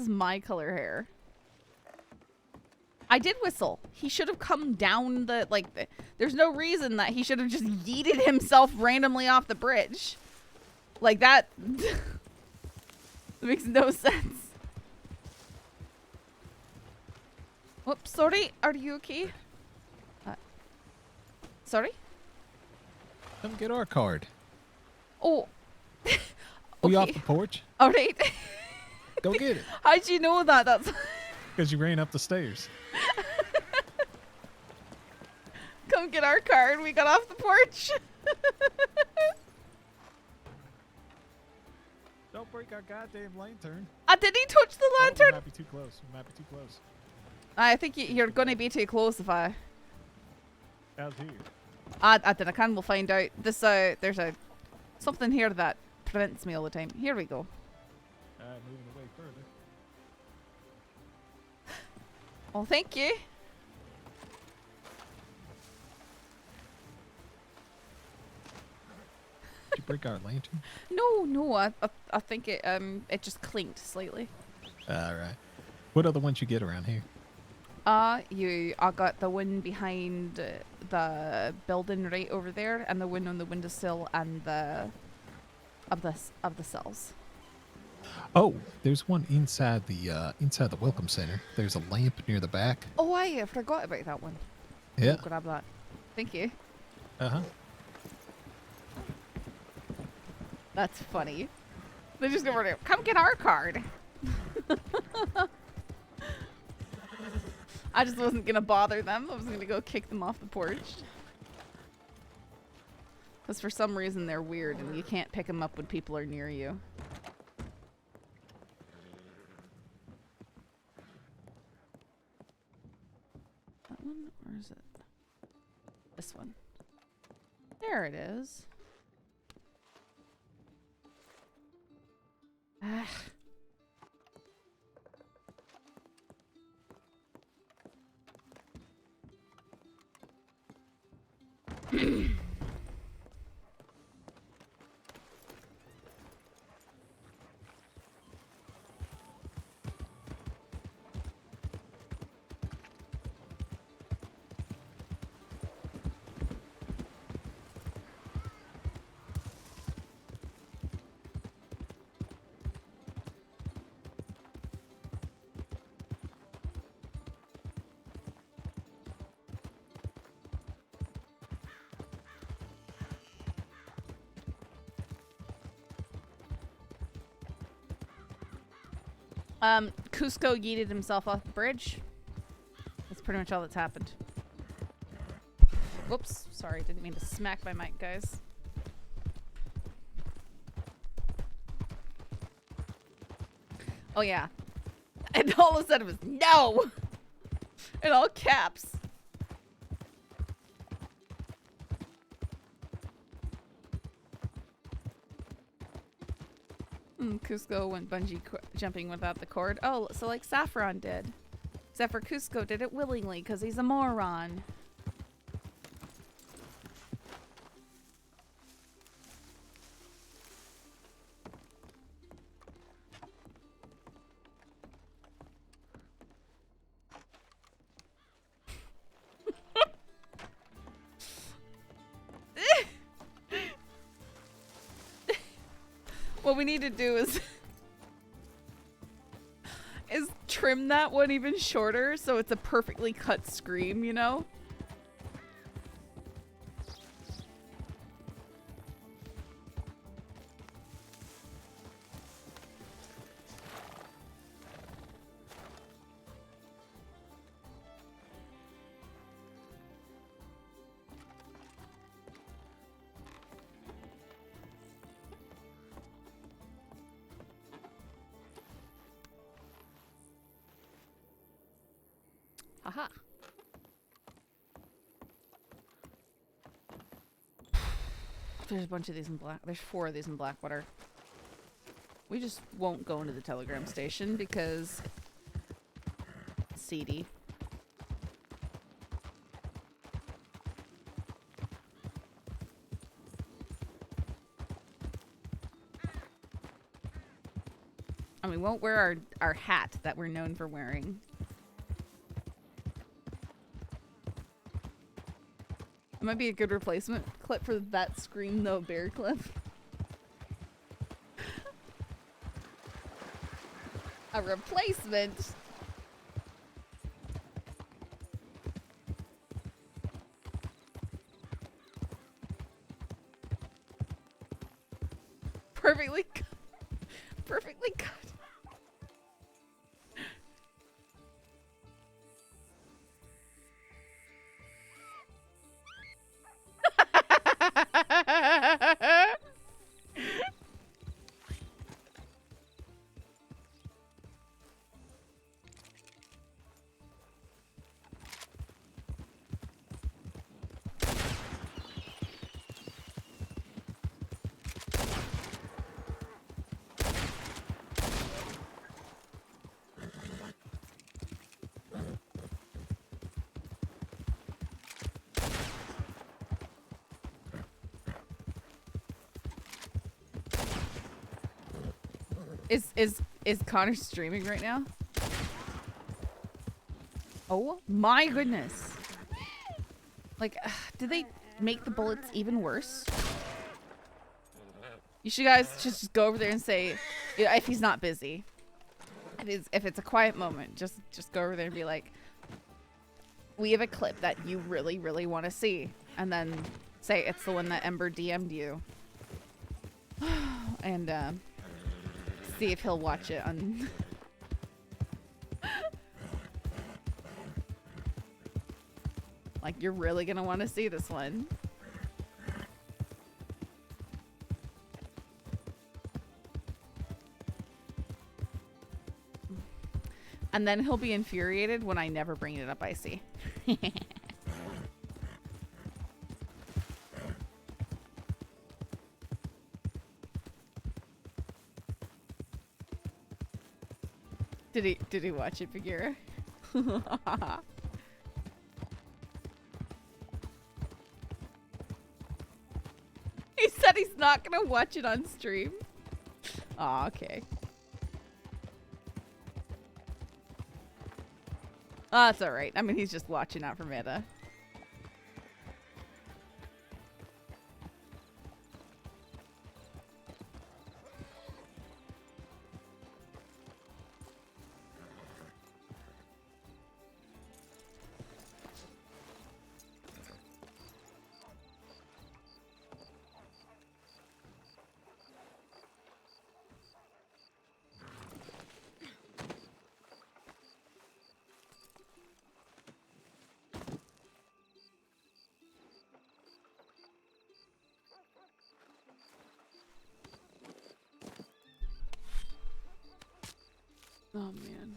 my color hair. I did whistle. He should have come down there's no reason that he should have just yeeted himself randomly off the bridge. Like that. It makes no sense. Whoops, sorry. Are you okay? Sorry? Come get our card. Oh. We Okay. off the porch? Alright. Go get it. How'd you know that? That's Because you ran up the stairs. come get our card. We got off the porch. Don't break our goddamn lantern. Did he touch the lantern? We might be too close. We might be too close. I think you're going to be too close if I... Out here. I don't know. We'll find out. This there's something here that prevents me all the time. Here we go. Moving away further. Oh, thank you. Did you break our lantern? No. I think it just clinked slightly. Alright. What other ones you get around here? I got the one behind the building right over there, and the one on the windowsill and the cells. Oh, there's one inside the welcome center. There's a lamp near the back. Oh, I forgot about that one. Yeah. I'll grab that. Thank you. Uh-huh. That's funny. They're just gonna run, come get our card. I just wasn't gonna bother them. I was gonna go kick them off the porch. Because for some reason they're weird and you can't pick them up when people are near you. That one? Or is it this one? There it is. Ah. Kuzco yeeted himself off the bridge. That's pretty much all that's happened. Whoops, sorry, didn't mean to smack my mic, guys. Oh yeah. And all of a sudden it was no! In all caps. Kuzco went bungee jumping without the cord. Oh, so like Saffron did. Except for Kuzco did it willingly because he's a moron. What we need to do is trim that one even shorter so it's a perfectly cut scream, you know? Haha. There's a bunch of these in there's 4 of these in Blackwater. We just won't go into the telegram station because it's seedy. And we won't wear our hat that we're known for wearing. It might be a good replacement clip for that Scream No Bear clip. A replacement? Perfectly cut. Perfectly cut. Is Connor streaming right now? Oh my goodness. Like, did they make the bullets even worse? You should guys just go over there and say, if he's not busy, if it's a quiet moment, just go over there and be like, we have a clip that you really, really want to see. And then say it's the one that Ember DM'd you. And, see if he'll watch it on... Like, you're really gonna want to see this one. And then he'll be infuriated when I never bring it up, I see. Did he watch it, Bagheera? He said he's not gonna watch it on stream. Aw, okay. Oh, that's alright. I mean, he's just watching out for meta. Oh man.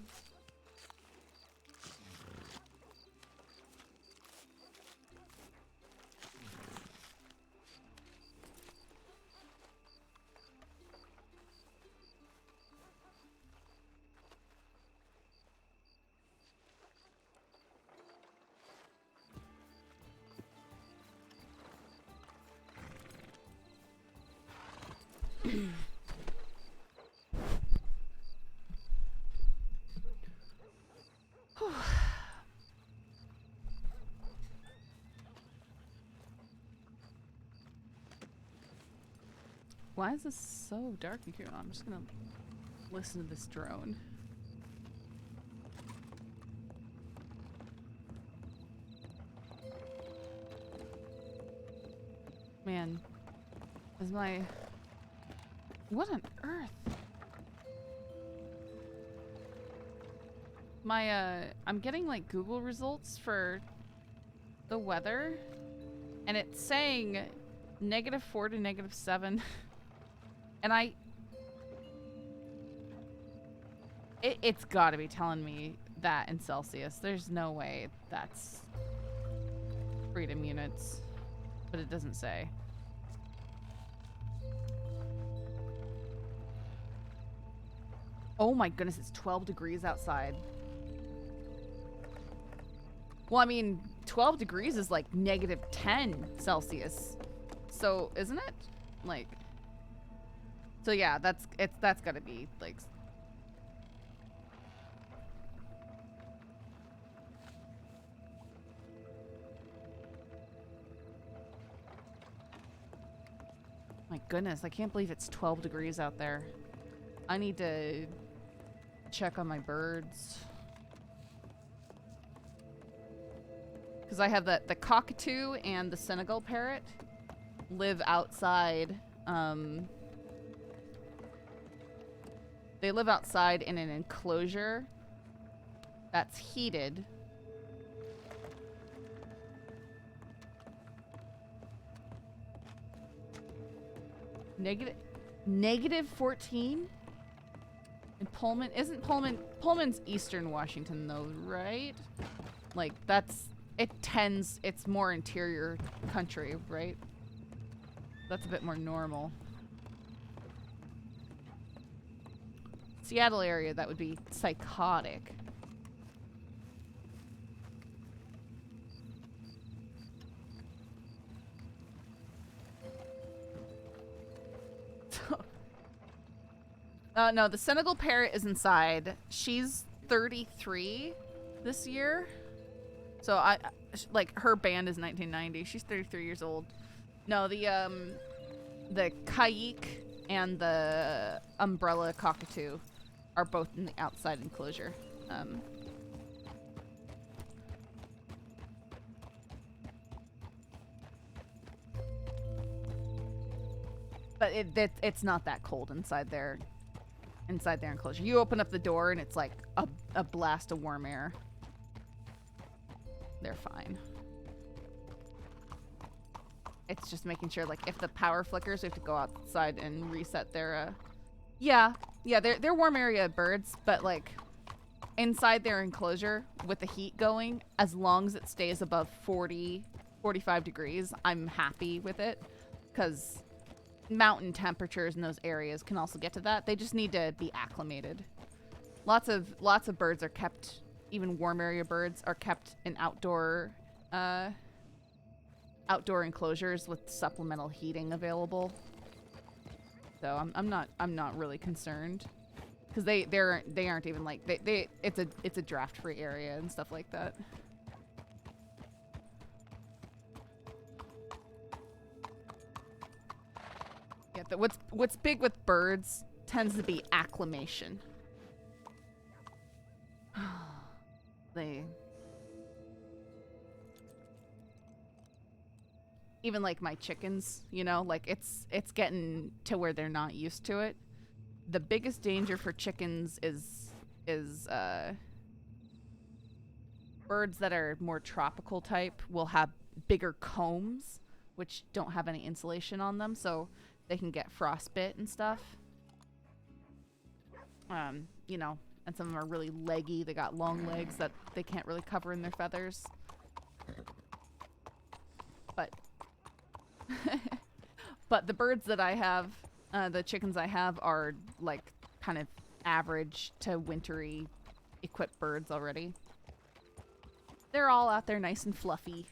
why is this so dark in here? I'm just gonna listen to this drone. Man, is my... What on earth? My, I'm getting, like, Google results for the weather, and it's saying -4 to -7. And it's gotta be telling me that in Celsius. There's no way that's freedom units, but it doesn't say. Oh my goodness, it's 12 degrees outside. Well, I mean, 12 degrees is like -10 Celsius. So, isn't it? Like, so yeah, that's gotta be like... My goodness, I can't believe it's 12 degrees out there. I need to check on my birds. Because I have the cockatoo and the Senegal parrot live outside. They live outside in an enclosure that's heated. -14? And Pullman, isn't Pullman's Eastern Washington though, right? Like it's more interior country, right? That's a bit more normal. Seattle area, that would be psychotic. No, the Senegal parrot is inside. She's 33 this year. So like her band is 1990. She's 33 years old. No, the Kayik and the umbrella cockatoo are both in the outside enclosure. But it's not that cold inside their enclosure. You open up the door and it's like a blast of warm air. They're fine. It's just making sure, like, if the power flickers, we have to go outside and reset their, Yeah, they're warm area birds, but, like, inside their enclosure with the heat going, as long as it stays above 45 degrees, I'm happy with it. Because mountain temperatures in those areas can also get to that. They just need to be acclimated. Lots of birds are kept, even warm area birds are kept in outdoor enclosures with supplemental heating available. So I'm not really concerned, because they aren't even like it's a draft free area and stuff like that. Yeah, but what's big with birds tends to be acclimation. Even like my chickens, you know, like it's getting to where they're not used to it. The biggest danger for chickens is birds that are more tropical type will have bigger combs, which don't have any insulation on them, so they can get frostbite and stuff. You know, and some of them are really leggy. They got long legs that they can't really cover in their feathers. But the birds that I have, the chickens I have, are like kind of average to wintry equipped birds already. They're all out there nice and fluffy.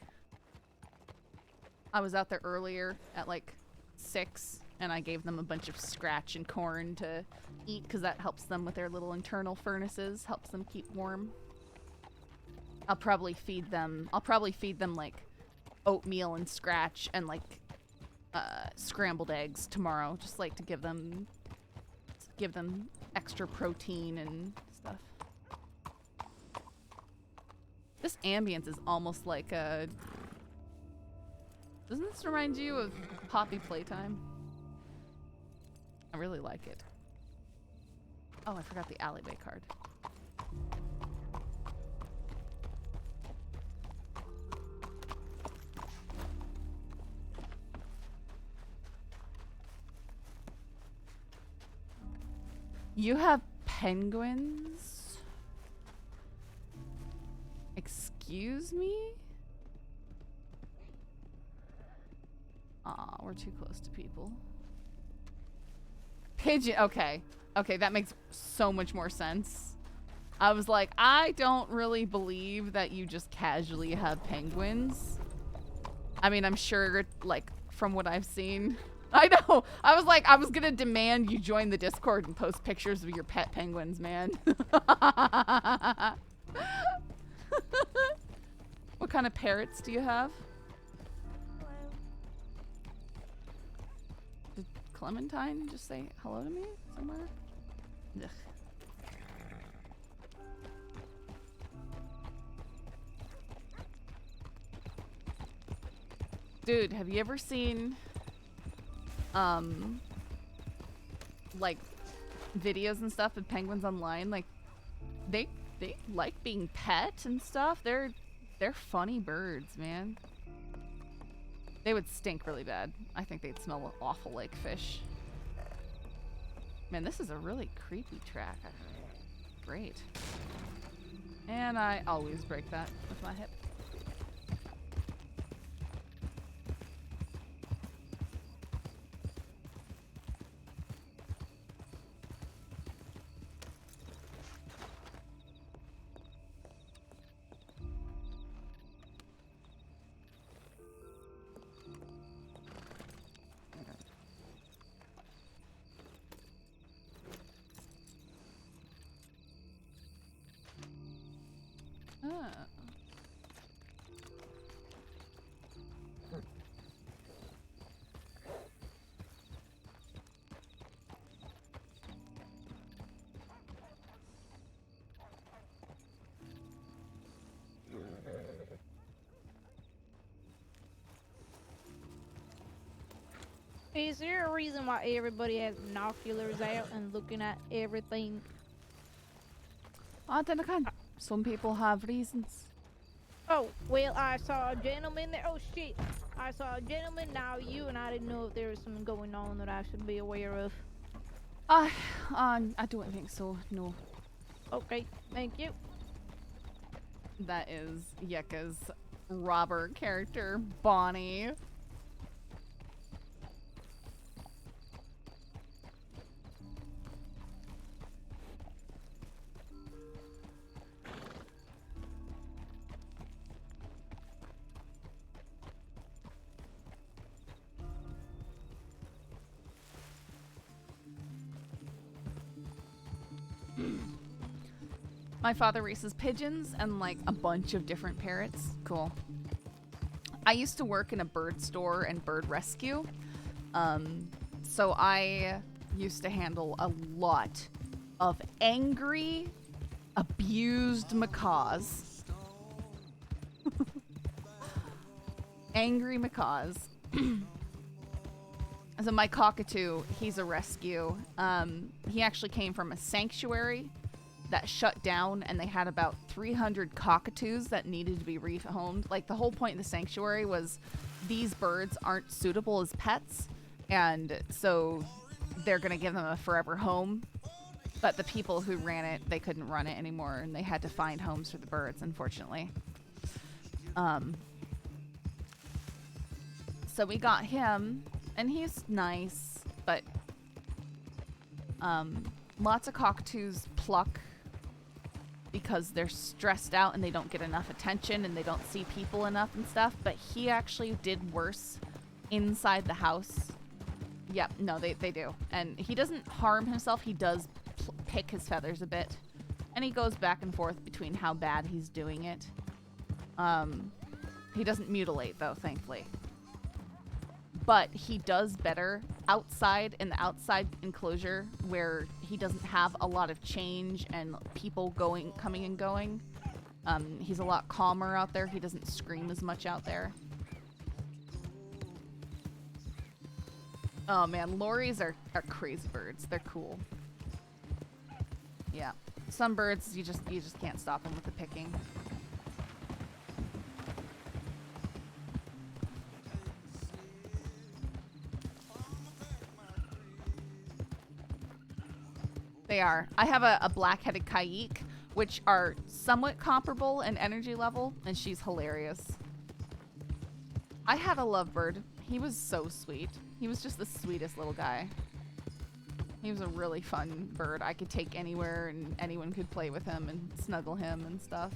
I was out there earlier at like 6, and I gave them a bunch of scratch and corn to eat because that helps them with their little internal furnaces, helps them keep warm. I'll probably feed them like oatmeal and scratch and like scrambled eggs tomorrow, just like to give them extra protein and stuff. This ambience is almost like a... Doesn't this remind you of Poppy Playtime? I really like it. Oh, I forgot the alleyway card. You have penguins? Excuse me? Aw, we're too close to people. Pigeon. Okay. Okay, that makes so much more sense. I was like, I don't really believe that you just casually have penguins. I mean, I'm sure, like, from what I've seen. I know. I was like, I was gonna demand you join the Discord and post pictures of your pet penguins, man. What kind of parrots do you have? Did Clementine just say hello to me somewhere? Ugh. Dude, have you ever seen like videos and stuff of penguins online? Like they like being pet and stuff. They're funny birds, man. They would stink really bad. I think they'd smell awful like fish. Man, this is a really creepy track. Great. And I always break that with my hip. Is there a reason why everybody has binoculars out and looking at everything? I don't know. Some people have reasons. Oh, well, I saw a gentleman there. Oh, shit. I saw a gentleman, now you, and I didn't know if there was something going on that I should be aware of. I don't think so, no. Okay, thank you. That is Yeka's robber character, Bonnie. My father raises pigeons and like a bunch of different parrots. Cool. I used to work in a bird store and bird rescue. So I used to handle a lot of angry, abused macaws. Angry macaws. So my cockatoo, he's a rescue. He actually came from a sanctuary that shut down, and they had about 300 cockatoos that needed to be rehomed. Like, the whole point of the sanctuary was these birds aren't suitable as pets, and so they're gonna give them a forever home. But the people who ran it, they couldn't run it anymore, and they had to find homes for the birds, unfortunately. So we got him, and he's nice, but lots of cockatoos pluck because they're stressed out and they don't get enough attention and they don't see people enough and stuff. But he actually did worse inside the house. Yep, no, they do. And he doesn't harm himself. He does pick his feathers a bit. And he goes back and forth between how bad he's doing it. He doesn't mutilate, though, thankfully. but he does better outside in the outside enclosure where he doesn't have a lot of change and people coming and going. He's a lot calmer out there. He doesn't scream as much out there. Oh man, lories are crazy birds. They're cool. Yeah, some birds you just can't stop them with the picking. They are. I have a black-headed kayik, which are somewhat comparable in energy level, and she's hilarious. I had a lovebird. He was so sweet. He was just the sweetest little guy. He was a really fun bird. I could take anywhere, and anyone could play with him and snuggle him and stuff.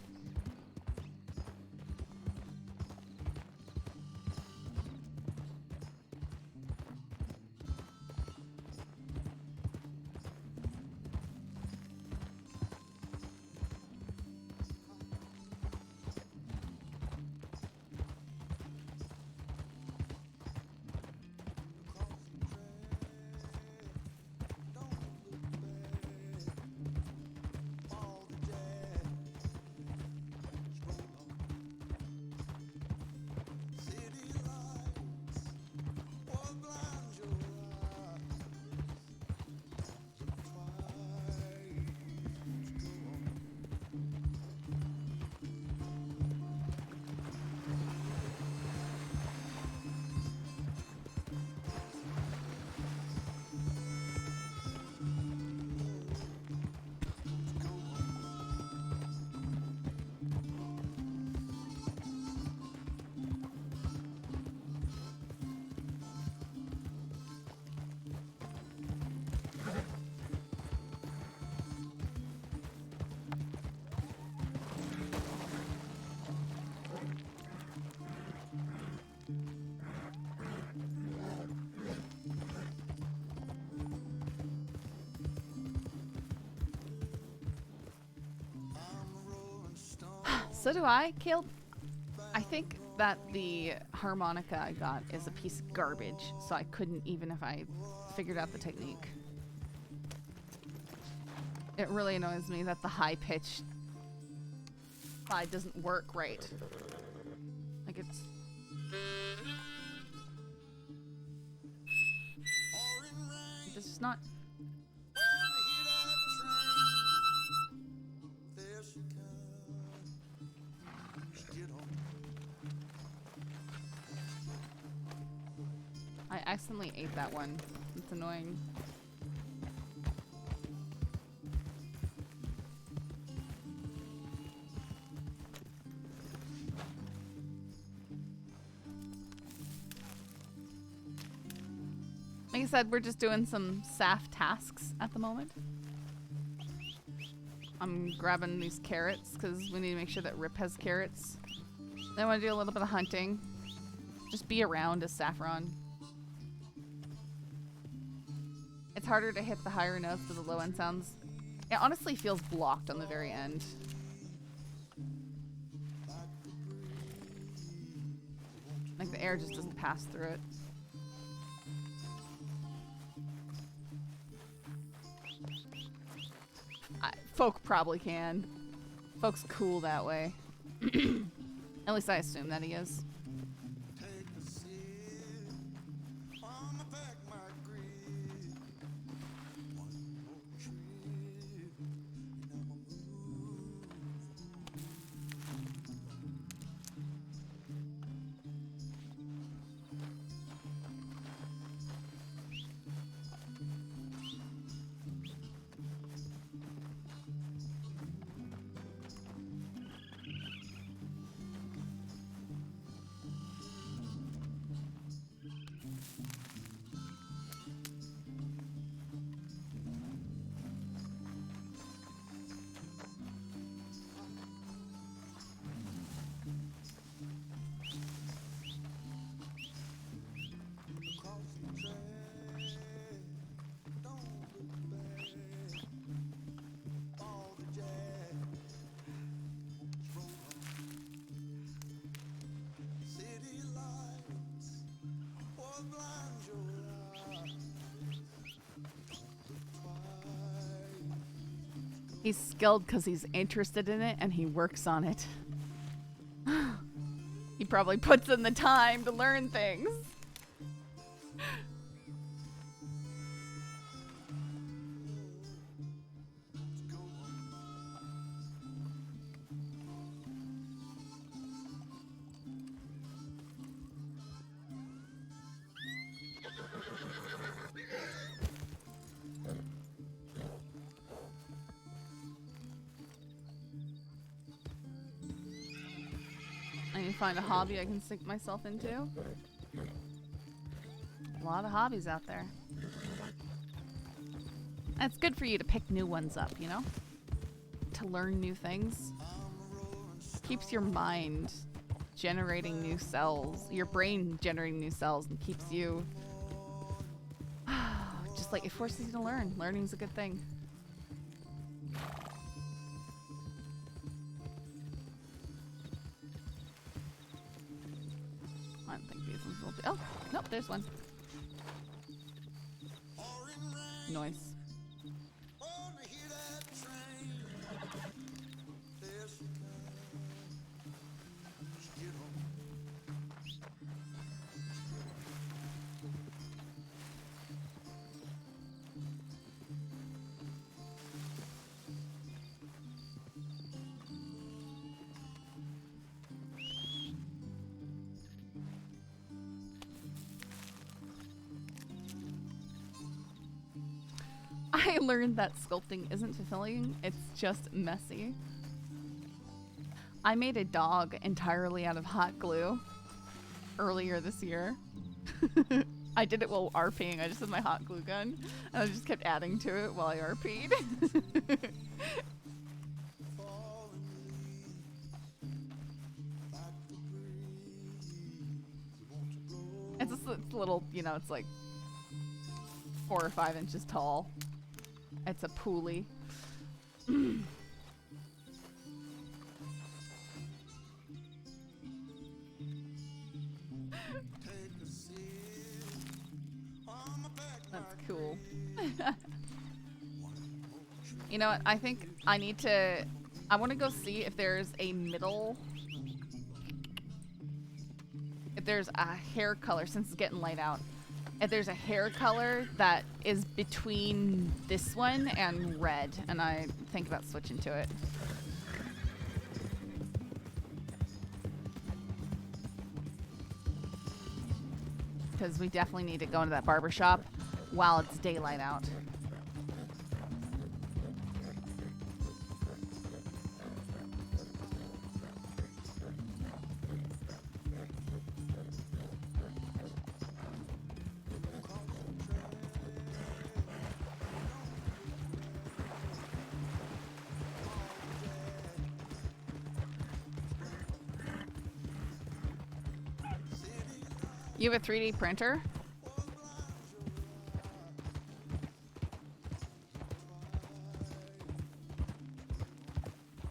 So do I, Caleb. I think that the harmonica I got is a piece of garbage, so I couldn't even if I figured out the technique. It really annoys me that the high pitch side doesn't work right. Like it's... It's just not... I accidentally ate that one. It's annoying. Like I said, we're just doing some Saff tasks at the moment. I'm grabbing these carrots because we need to make sure that Rip has carrots. Then I want to do a little bit of hunting. Just be around as Saffron. It's harder to hit the higher notes for the low end sounds. It honestly feels blocked on the very end. Like the air just doesn't pass through it. Folk probably can. Folk's cool that way. At least I assume that he is. He's skilled because he's interested in it and he works on it. He probably puts in the time to learn things. I need to find a hobby I can sink myself into. A lot of hobbies out there. And it's good for you to pick new ones up, you know? To learn new things. Keeps your mind generating new cells. Your brain generating new cells and keeps you... just like it forces you to learn. Learning's a good thing. I don't think these ones will be. Oh, nope, there's one. Noise. I learned that sculpting isn't fulfilling, it's just messy. I made a dog entirely out of hot glue earlier this year. I did it while RPing. I just had my hot glue gun and I just kept adding to it while I RP'd. It's a little, you know, it's like 4 or 5 inches tall. It's a pulley. That's cool. You know what? I think I need to... I want to go see if there's a middle... If there's a hair color, since it's getting light out. If there's a hair color that is between this one and red, and I think about switching to it. Because we definitely need to go into that barber shop while it's daylight out. You have a 3D printer?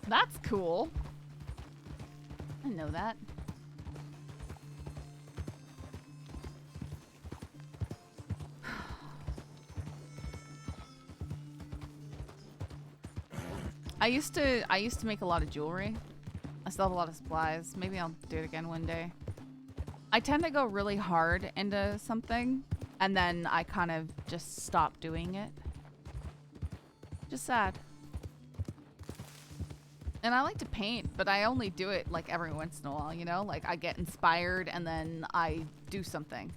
That's cool. I didn't know that. I used to make a lot of jewelry. I still have a lot of supplies. Maybe I'll do it again one day. I tend to go really hard into something, and then I kind of just stop doing it. Just sad. And I like to paint, but I only do it like every once in a while, you know? Like I get inspired and then I do something.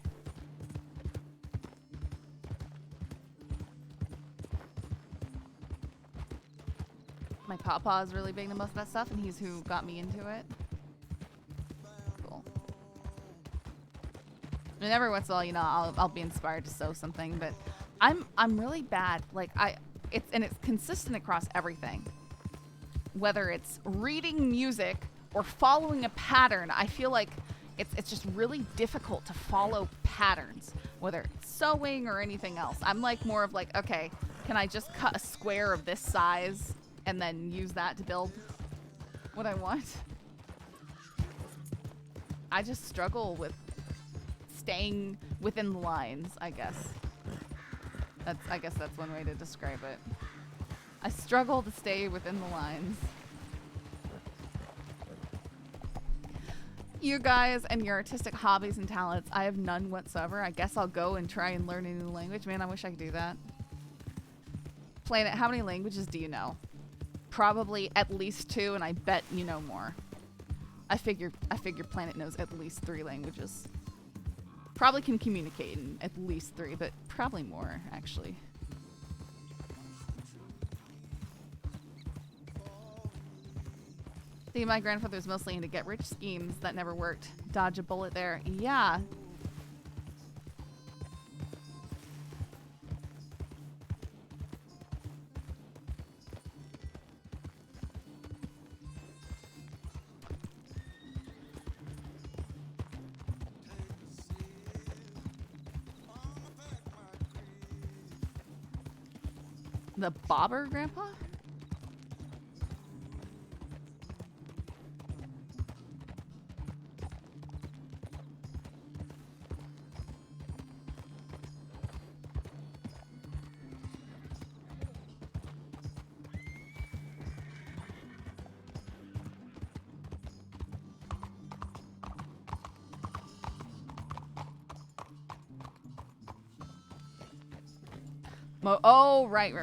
My papa is really big into most of that stuff, and he's who got me into it. Cool. And every once in a while, you know, I'll be inspired to sew something, but I'm really bad. Like it's consistent across everything. Whether it's reading music or following a pattern, I feel like it's just really difficult to follow patterns, whether it's sewing or anything else. I'm like more of like, okay, can I just cut a square of this size and then use that to build what I want? I just struggle with staying within the lines, I guess. I guess that's one way to describe it. I struggle to stay within the lines. You guys and your artistic hobbies and talents, I have none whatsoever. I guess I'll go and try and learn a new language. Man, I wish I could do that. Planet, how many languages do you know? Probably at least 2, and I bet you know more. I figure Planet knows at least 3 languages. Probably can communicate in at least 3, but probably more, actually. See, my grandfather was mostly into get-rich schemes that never worked. Dodge a bullet there. Yeah. The bobber, Grandpa? Oh, right.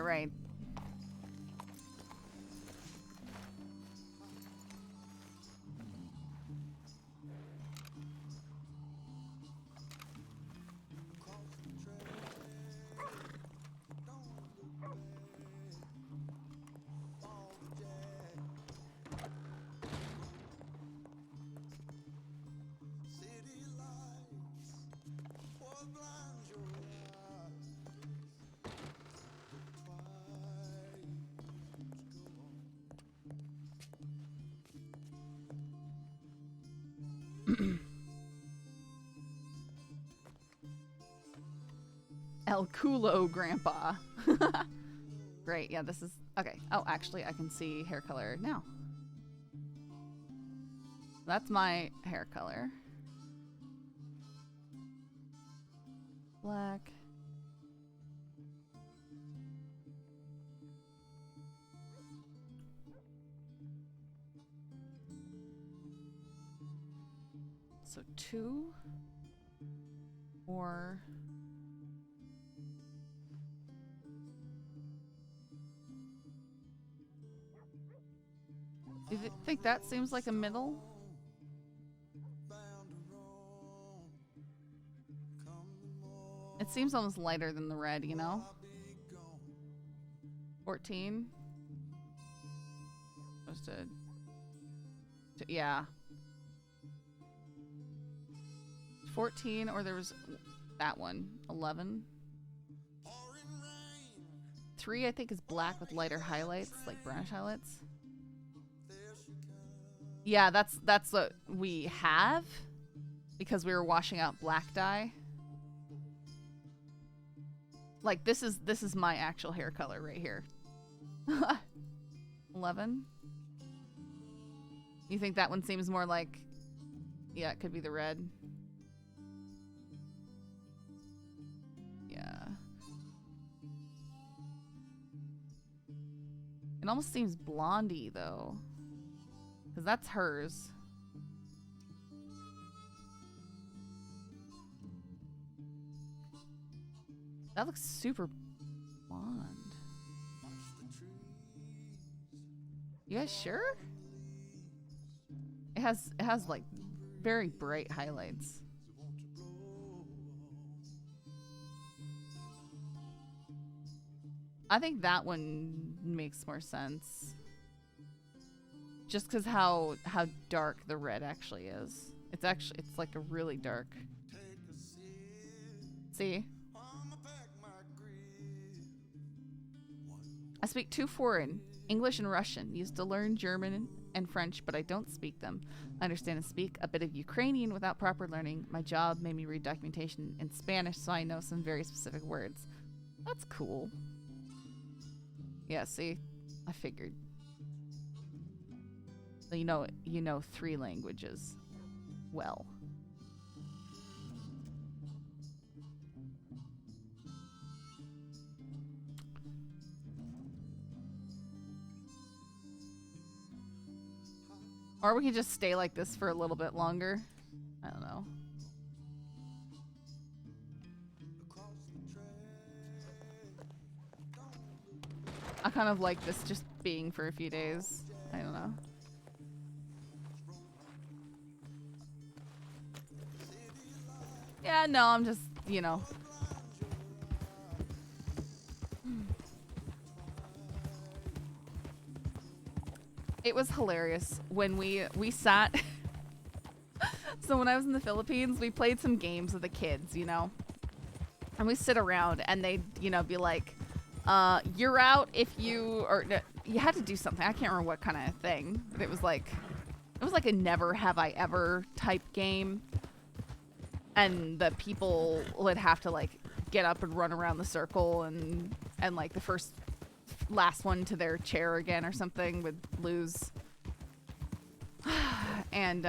El Culo, Grandpa. Great, yeah, this is... Okay. Oh, actually, I can see hair color now. That's my hair color. Black. So 2 or... Do you think that seems like a middle? It seems almost lighter than the red, you know? 14. Supposed to yeah. 14, or there was that one. 11. 3, I think, is black with lighter highlights, like brownish highlights. Yeah, that's what we have because we were washing out black dye. Like this is my actual hair color right here. 11. You think that one seems more like, yeah, it could be the red. Yeah. It almost seems blondie though. Because that's hers. That looks super blonde. You guys sure? It has like very bright highlights. I think that one makes more sense. Just because how dark the red actually is. It's like a really dark. See? I speak 2 foreign, English and Russian. Used to learn German and French, but I don't speak them. I understand and speak a bit of Ukrainian without proper learning. My job made me read documentation in Spanish, so I know some very specific words. That's cool. Yeah, see? I figured. So you know 3 languages well. Or we could just stay like this for a little bit longer. I don't know. I kind of like this just being for a few days. I don't know. Yeah, no, I'm just, you know. It was hilarious when we sat. So when I was in the Philippines, we played some games with the kids, you know. And we sit around and they'd, you know, be like, you're out if you, or no, you had to do something. I can't remember what kind of thing, but it was like a never have I ever type game. And the people would have to like get up and run around the circle and like the last one to their chair again or something would lose. And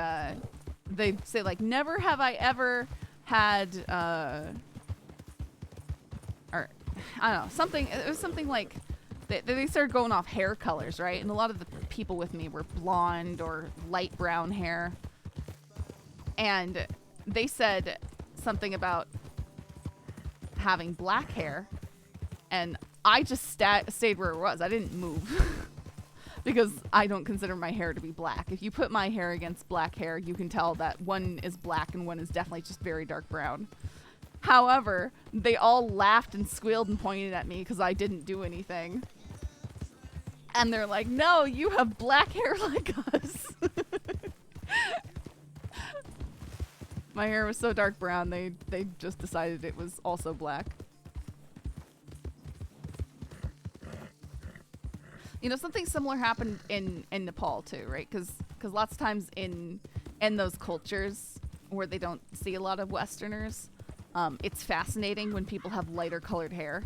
they'd say like, never have I ever had or I don't know, something. It was something like they started going off hair colors, right? And a lot of the people with me were blonde or light brown hair. And they said something about having black hair. And I just stayed where it was. I didn't move. Because I don't consider my hair to be black. If you put my hair against black hair, you can tell that one is black and one is definitely just very dark brown. However, they all laughed and squealed and pointed at me because I didn't do anything. And they're like, no, you have black hair like us. My hair was so dark brown, they just decided it was also black. You know, something similar happened in Nepal too, right? Because lots of times in those cultures where they don't see a lot of Westerners, it's fascinating when people have lighter colored hair.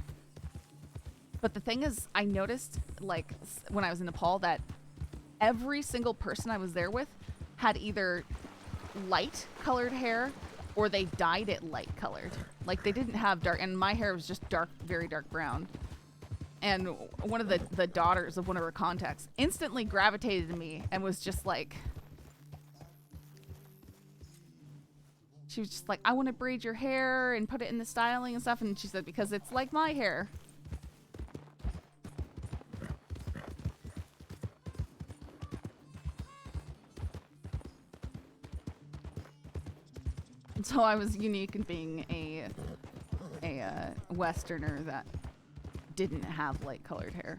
But the thing is, I noticed, like, when I was in Nepal, that every single person I was there with had either light colored hair or they dyed it light colored. Like, they didn't have dark, and my hair was just dark, very dark brown. And one of the daughters of one of her contacts instantly gravitated to me and was just like, she was just like, I want to braid your hair and put it in the styling and stuff. And she said, because it's like my hair. And so I was unique in being a Westerner that didn't have light colored hair.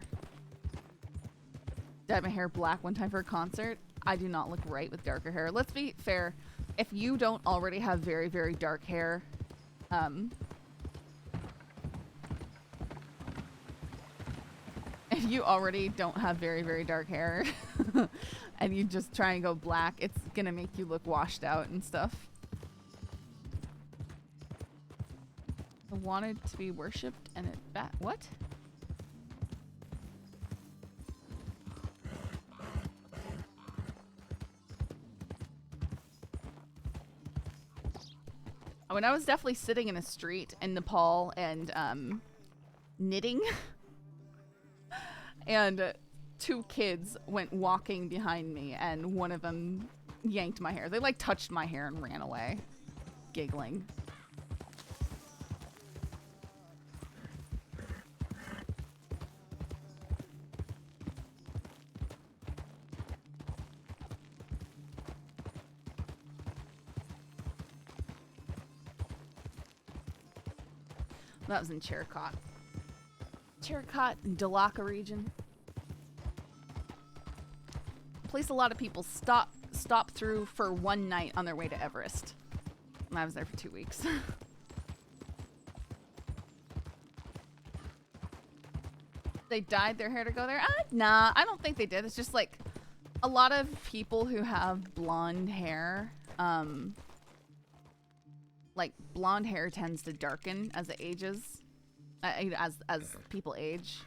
Dyed my hair black one time for a concert. I do not look right with darker hair. Let's be fair. If you don't already have very, very dark hair, if you already don't have very, very dark hair and you just try and go black, it's gonna make you look washed out and stuff. I wanted to be worshipped and it what? When I was definitely sitting in a street in Nepal and knitting, and two kids went walking behind me, and one of them yanked my hair. They like touched my hair and ran away, giggling. That was in Cherokot. Cherokot and Dalaka region. Place a lot of people stop through for one night on their way to Everest. And I was there for 2 weeks. They dyed their hair to go there? Nah, I don't think they did. It's just like a lot of people who have blonde hair, like blonde hair tends to darken as it ages, as people age.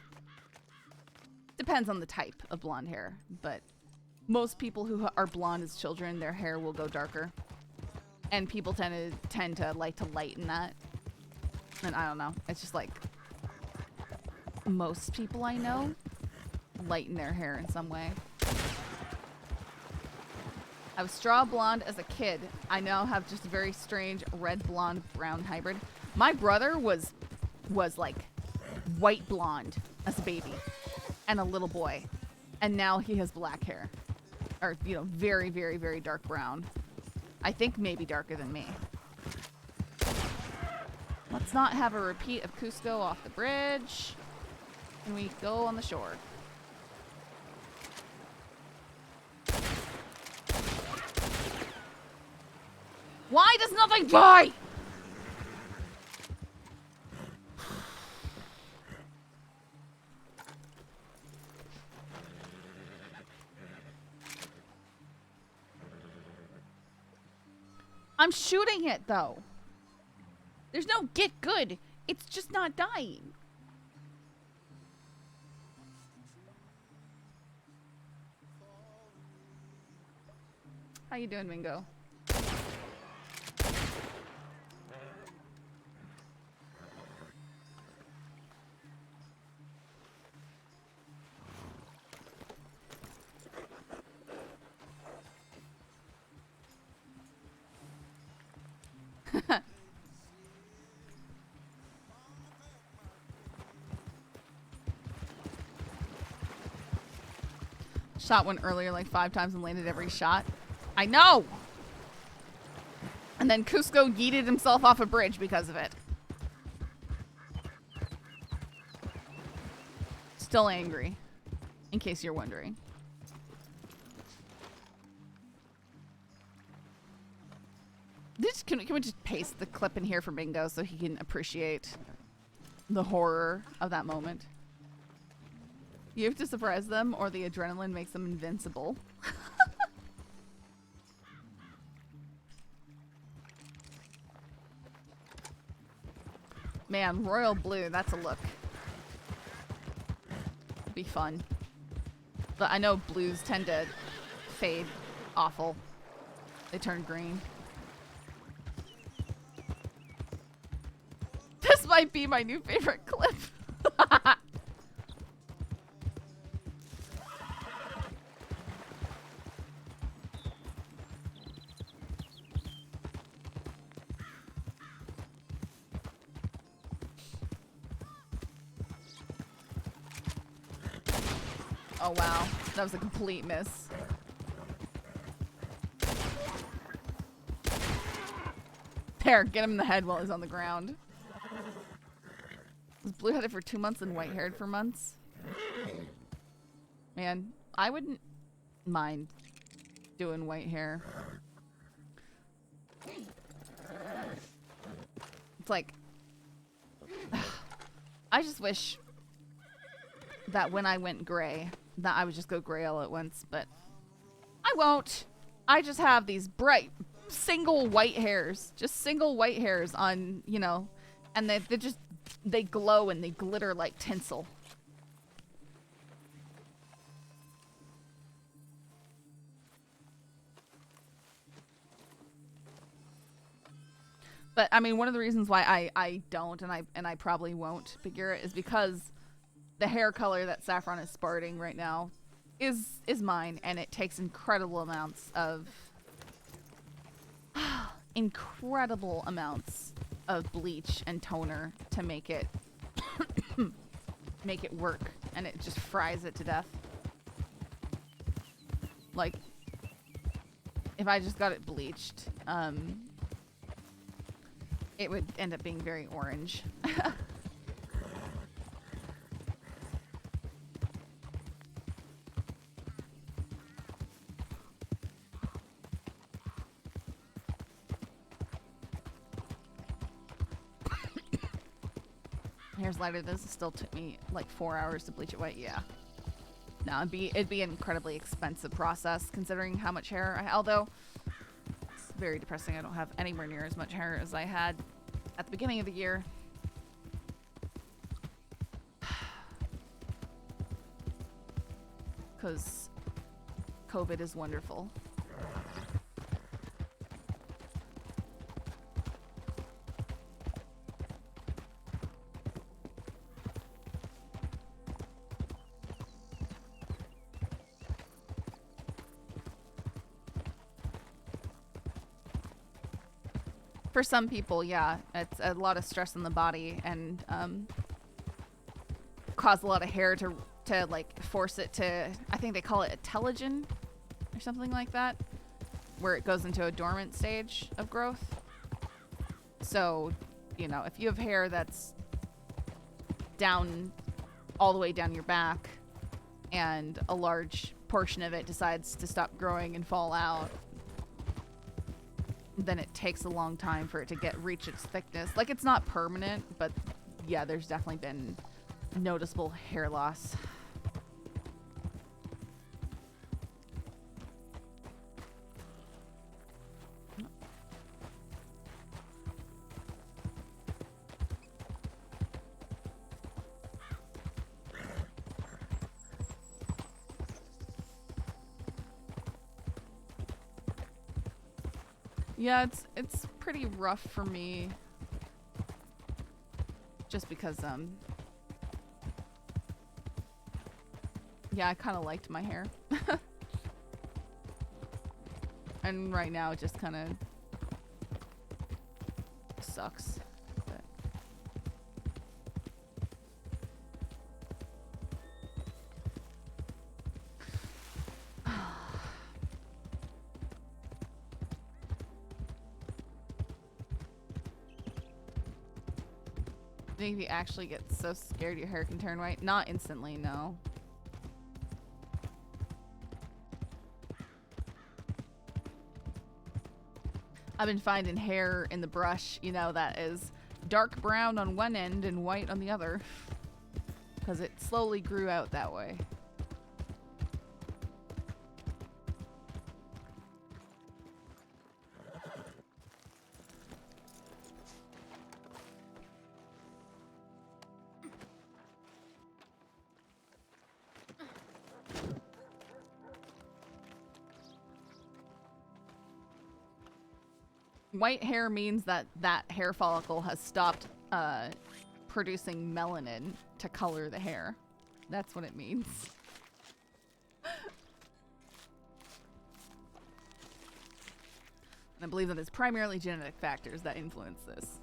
Depends on the type of blonde hair, but most people who are blonde as children, their hair will go darker, and people tend to like to lighten that. And I don't know, it's just like most people I know lighten their hair in some way. I was straw blonde as a kid. I now have just a very strange red blonde brown hybrid. My brother was like white blonde as a baby and a little boy. And now he has black hair. Or, you know, very, very, very dark brown. I think maybe darker than me. Let's not have a repeat of Kuzco off the bridge. And we go on the shore. Why does nothing die? I'm shooting it though. There's no get good. It's just not dying. How you doing, Mingo? Shot one earlier like 5 times and landed every shot. I know! And then Kuzco yeeted himself off a bridge because of it. Still angry, in case you're wondering. Can we just paste the clip in here for Bingo so he can appreciate the horror of that moment? You have to surprise them or the adrenaline makes them invincible. Man, royal blue, that's a look. Be fun. But I know blues tend to fade awful. They turn green. This might be my new favorite clip. Oh wow, that was a complete miss. There, get him in the head while he's on the ground. Was blue-headed for 2 months and white-haired for months? Man, I wouldn't mind doing white hair. It's like, I just wish that when I went gray, that I would just go gray all at once, but I won't. I just have these bright, single white hairs. Just single white hairs on, you know, and they glow and they glitter like tinsel. But I mean, one of the reasons why I don't and I probably won't figure it is because the hair color that Saffron is sporting right now is mine, and it takes incredible amounts of bleach and toner to make it make it work, and it just fries it to death. Like, if I just got it bleached, it would end up being very orange. Hair's lighter. This still took me like 4 hours to bleach it white. Yeah. No, it'd be an incredibly expensive process considering how much hair I, although it's very depressing. I don't have anywhere near as much hair as I had at the beginning of the year. Because COVID is wonderful. For some people, yeah, it's a lot of stress on the body and cause a lot of hair to like force it to, I think they call it a telogen or something like that, where it goes into a dormant stage of growth. So, you know, if you have hair that's down all the way down your back and a large portion of it decides to stop growing and fall out, then it takes a long time for it to reach its thickness. Like, it's not permanent, but yeah, there's definitely been noticeable hair loss. Yeah, it's pretty rough for me. Just because yeah, I kind of liked my hair. And right now it just kind of sucks. But think if you actually get so scared your hair can turn white? Not instantly, no. I've been finding hair in the brush, you know, that is dark brown on one end and white on the other. Because it slowly grew out that way. White hair means that hair follicle has stopped producing melanin to color the hair. That's what it means. And I believe that it's primarily genetic factors that influence this.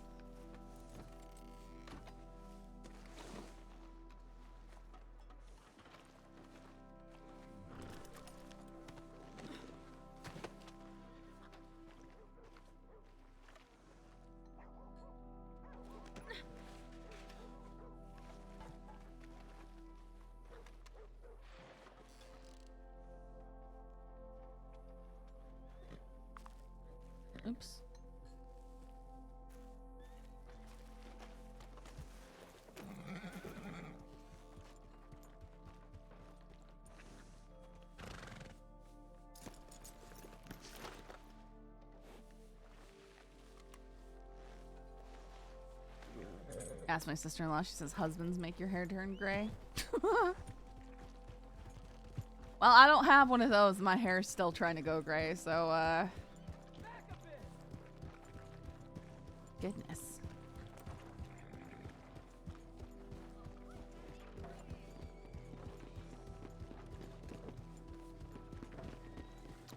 Oops. Ask my sister-in-law. She says husbands make your hair turn gray. Well, I don't have one of those. My hair's still trying to go gray, so goodness.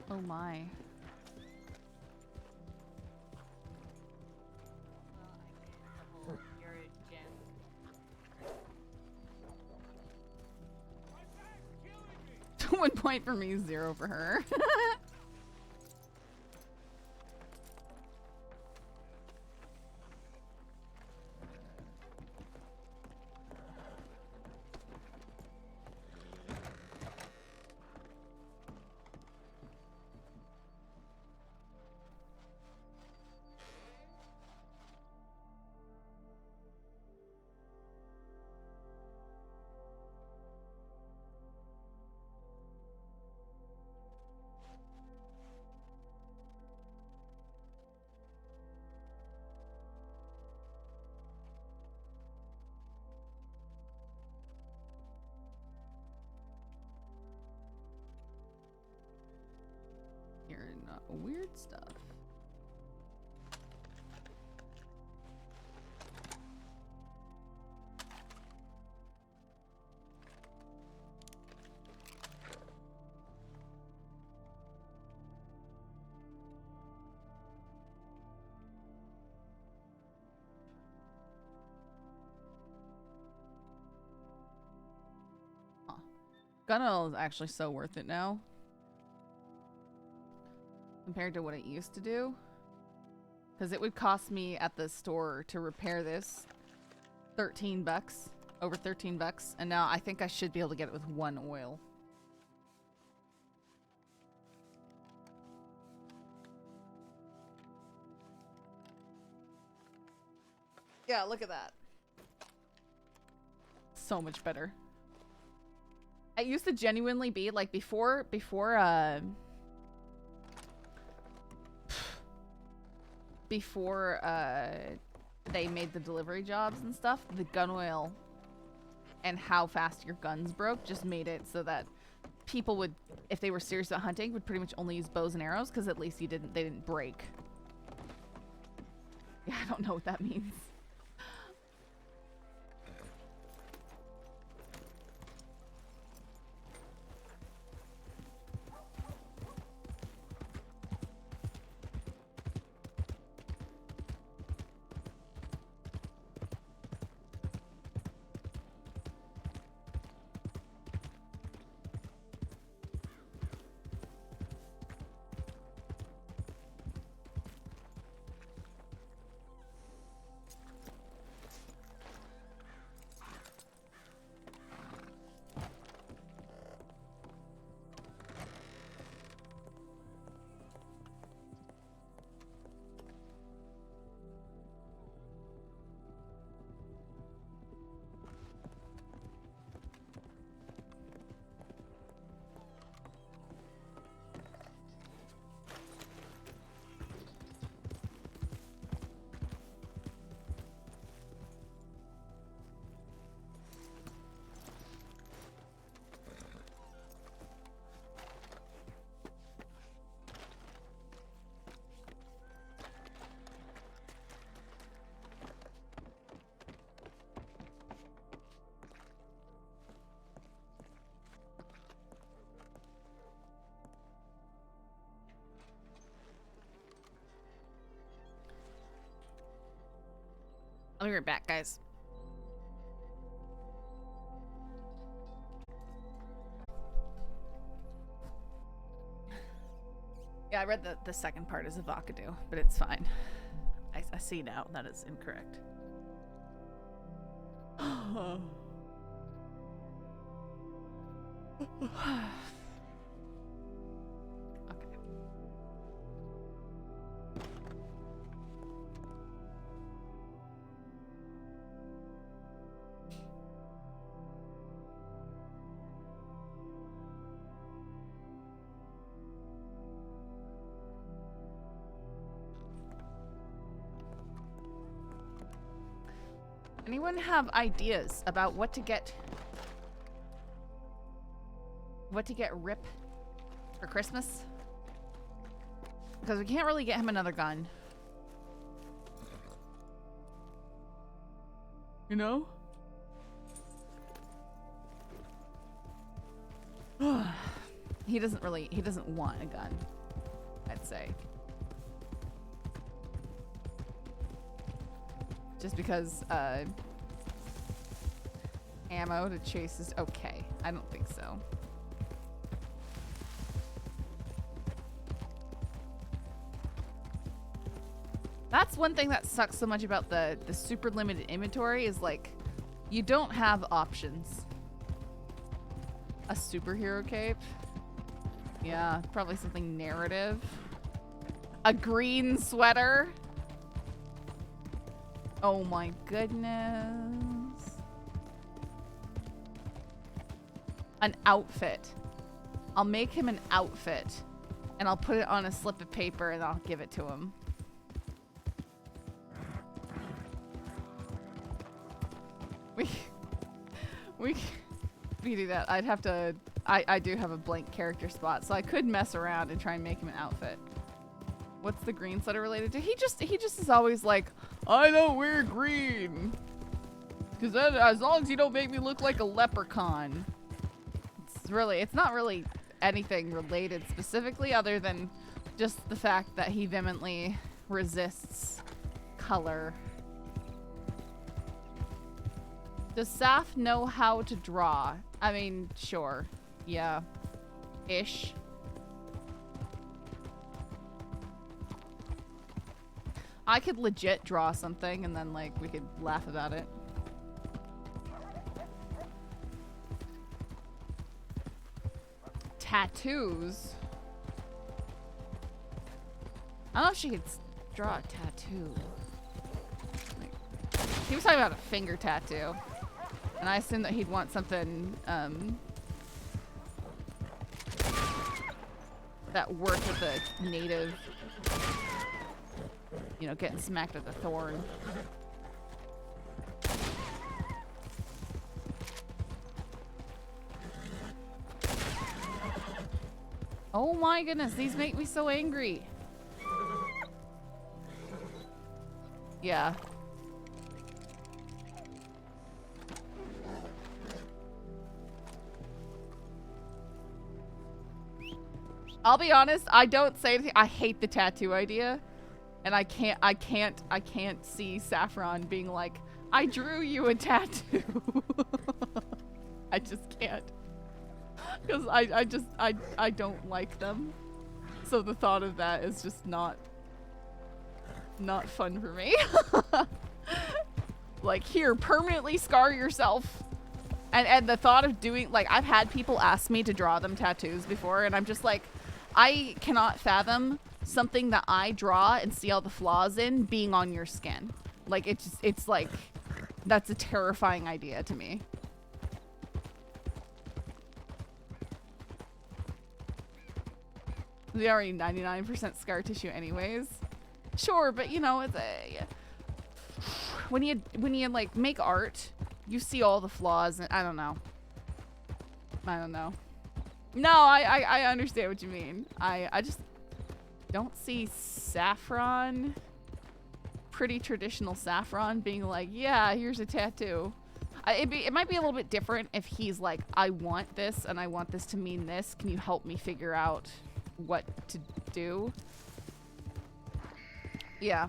Oh my. One point for me, 0 for her. Weird stuff. Gun oil is actually so worth it now. Compared to what it used to do. Because it would cost me at the store to repair this $13. Over $13. And now I think I should be able to get it with 1 oil. Yeah, look at that. So much better. It used to genuinely be like before they made the delivery jobs and stuff, the gun oil and how fast your guns broke just made it so that people would, if they were serious about hunting, would pretty much only use bows and arrows because at least they didn't break. Yeah, I don't know what that means. I'll be right back, guys. Yeah, I read the second part is avocado, but it's fine. I see now that is incorrect. Anyone have ideas about what to get Rip for Christmas? Because we can't really get him another gun. You know? He doesn't want a gun, I'd say. Just because ammo to chase is okay. I don't think so. That's one thing that sucks so much about the super limited inventory is like you don't have options. A superhero cape? Yeah, probably something narrative. A green sweater? Oh my goodness. An outfit. I'll make him an outfit and I'll put it on a slip of paper and I'll give it to him. We do that. I'd have to, I do have a blank character spot, so I could mess around and try and make him an outfit. What's the green sweater related to? He just is always like, I don't wear green. Cause then, as long as you don't make me look like a leprechaun. It's not really anything related specifically other than just the fact that he vehemently resists color. Does Saff know how to draw? I mean, sure. Yeah. Ish. I could legit draw something and then, like, we could laugh about it. Tattoos? I don't know if she could draw a tattoo. Like, he was talking about a finger tattoo. And I assumed that he'd want something, that worked with the native, you know, getting smacked with a thorn. Oh my goodness, these make me so angry. Yeah. I'll be honest, I don't say anything. I hate the tattoo idea. And I can't see Saffron being like, I drew you a tattoo. I just can't. Because I don't like them. So the thought of that is just not fun for me. Like, here, permanently scar yourself. And the thought of doing, like, I've had people ask me to draw them tattoos before, and I'm just like, I cannot fathom something that I draw and see all the flaws in being on your skin. Like, it's like, that's a terrifying idea to me. They're already 99% scar tissue anyways. Sure, but you know, it's a, when you like make art, you see all the flaws, and I don't know. No, I understand what you mean. I just don't see Saffron, pretty traditional Saffron, being like, yeah, here's a tattoo. It might be a little bit different if he's like, I want this and I want this to mean this. Can you help me figure out what to do? Yeah.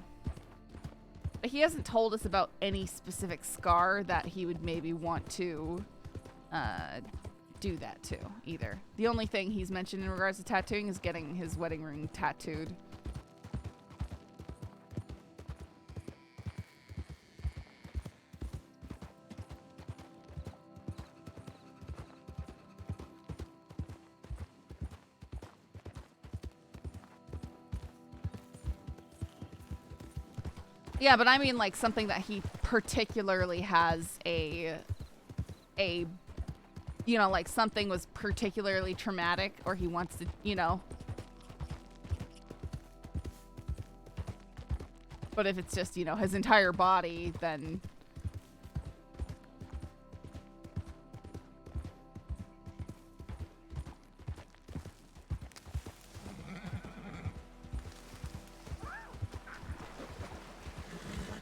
But he hasn't told us about any specific scar that he would maybe want to do that to either. The only thing he's mentioned in regards to tattooing is getting his wedding ring tattooed. Yeah, but I mean like something that he particularly has a you know, like something was particularly traumatic, or he wants to, you know. But if it's just, you know, his entire body, then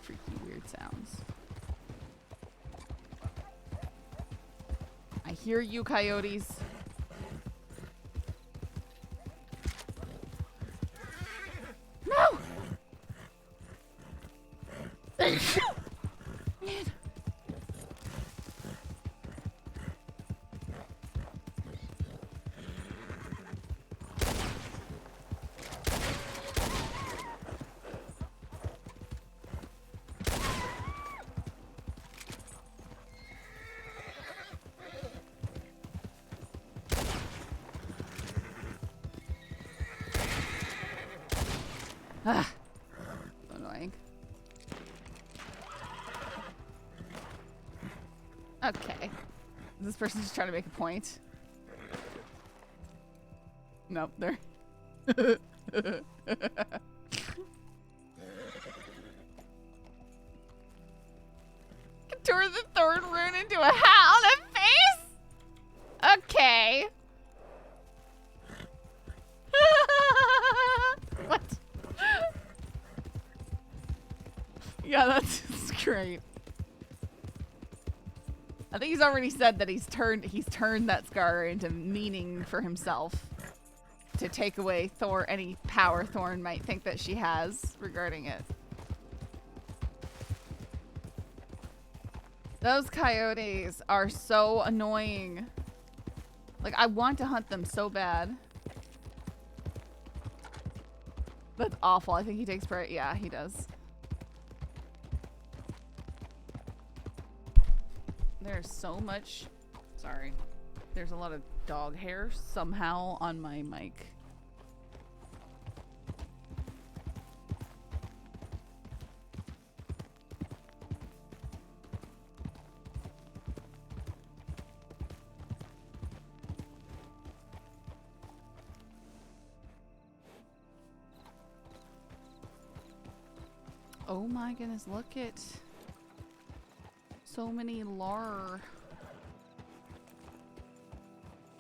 freaky weird sounds. I hear you, coyotes. No! Ah, so annoying. Okay. Is this person just trying to make a point? Nope, they're... Contour the thorn rune into a hat on a face? Okay. What? Yeah, that's great. I think he's already said that he's turned that scar into meaning for himself to take away any power Thorn might think that she has regarding it. Those coyotes are so annoying. Like, I want to hunt them so bad. That's awful. I think he takes pride. Yeah, he does. There's so much. Sorry. There's a lot of dog hair somehow on my mic. Oh my goodness, look at so many lar.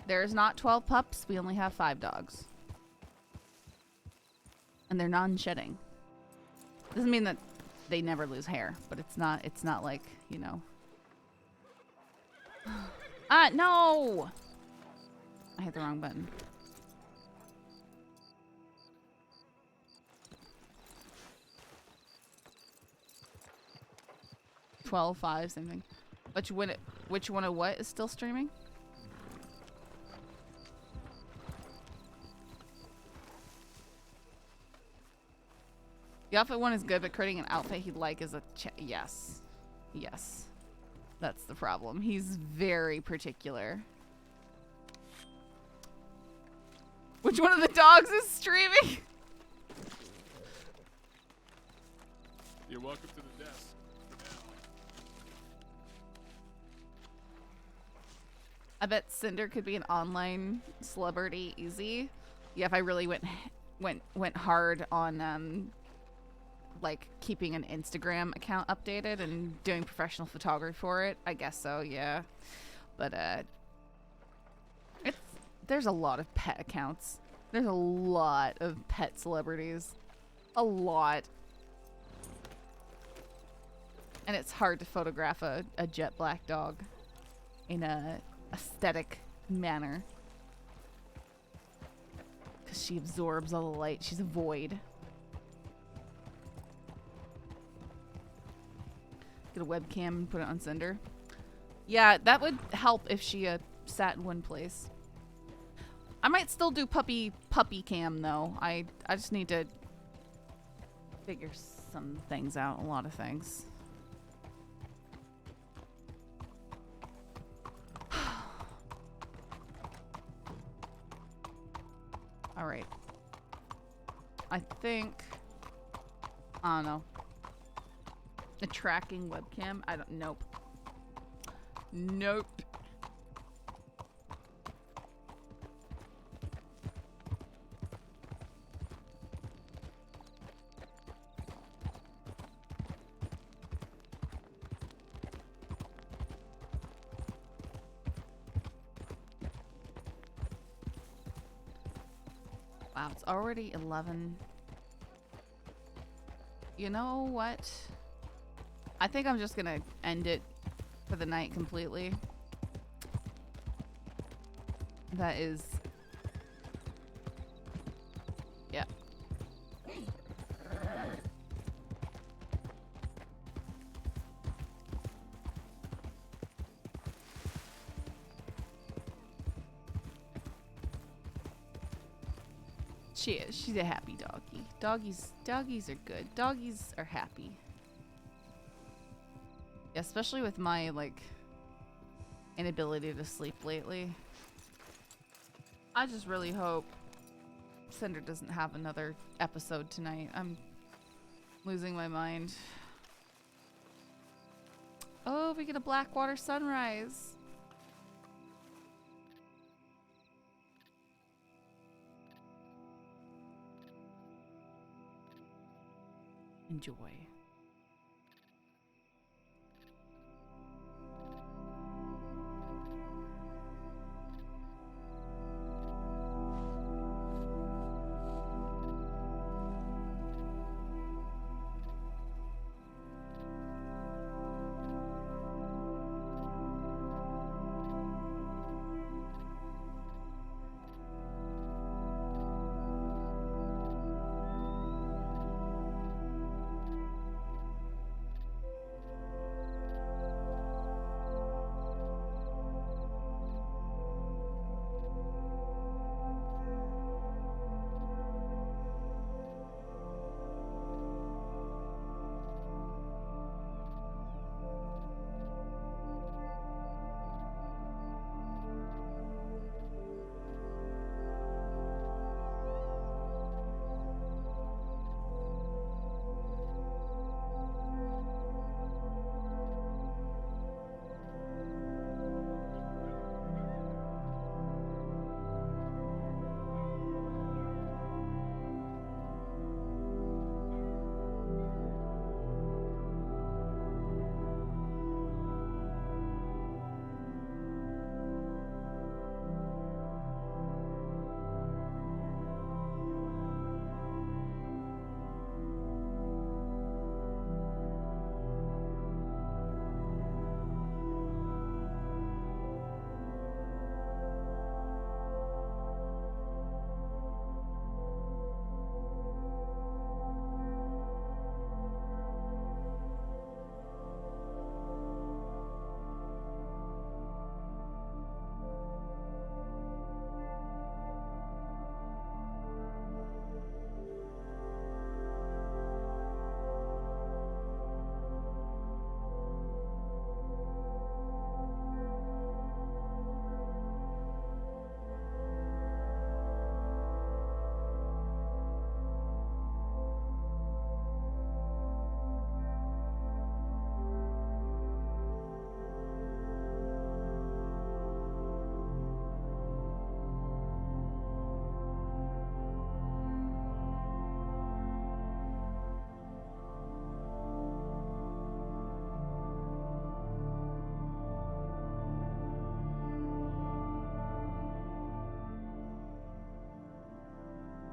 There's not 12 pups, we only have 5 dogs. And they're non-shedding. Doesn't mean that they never lose hair, but it's not like, you know. Ah, no! I hit the wrong button. $12.5, same thing. Which one of what is still streaming? The outfit one is good, but creating an outfit he'd like is a yes. Yes. That's the problem. He's very particular. Which one of the dogs is streaming? You're welcome to the desk. I bet Cinder could be an online celebrity easy. Yeah, if I really went hard on like keeping an Instagram account updated and doing professional photography for it, I guess so, yeah. But there's a lot of pet accounts. There's a lot of pet celebrities. A lot. And it's hard to photograph a jet black dog in a aesthetic manner. Because she absorbs all the light. She's a void. Get a webcam and put it on Cinder. Yeah, that would help if she sat in one place. I might still do puppy cam though. I just need to figure some things out. A lot of things. All right. I think. I don't know. A tracking webcam. I don't. Nope. Nope. Wow, it's already 11. You know what? I think I'm just gonna end it for the night completely. That is... yeah. She is. She's a happy doggy. Doggies are good. Doggies are happy. Yeah, especially with my, like, inability to sleep lately. I just really hope Cinder doesn't have another episode tonight. I'm losing my mind. Oh, we get a Blackwater sunrise. Enjoy.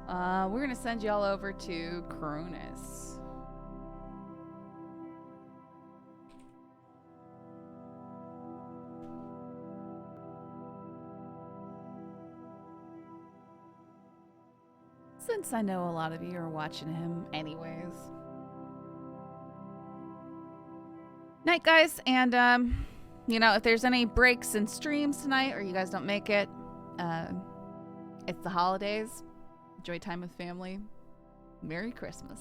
We're gonna send y'all over to Cronus. Since I know a lot of you are watching him anyways. Night, guys, and you know, if there's any breaks in streams tonight or you guys don't make it, it's the holidays. Enjoy time with family. Merry Christmas.